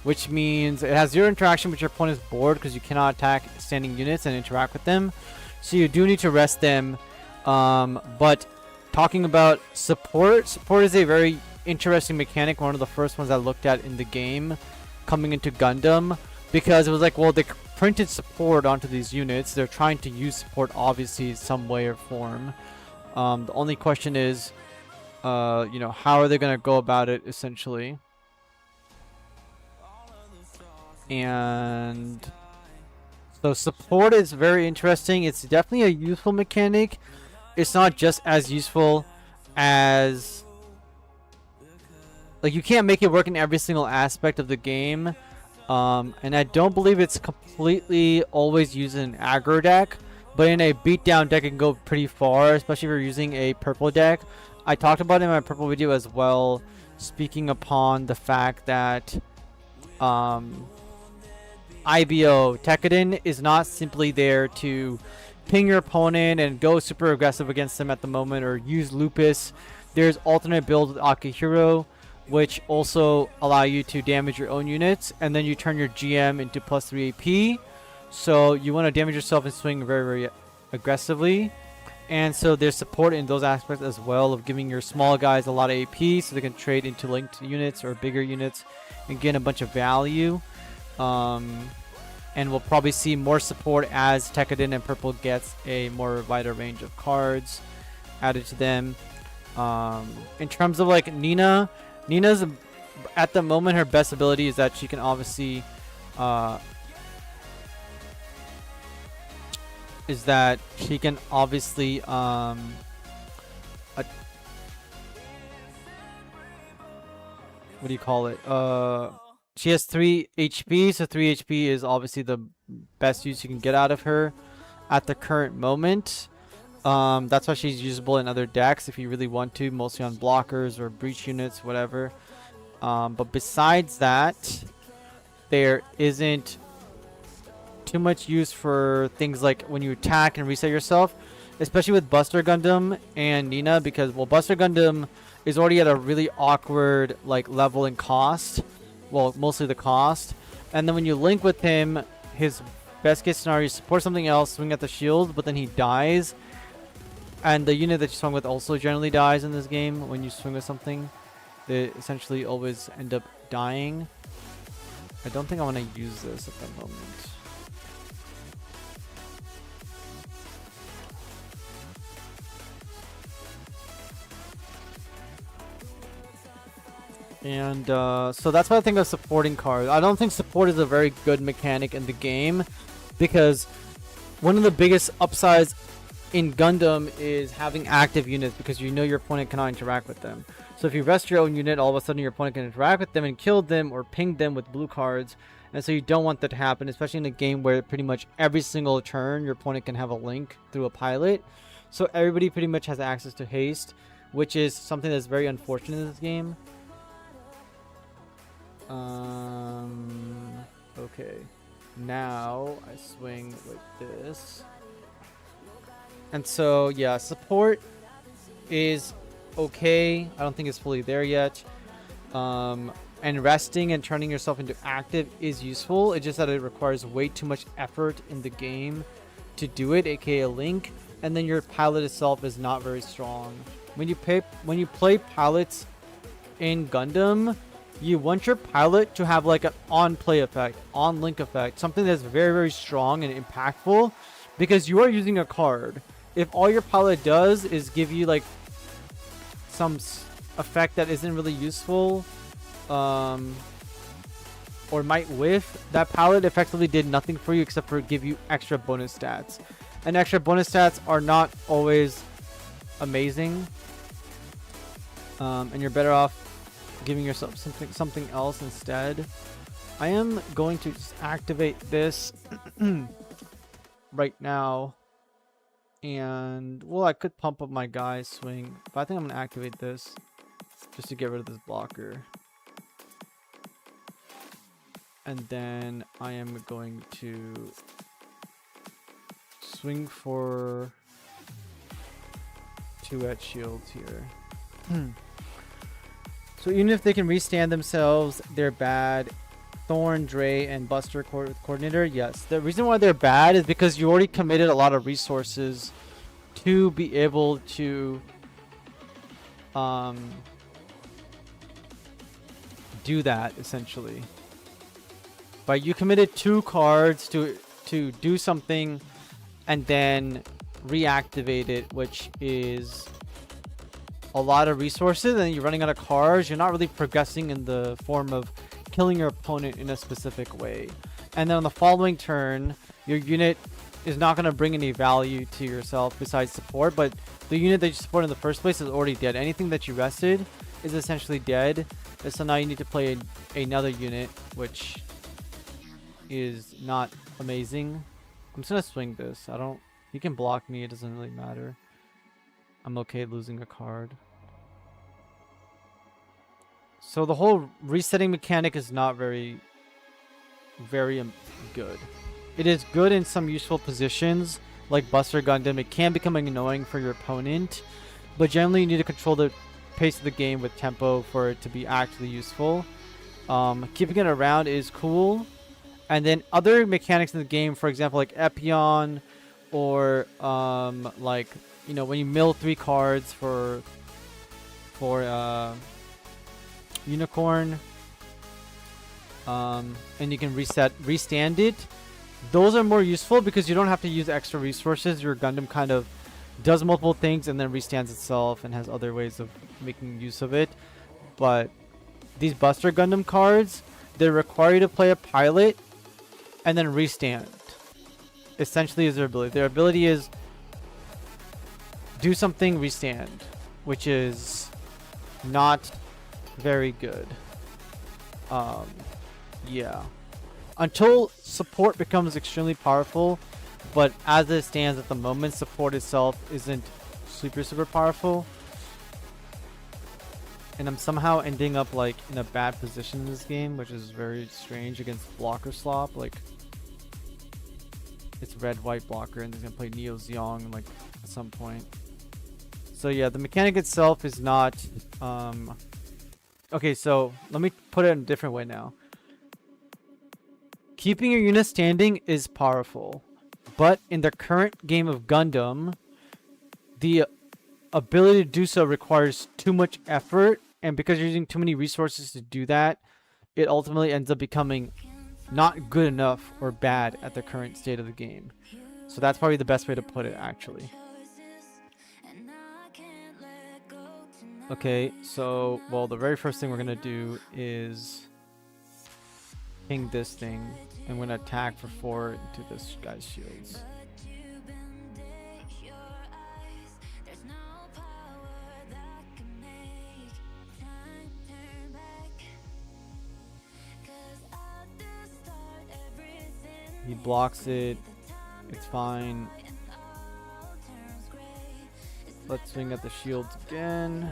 which means it has zero interaction with your opponent's board because you cannot attack standing units and interact with them. So you do need to rest them. But talking about support, support is a very interesting mechanic. One of the first ones I looked at in the game coming into Gundam, because it was like, well, they printed support onto these units. They're trying to use support obviously some way or form. The only question is, you know, how are they going to go about it essentially? And so support is very interesting. It's definitely a useful mechanic. It's not just as useful as, like, you can't make it work in every single aspect of the game. And I don't believe it's completely always used in an aggro deck. But in a beatdown deck, it can go pretty far, especially if you're using a purple deck. I talked about it in my purple video as well, speaking upon the fact that IBO, Tekkaden, is not simply there to ping your opponent and go super aggressive against them at the moment or use Lupus. There's alternate builds with Akihiro, which also allow you to damage your own units, and then you turn your GM into +3 AP. So you want to damage yourself and swing very, very aggressively. And so there's support in those aspects as well, of giving your small guys a lot of AP so they can trade into linked units or bigger units and gain a bunch of value. And we'll probably see more support as Tekkaden and Purple gets a more wider range of cards added to them. In terms of like Nina's at the moment, her best ability is that she can obviously what do you call it? She has 3 HP, so 3 HP is obviously the best use you can get out of her at the current moment. That's why she's usable in other decks if you really want to, mostly on blockers or breach units, whatever. But besides that, there isn't too much use for things like when you attack and reset yourself, especially with Buster Gundam and Nina, because, well, Buster Gundam is already at a really awkward like level in cost. Well, mostly the cost. And then when you link with him, his best case scenario is support something else, swing at the shield, but then he dies. And the unit that you swung with also generally dies in this game when you swing with something. They essentially always end up dying. I don't think I want to use this at the moment. And so that's what I think of supporting cards. I don't think support is a very good mechanic in the game, because one of the biggest upsides in Gundam is having active units, because you know your opponent cannot interact with them. So if you rest your own unit, all of a sudden your opponent can interact with them and kill them or ping them with blue cards. And so you don't want that to happen, especially in a game where pretty much every single turn your opponent can have a link through a pilot. So everybody pretty much has access to haste, which is something that's very unfortunate in this game. Okay. Now I swing like this. And so, yeah, support is okay. I don't think it's fully there yet. And resting and turning yourself into active is useful. It's just that it requires way too much effort in the game to do it, aka link. And then your pilot itself is not very strong. When you play pilots in Gundam, you want your pilot to have like an on-play effect, on-link effect, something that's very, very strong and impactful, because you are using a card. If all your pilot does is give you like some effect that isn't really useful, or might whiff, that pilot effectively did nothing for you except for give you extra bonus stats. And extra bonus stats are not always amazing, and you're better off giving yourself something else instead. I am going to just activate this right now, and well, I could pump up my guy swing, but I think I'm gonna activate this just to get rid of this blocker. And then I am going to swing for 2 shields here. So even if they can restand themselves, they're bad. Thorn, Dre, and Buster coordinator, yes. The reason why they're bad is because you already committed a lot of resources to be able to do that, essentially. But you committed 2 cards to do something and then reactivate it, which is a lot of resources, and you're running out of cards. You're not really progressing in the form of killing your opponent in a specific way. And then on the following turn, your unit is not going to bring any value to yourself besides support, but the unit that you support in the first place is already dead. Anything that you rested is essentially dead, and so now you need to play another unit, which is not amazing. I'm just gonna swing this. He can block me, it doesn't really matter. I'm okay losing a card. So the whole resetting mechanic is not very good. It is good in some useful positions, like Buster Gundam. It can become annoying for your opponent, but generally you need to control the pace of the game with tempo for it to be actually useful. Keeping it around is cool. And then other mechanics in the game, for example, like Epion, or like, you know, when you mill 3 cards for Unicorn, and you can restand it. Those are more useful because you don't have to use extra resources. Your Gundam kind of does multiple things and then restands itself and has other ways of making use of it. But these Buster Gundam cards, they require you to play a pilot and then restand. Essentially is their ability. Their ability is do something, restand, which is not very good. Yeah. Until support becomes extremely powerful, but as it stands at the moment, support itself isn't super powerful. And I'm somehow ending up like in a bad position in this game, which is very strange against blocker slop. Like, it's red-white blocker, and he's gonna play Neo Zeong like at some point. So yeah, the mechanic itself is not. Okay, so let me put it in a different way now. Keeping your unit standing is powerful, but in the current game of Gundam, the ability to do so requires too much effort, and because you're using too many resources to do that, it ultimately ends up becoming not good enough or bad at the current state of the game. So that's probably the best way to put it, actually. Okay, so, well, the very first thing we're gonna do is ping this thing, and we're gonna attack for 4 into this guy's shields. He blocks it. It's fine. Let's swing at the shields again.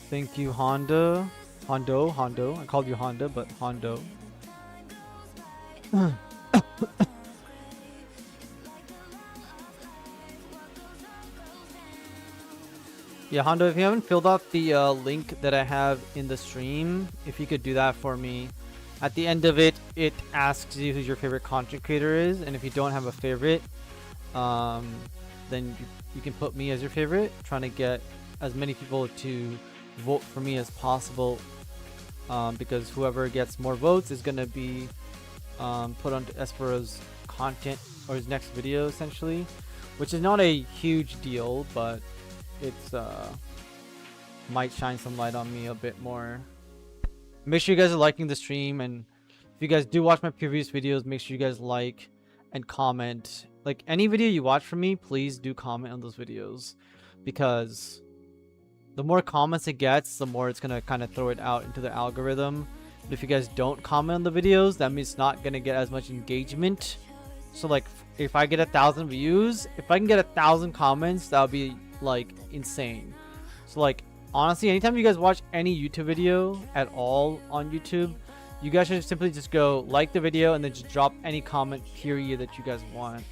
Thank you, Hondo. Hondo. I called you Honda, but Hondo. Yeah, Hondo, if you haven't filled out the link that I have in the stream, if you could do that for me. At the end of it, it asks you who your favorite content creator is, and if you don't have a favorite, then you can put me as your favorite, trying to get as many people to vote for me as possible, because whoever gets more votes is going to be put onto Espero's content, or his next video, essentially, which is not a huge deal, but it's might shine some light on me a bit more. Make sure you guys are liking the stream, and if you guys do watch my previous videos, make sure you guys like and comment. Like, any video you watch from me, please do comment on those videos, because the more comments it gets, the more it's gonna kind of throw it out into the algorithm. But if you guys don't comment on the videos, that means it's not gonna get as much engagement. So like, if I get 1,000 views, if I can get 1,000 comments, that would be like insane. So like, honestly, anytime you guys watch any YouTube video at all on YouTube, you guys should simply just go like the video and then just drop any comment period that you guys want.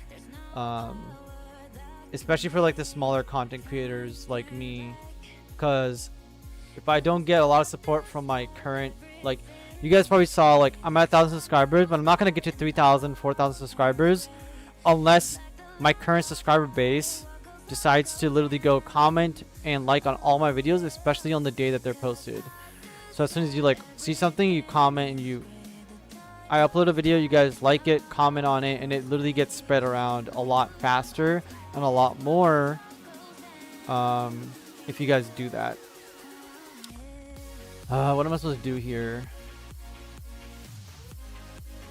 Especially for like the smaller content creators like me, because if I don't get a lot of support from my current, like, you guys probably saw, like, I'm at 1,000 subscribers, but I'm not gonna get to 3,000, 4,000 subscribers unless my current subscriber base decides to literally go comment and like on all my videos, especially on the day that they're posted. So as soon as you like see something, you comment, and I upload a video, you guys like it, comment on it, and it literally gets spread around a lot faster and a lot more if you guys do that. What am I supposed to do here?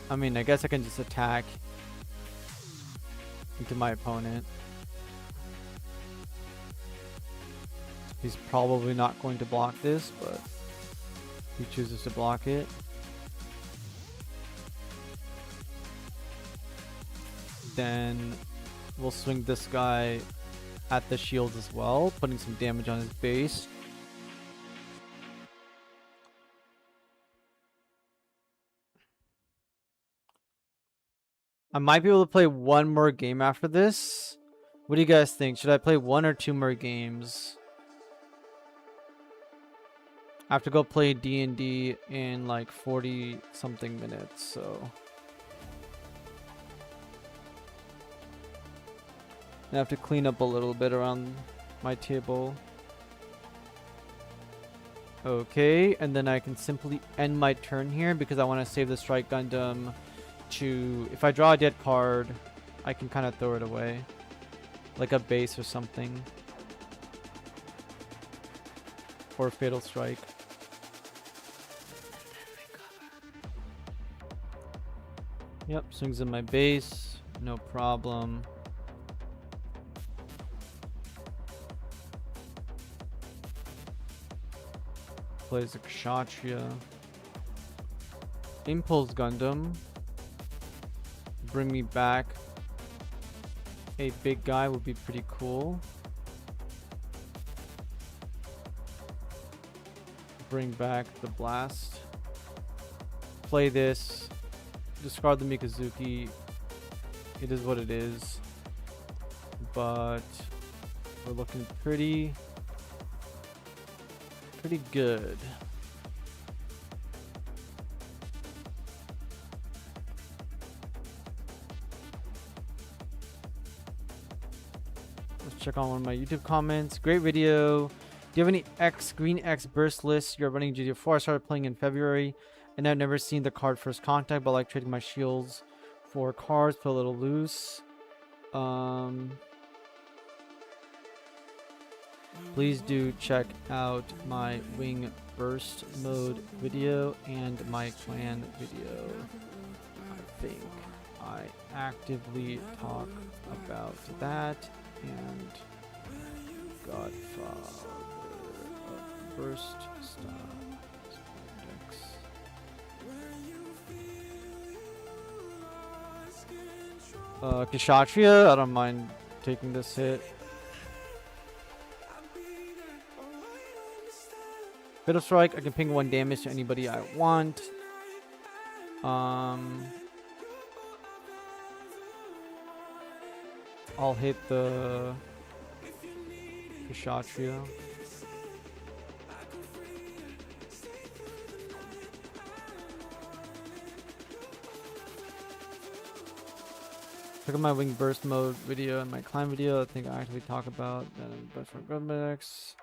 I mean, I guess I can just attack into my opponent. He's probably not going to block this, but he chooses to block it. Then we'll swing this guy at the shields as well, putting some damage on his base. I might be able to play one more game after this. What do you guys think? Should I play 1 or 2 more games? I have to go play DND in like 40 something minutes, so I have to clean up a little bit around my table. Okay, and then I can simply end my turn here because I want to save the Strike Gundam to... If I draw a dead card, I can kind of throw it away. Like a base or something. Or Fatal Strike. Yep, swings in my base. No problem. Plays a Kshatriya. Impulse Gundam. Bring me back a big guy would be pretty cool. Bring back the blast. Play this. Discard the Mikazuki. It is what it is. But we're looking pretty good. Let's check on one of my YouTube comments. Great video. Do you have any Green X burst lists? You're running GT4. I started playing in February and I've never seen the card First Contact, but I like trading my shields for cards, put a little loose. Please do check out my Wing Burst mode video and my clan video. I think I actively talk about that and Godfather of Burst style decks. Kshatriya, I don't mind taking this hit. Fatal Strike, I can ping 1 damage to anybody I want. I'll hit the Kshatriya. Check out my Wing Burst mode video and my clan video. I think I actually talk about but for Grubmax.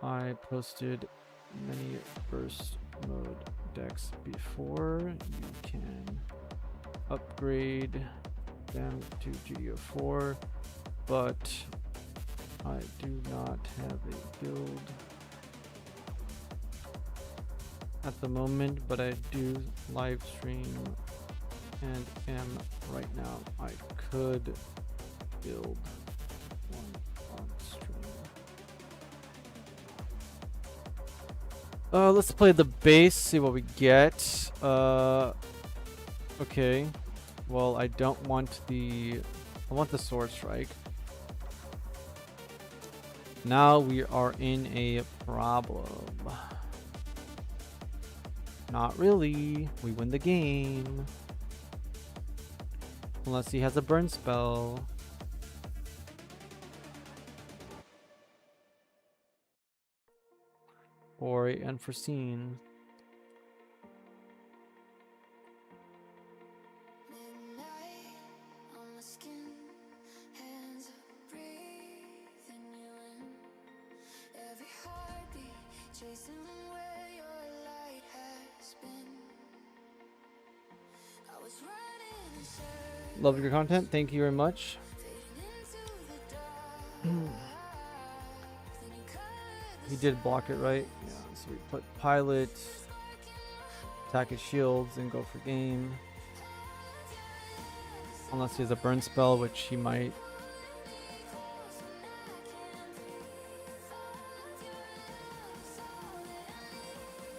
I posted many burst mode decks before. You can upgrade them to GDO4, but I do not have a build at the moment, but I do live stream and am right now. I could build one on stream. Let's play the base, see what we get. Okay. Well, I don't want I want the Sword Strike. Now we are in a problem. Not really. We win the game. Unless he has a burn spell. Or a unforeseen. Midnight on my skin, hands are breathing you in. Every heartbeat chasing where your light has been. I was running in circles, Love your content. Thank you very much. fading into the dark. Then you cut He did block it, right? Yeah, so we put pilot, attack his shields, and go for game. Unless he has a burn spell, which he might.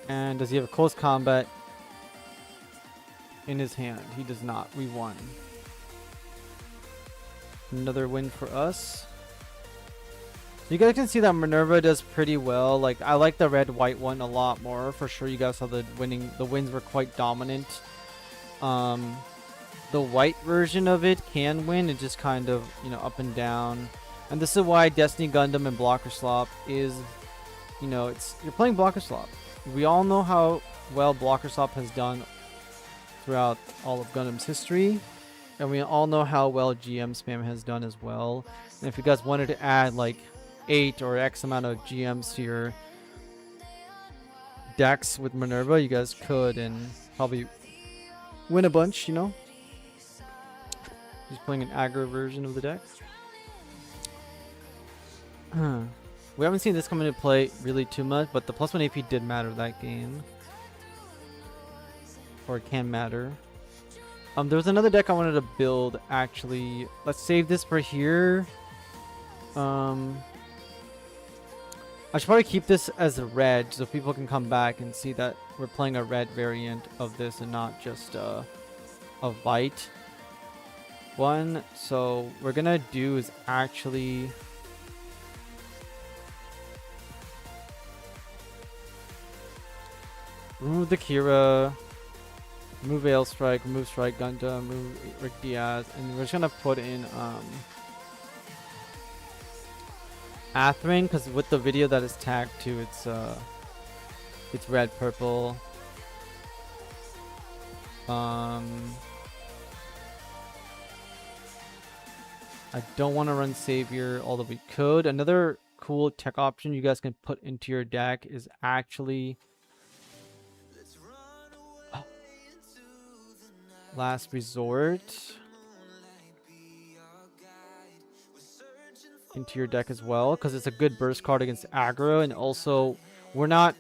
And does he have a close combat in his hand? He does not. We won. Another win for us. You guys can see that Minerva does pretty well. Like, I like the red-white one a lot more. For sure, you guys saw the wins were quite dominant. The white version of it can win. It just kind of, you know, up and down. And this is why Destiny Gundam and Blocker Slop is, you know, you're playing Blocker Slop. We all know how well Blocker Slop has done throughout all of Gundam's history. And we all know how well GM spam has done as well. And if you guys wanted to add like 8 or X amount of GMs to your decks with Minerva, you guys could and probably win a bunch, you know? Just playing an aggro version of the deck. We haven't seen this come into play really too much, but the +1 AP did matter that game. Or it can matter. There was another deck I wanted to build, actually. Let's save this for here. I should probably keep this as a red so people can come back and see that we're playing a red variant of this and not just a white one. So what we're gonna do is actually remove the Kira, remove Ailstrike, remove Strike Gundam, remove Rick Diaz, and we're just gonna put in Atherin, because with the video that is tagged to, it's red purple. I don't want to run Savior, although we could. Another cool tech option you guys can put into your deck is actually Last Resort into your deck as well, because it's a good burst card against aggro, and also we're not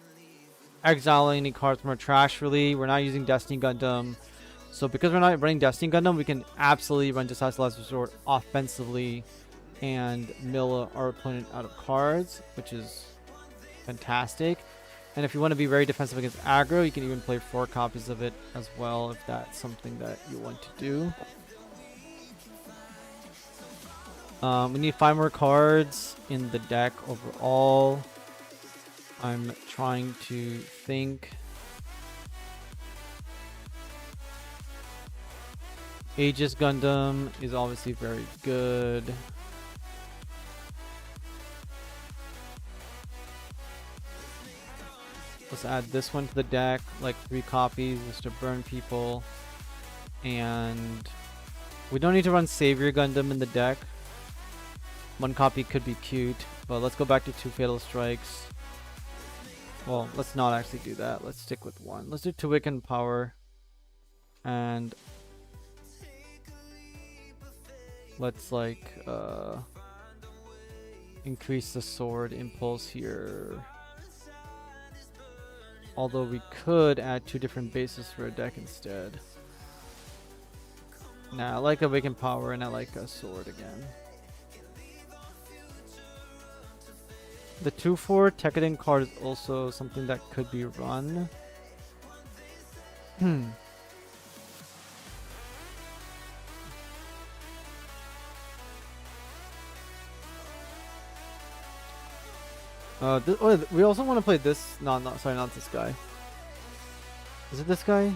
exiling any cards from our trash really. We're not using Destiny Gundam. So because we're not running Destiny Gundam, we can absolutely run Decisive Last Resort offensively and mill our opponent out of cards, which is fantastic. And if you want to be very defensive against aggro, you can even play 4 copies of it as well, if that's something that you want to do. We need 5 more cards in the deck overall. I'm trying to think. Aegis Gundam is obviously very good. Let's add this one to the deck, like 3 copies just to burn people. And we don't need to run Savior Gundam in the deck. 1 copy could be cute, but let's go back to 2 Fatal Strikes. Well, let's not actually do that. Let's stick with 1. Let's do 2 Weakened Power. And let's like increase the sword impulse here. Although we could add 2 different bases for a deck instead. Nah, I like a Awakened Power and I like a sword again. The 2/4 Tekkadan card is also something that could be run. We also want to play this. No, sorry, not this guy. Is it this guy?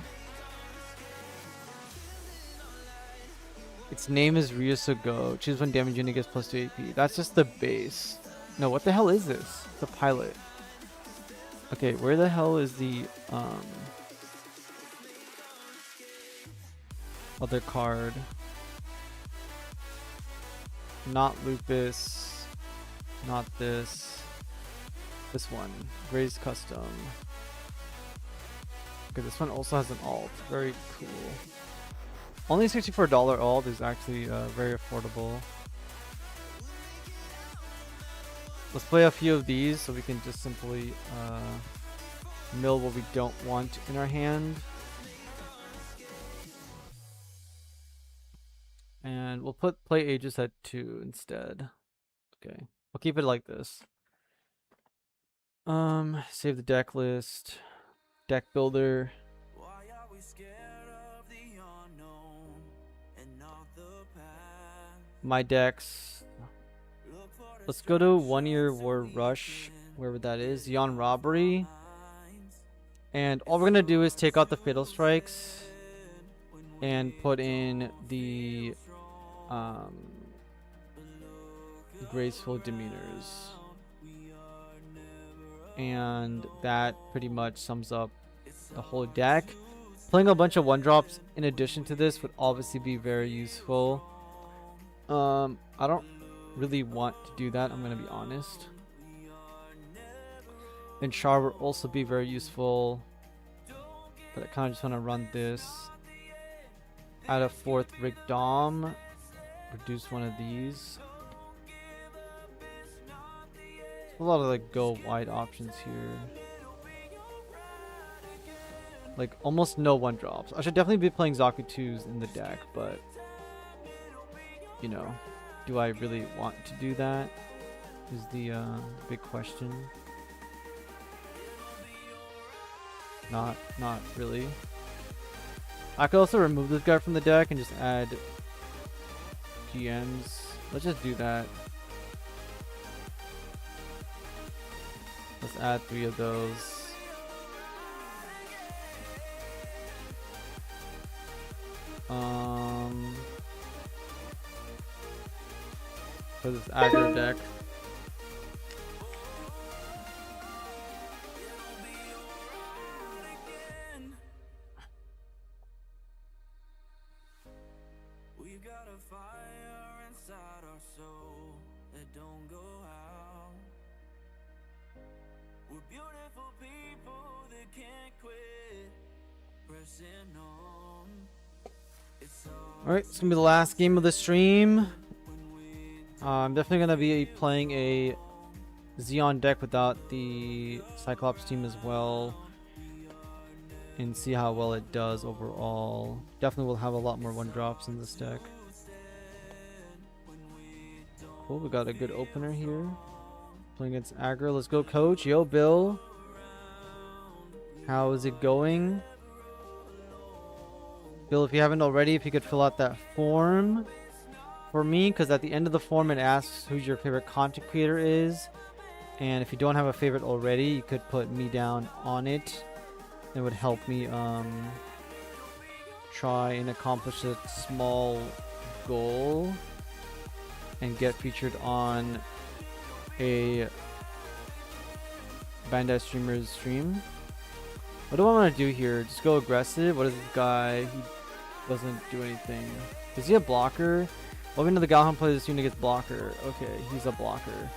Its name is Ryusugo. Choose one damage unit gets plus 2 AP. That's just the base. No, what the hell is this? It's a pilot. Okay, where the hell is the other card? Not Lupus. Not this. This one. Gray's Custom. Okay, this one also has an alt. Very cool. Only $64 alt is actually very affordable. Let's play a few of these so we can just simply mill what we don't want in our hand. And we'll play Aegis at 2 instead. Okay, we'll keep it like this. Save the deck list. Deck builder. My decks. Let's go to 1 year war rush, wherever that is. Yon robbery. And all we're gonna do is take out the fatal strikes and put in the graceful demeanors. And that pretty much sums up the whole deck. Playing a bunch of 1-drops in addition to this would obviously be very useful. I don't really want to do that, I'm gonna be honest. And Char will also be very useful, but I kind of just want to run this. Add a 4th Rig Dom. Reduce one of these. A lot of like go wide options here. Like almost no 1-drops. I should definitely be playing Zaku 2s in the deck, but you know, do I really want to do that? Is the big question. Not really. I could also remove this guy from the deck and just add GMs. Let's just do that. Let's add 3 of those. For this aggro deck. We've got a fire inside our soul that don't go out. We're beautiful people that can't quit pressing on. Alright, it's gonna be the last game of the stream. I'm definitely gonna be playing a Xeon deck without the Cyclops team as well, and see how well it does overall. Definitely will have a lot more 1-drops in this deck. Cool, we got a good opener here. Playing against aggro. Let's go, coach. Yo, Bill. How is it going? Bill, if you haven't already, if you could fill out that form for me, because at the end of the form it asks who your favorite content creator is, and if you don't have a favorite already, you could put me down on it. It would help me try and accomplish a small goal and get featured on a Bandai streamer's stream. What do I want to do here? Just go aggressive? What is this guy? He doesn't do anything. Is he a blocker? Well, we know the Galhan plays this unit gets blocker. Okay, he's a blocker.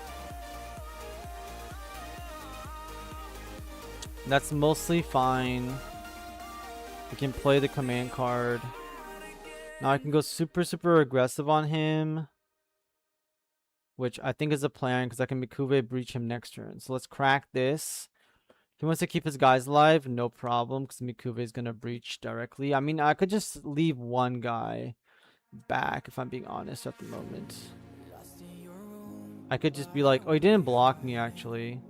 That's mostly fine. We can play the command card. Now I can go super aggressive on him, which I think is a plan because I can Mikuve breach him next turn. So let's crack this. If he wants to keep his guys alive, no problem, because Mikuve is going to breach directly. I mean, I could just leave one guy back, if I'm being honest, at the moment. I could just be like, oh, he didn't block me, actually.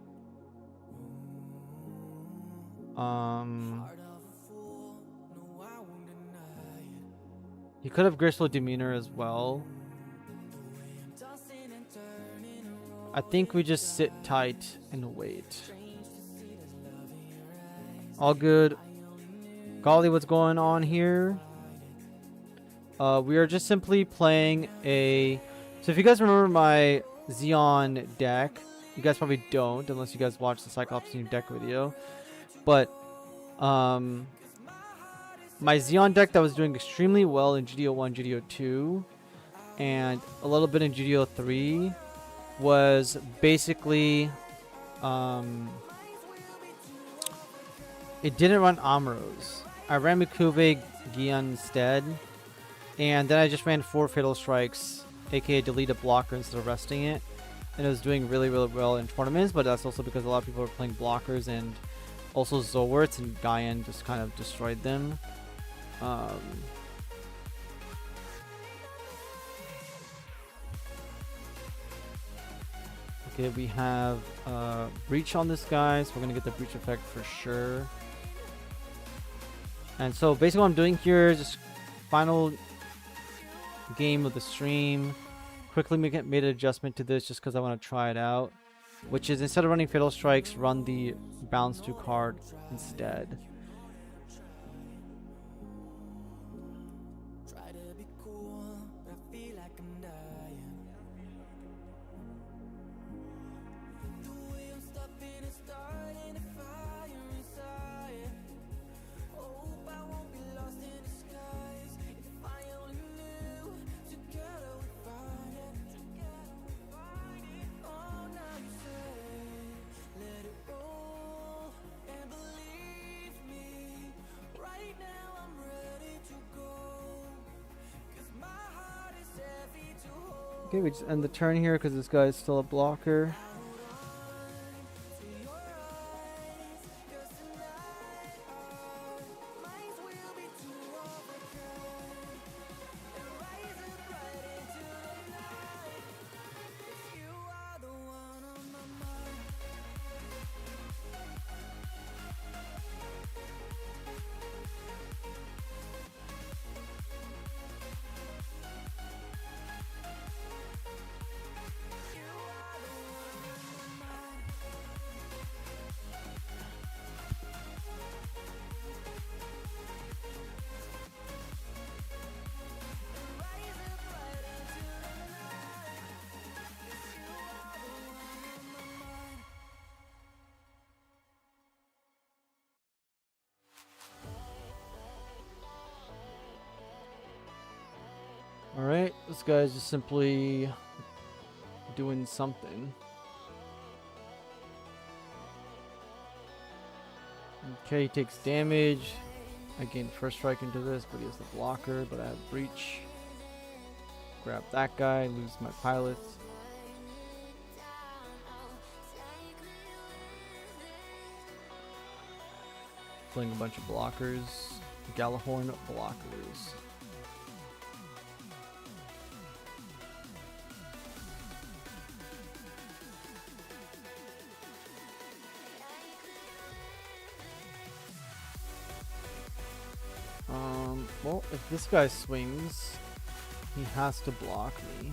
He could have graceful demeanor as well. I think we just sit tight and wait. All good. Golly, what's going on here? We are just simply playing a... So if you guys remember my Xeon deck, you guys probably don't unless you guys watch the Cyclops new deck video. But my Xeon deck that was doing extremely well in GDO 1, GDO 2, and a little bit in GDO 3 was basically it didn't run Amuros. I ran Mikube Gian instead, and then I just ran 4 Fatal Strikes, aka delete a blocker instead of resting it, and it was doing really well in tournaments, but that's also because a lot of people were playing blockers and also Zolwarts, and Gaian just kind of destroyed them. Okay, we have Breach on this guy, so we're going to get the Breach effect for sure. And so basically what I'm doing here is just final game of the stream. Quickly made an adjustment to this just because I want to try it out. Which is, instead of running Fatal Strikes, run the Bounce 2 card instead. Okay, we just end the turn here because this guy is still a blocker. Alright, this guy's just simply doing something. Okay, he takes damage. I gain first strike into this, but he has the blocker, but I have Breach. Grab that guy, lose my pilots. Playing a bunch of blockers. Galahorn blockers. Well, if this guy swings, he has to block me.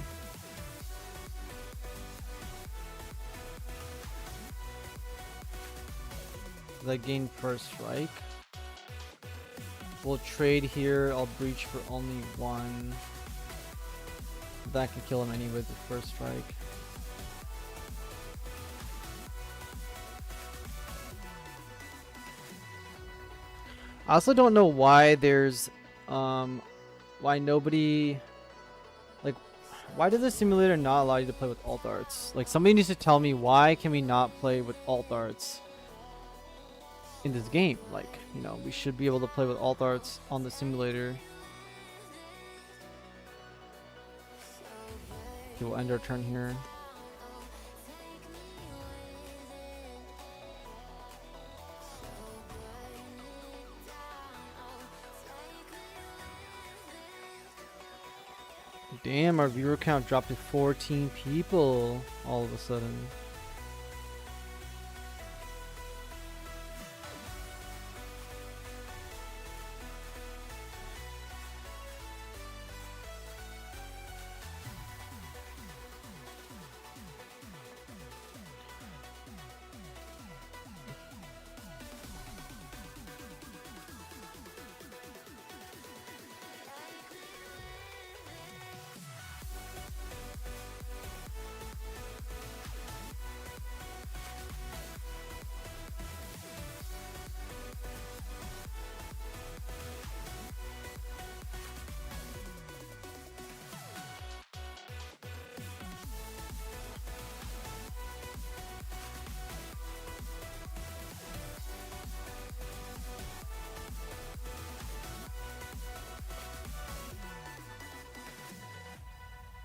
I gain first strike. We'll trade here. I'll breach for only 1. That can kill him anyway with first strike. I also don't know why there's why nobody, like, why does the simulator not allow you to play with alt arts? Like, somebody needs to tell me, why can we not play with alt arts in this game? Like, you know, we should be able to play with alt arts on the simulator. Okay, we'll end our turn here. Damn, our viewer count dropped to 14 people all of a sudden.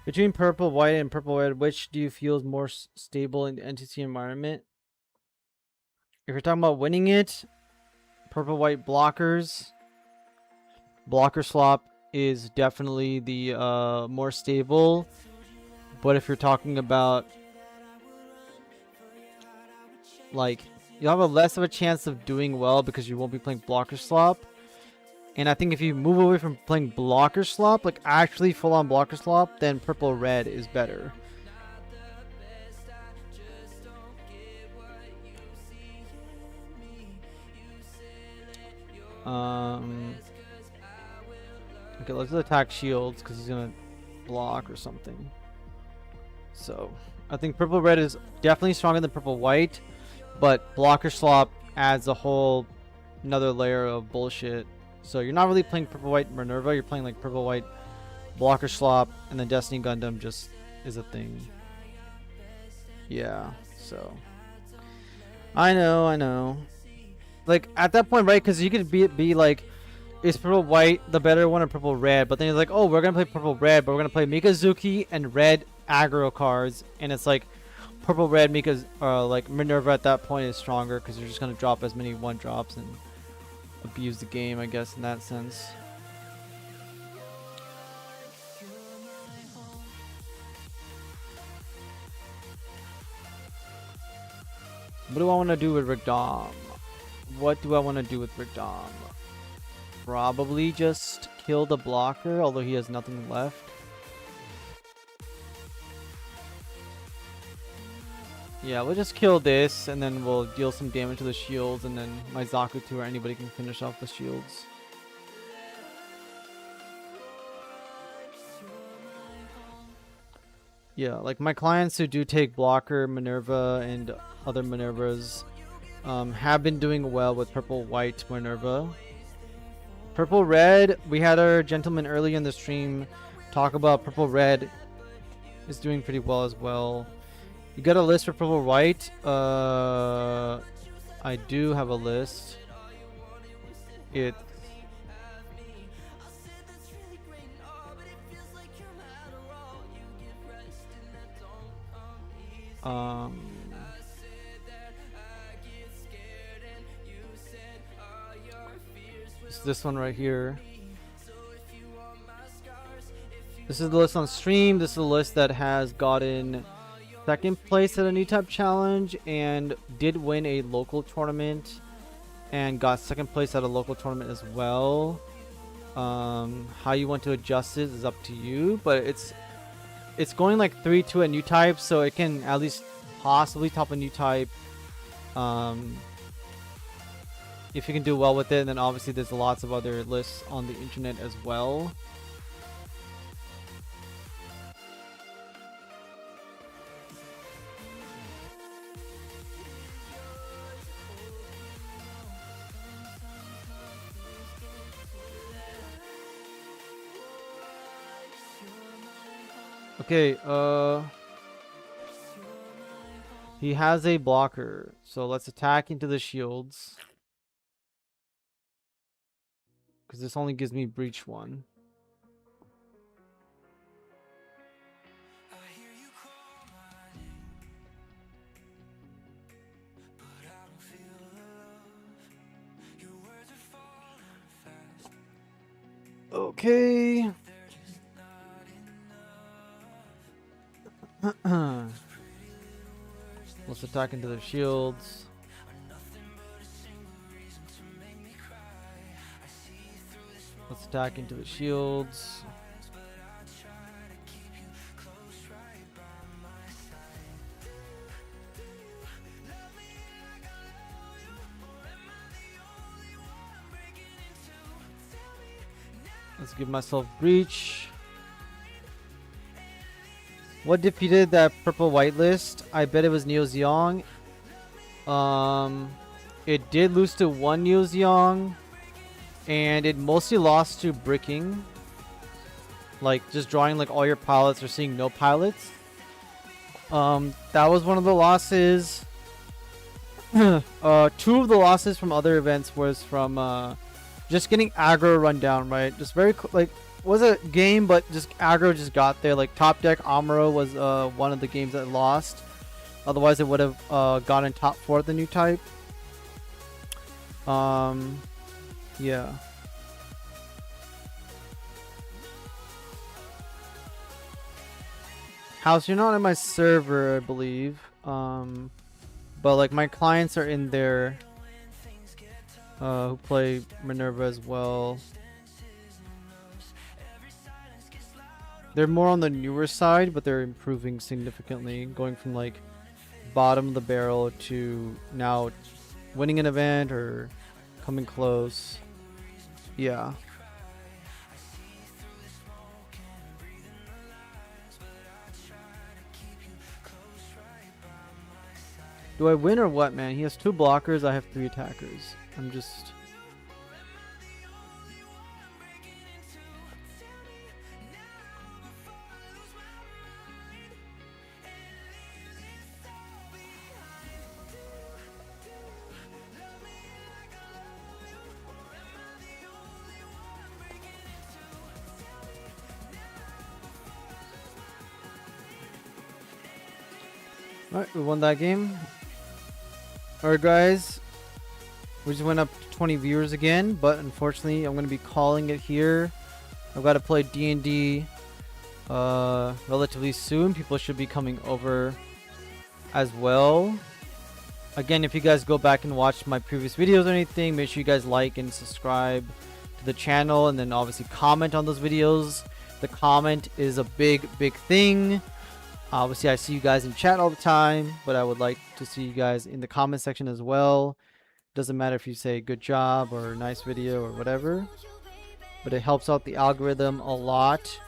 Between purple, white, and purple, red, which do you feel is more stable in the NTC environment? If you're talking about winning it, purple, white blockers. Blocker swap is definitely the more stable. But if you're talking about, like, you'll have a less of a chance of doing well because you won't be playing blocker swap. And I think if you move away from playing blocker swap, like actually full on blocker swap, then purple red is better. Okay, let's attack shields because he's gonna block or something. So I think purple red is definitely stronger than purple white, but blocker swap adds a whole another layer of bullshit. So you're not really playing purple white Minerva, you're playing like purple white blocker swap, and then Destiny Gundam just is a thing. Yeah, so I know. Like at that point, right? Because you could be like, is purple white the better one or purple red? But then you're like, oh, we're gonna play purple red, but we're gonna play Mikazuki and red aggro cards, and it's like purple red like Minerva at that point is stronger because you're just gonna drop as many 1-drops and abuse the game, I guess, in that sense. What do I want to do with Rigdom? What do I want to do with Rigdom? Probably just kill the blocker, although he has nothing left. Yeah, we'll just kill this, and then we'll deal some damage to the shields, and then my Zakuto or anybody can finish off the shields. Yeah, like my clients who do take blocker, Minerva, and other Minervas have been doing well with purple white Minerva. Purple red, we had our gentleman early in the stream talk about purple red is doing pretty well as well. You got a list for purple white? I do have a list. It's it's this one right here. This is the list on stream. This is the list that has gotten second place at a new type challenge and did win a local tournament and got second place at a local tournament as well. How you want to adjust it is up to you, but it's going like 3-2 a new type, so it can at least possibly top a new type if you can do well with it. And then obviously there's lots of other lists on the internet as well. Okay, he has a blocker, so let's attack into the shields. Because this only gives me breach 1. Okay. Let's attack into the shields. Let's attack into the shields. Let's give myself breach. What defeated that purple white list? I bet it was Neo Zeong. It did lose to one Neo Zeong, and it mostly lost to bricking, like just drawing like all your pilots or seeing no pilots. That was one of the losses. 2 of the losses from other events was from just getting aggro run down, right? Just very like was a game, but just aggro just got there. Like top deck Amuro was one of the games that lost. Otherwise, it would have gotten top 4 at the new type. Yeah. House, you're not in my server, I believe. But like my clients are in there. Who play Minerva as well. They're more on the newer side, but they're improving significantly, going from like bottom of the barrel to now winning an event or coming close. Yeah. Do I win or what, man? He has 2 blockers, I have 3 attackers. I'm just... Alright, we won that game. Alright guys, we just went up to 20 viewers again, but unfortunately I'm going to be calling it here. I've got to play DND relatively soon. People should be coming over as well. Again, if you guys go back and watch my previous videos or anything, make sure you guys like and subscribe to the channel, and then obviously comment on those videos. The comment is a big thing. Obviously, I see you guys in chat all the time, but I would like to see you guys in the comment section as well. Doesn't matter if you say good job or nice video or whatever, but it helps out the algorithm a lot.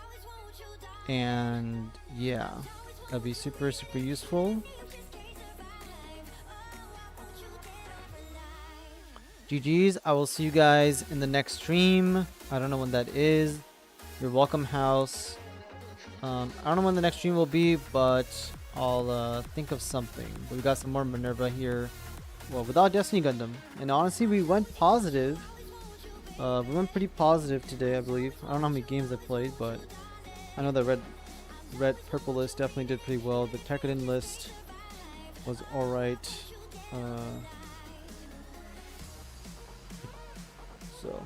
And yeah, that'd be super useful. GG's. I will see you guys in the next stream. I don't know when that is. You're welcome, house. I don't know when the next stream will be, but I'll think of something. We got some more Minerva here. Well, without Destiny Gundam. And honestly, we went positive. We went pretty positive today, I believe. I don't know how many games I played, but I know the red-purple list definitely did pretty well. The Tekkadan list was alright. So,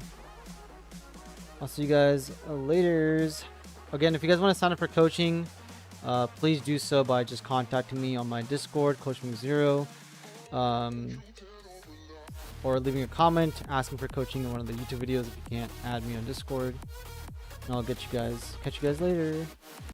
I'll see you guys laters. Again, if you guys want to sign up for coaching, please do so by just contacting me on my Discord, CoachMing0, or leaving a comment asking for coaching in one of the YouTube videos if you can't add me on Discord. And I'll catch you guys later.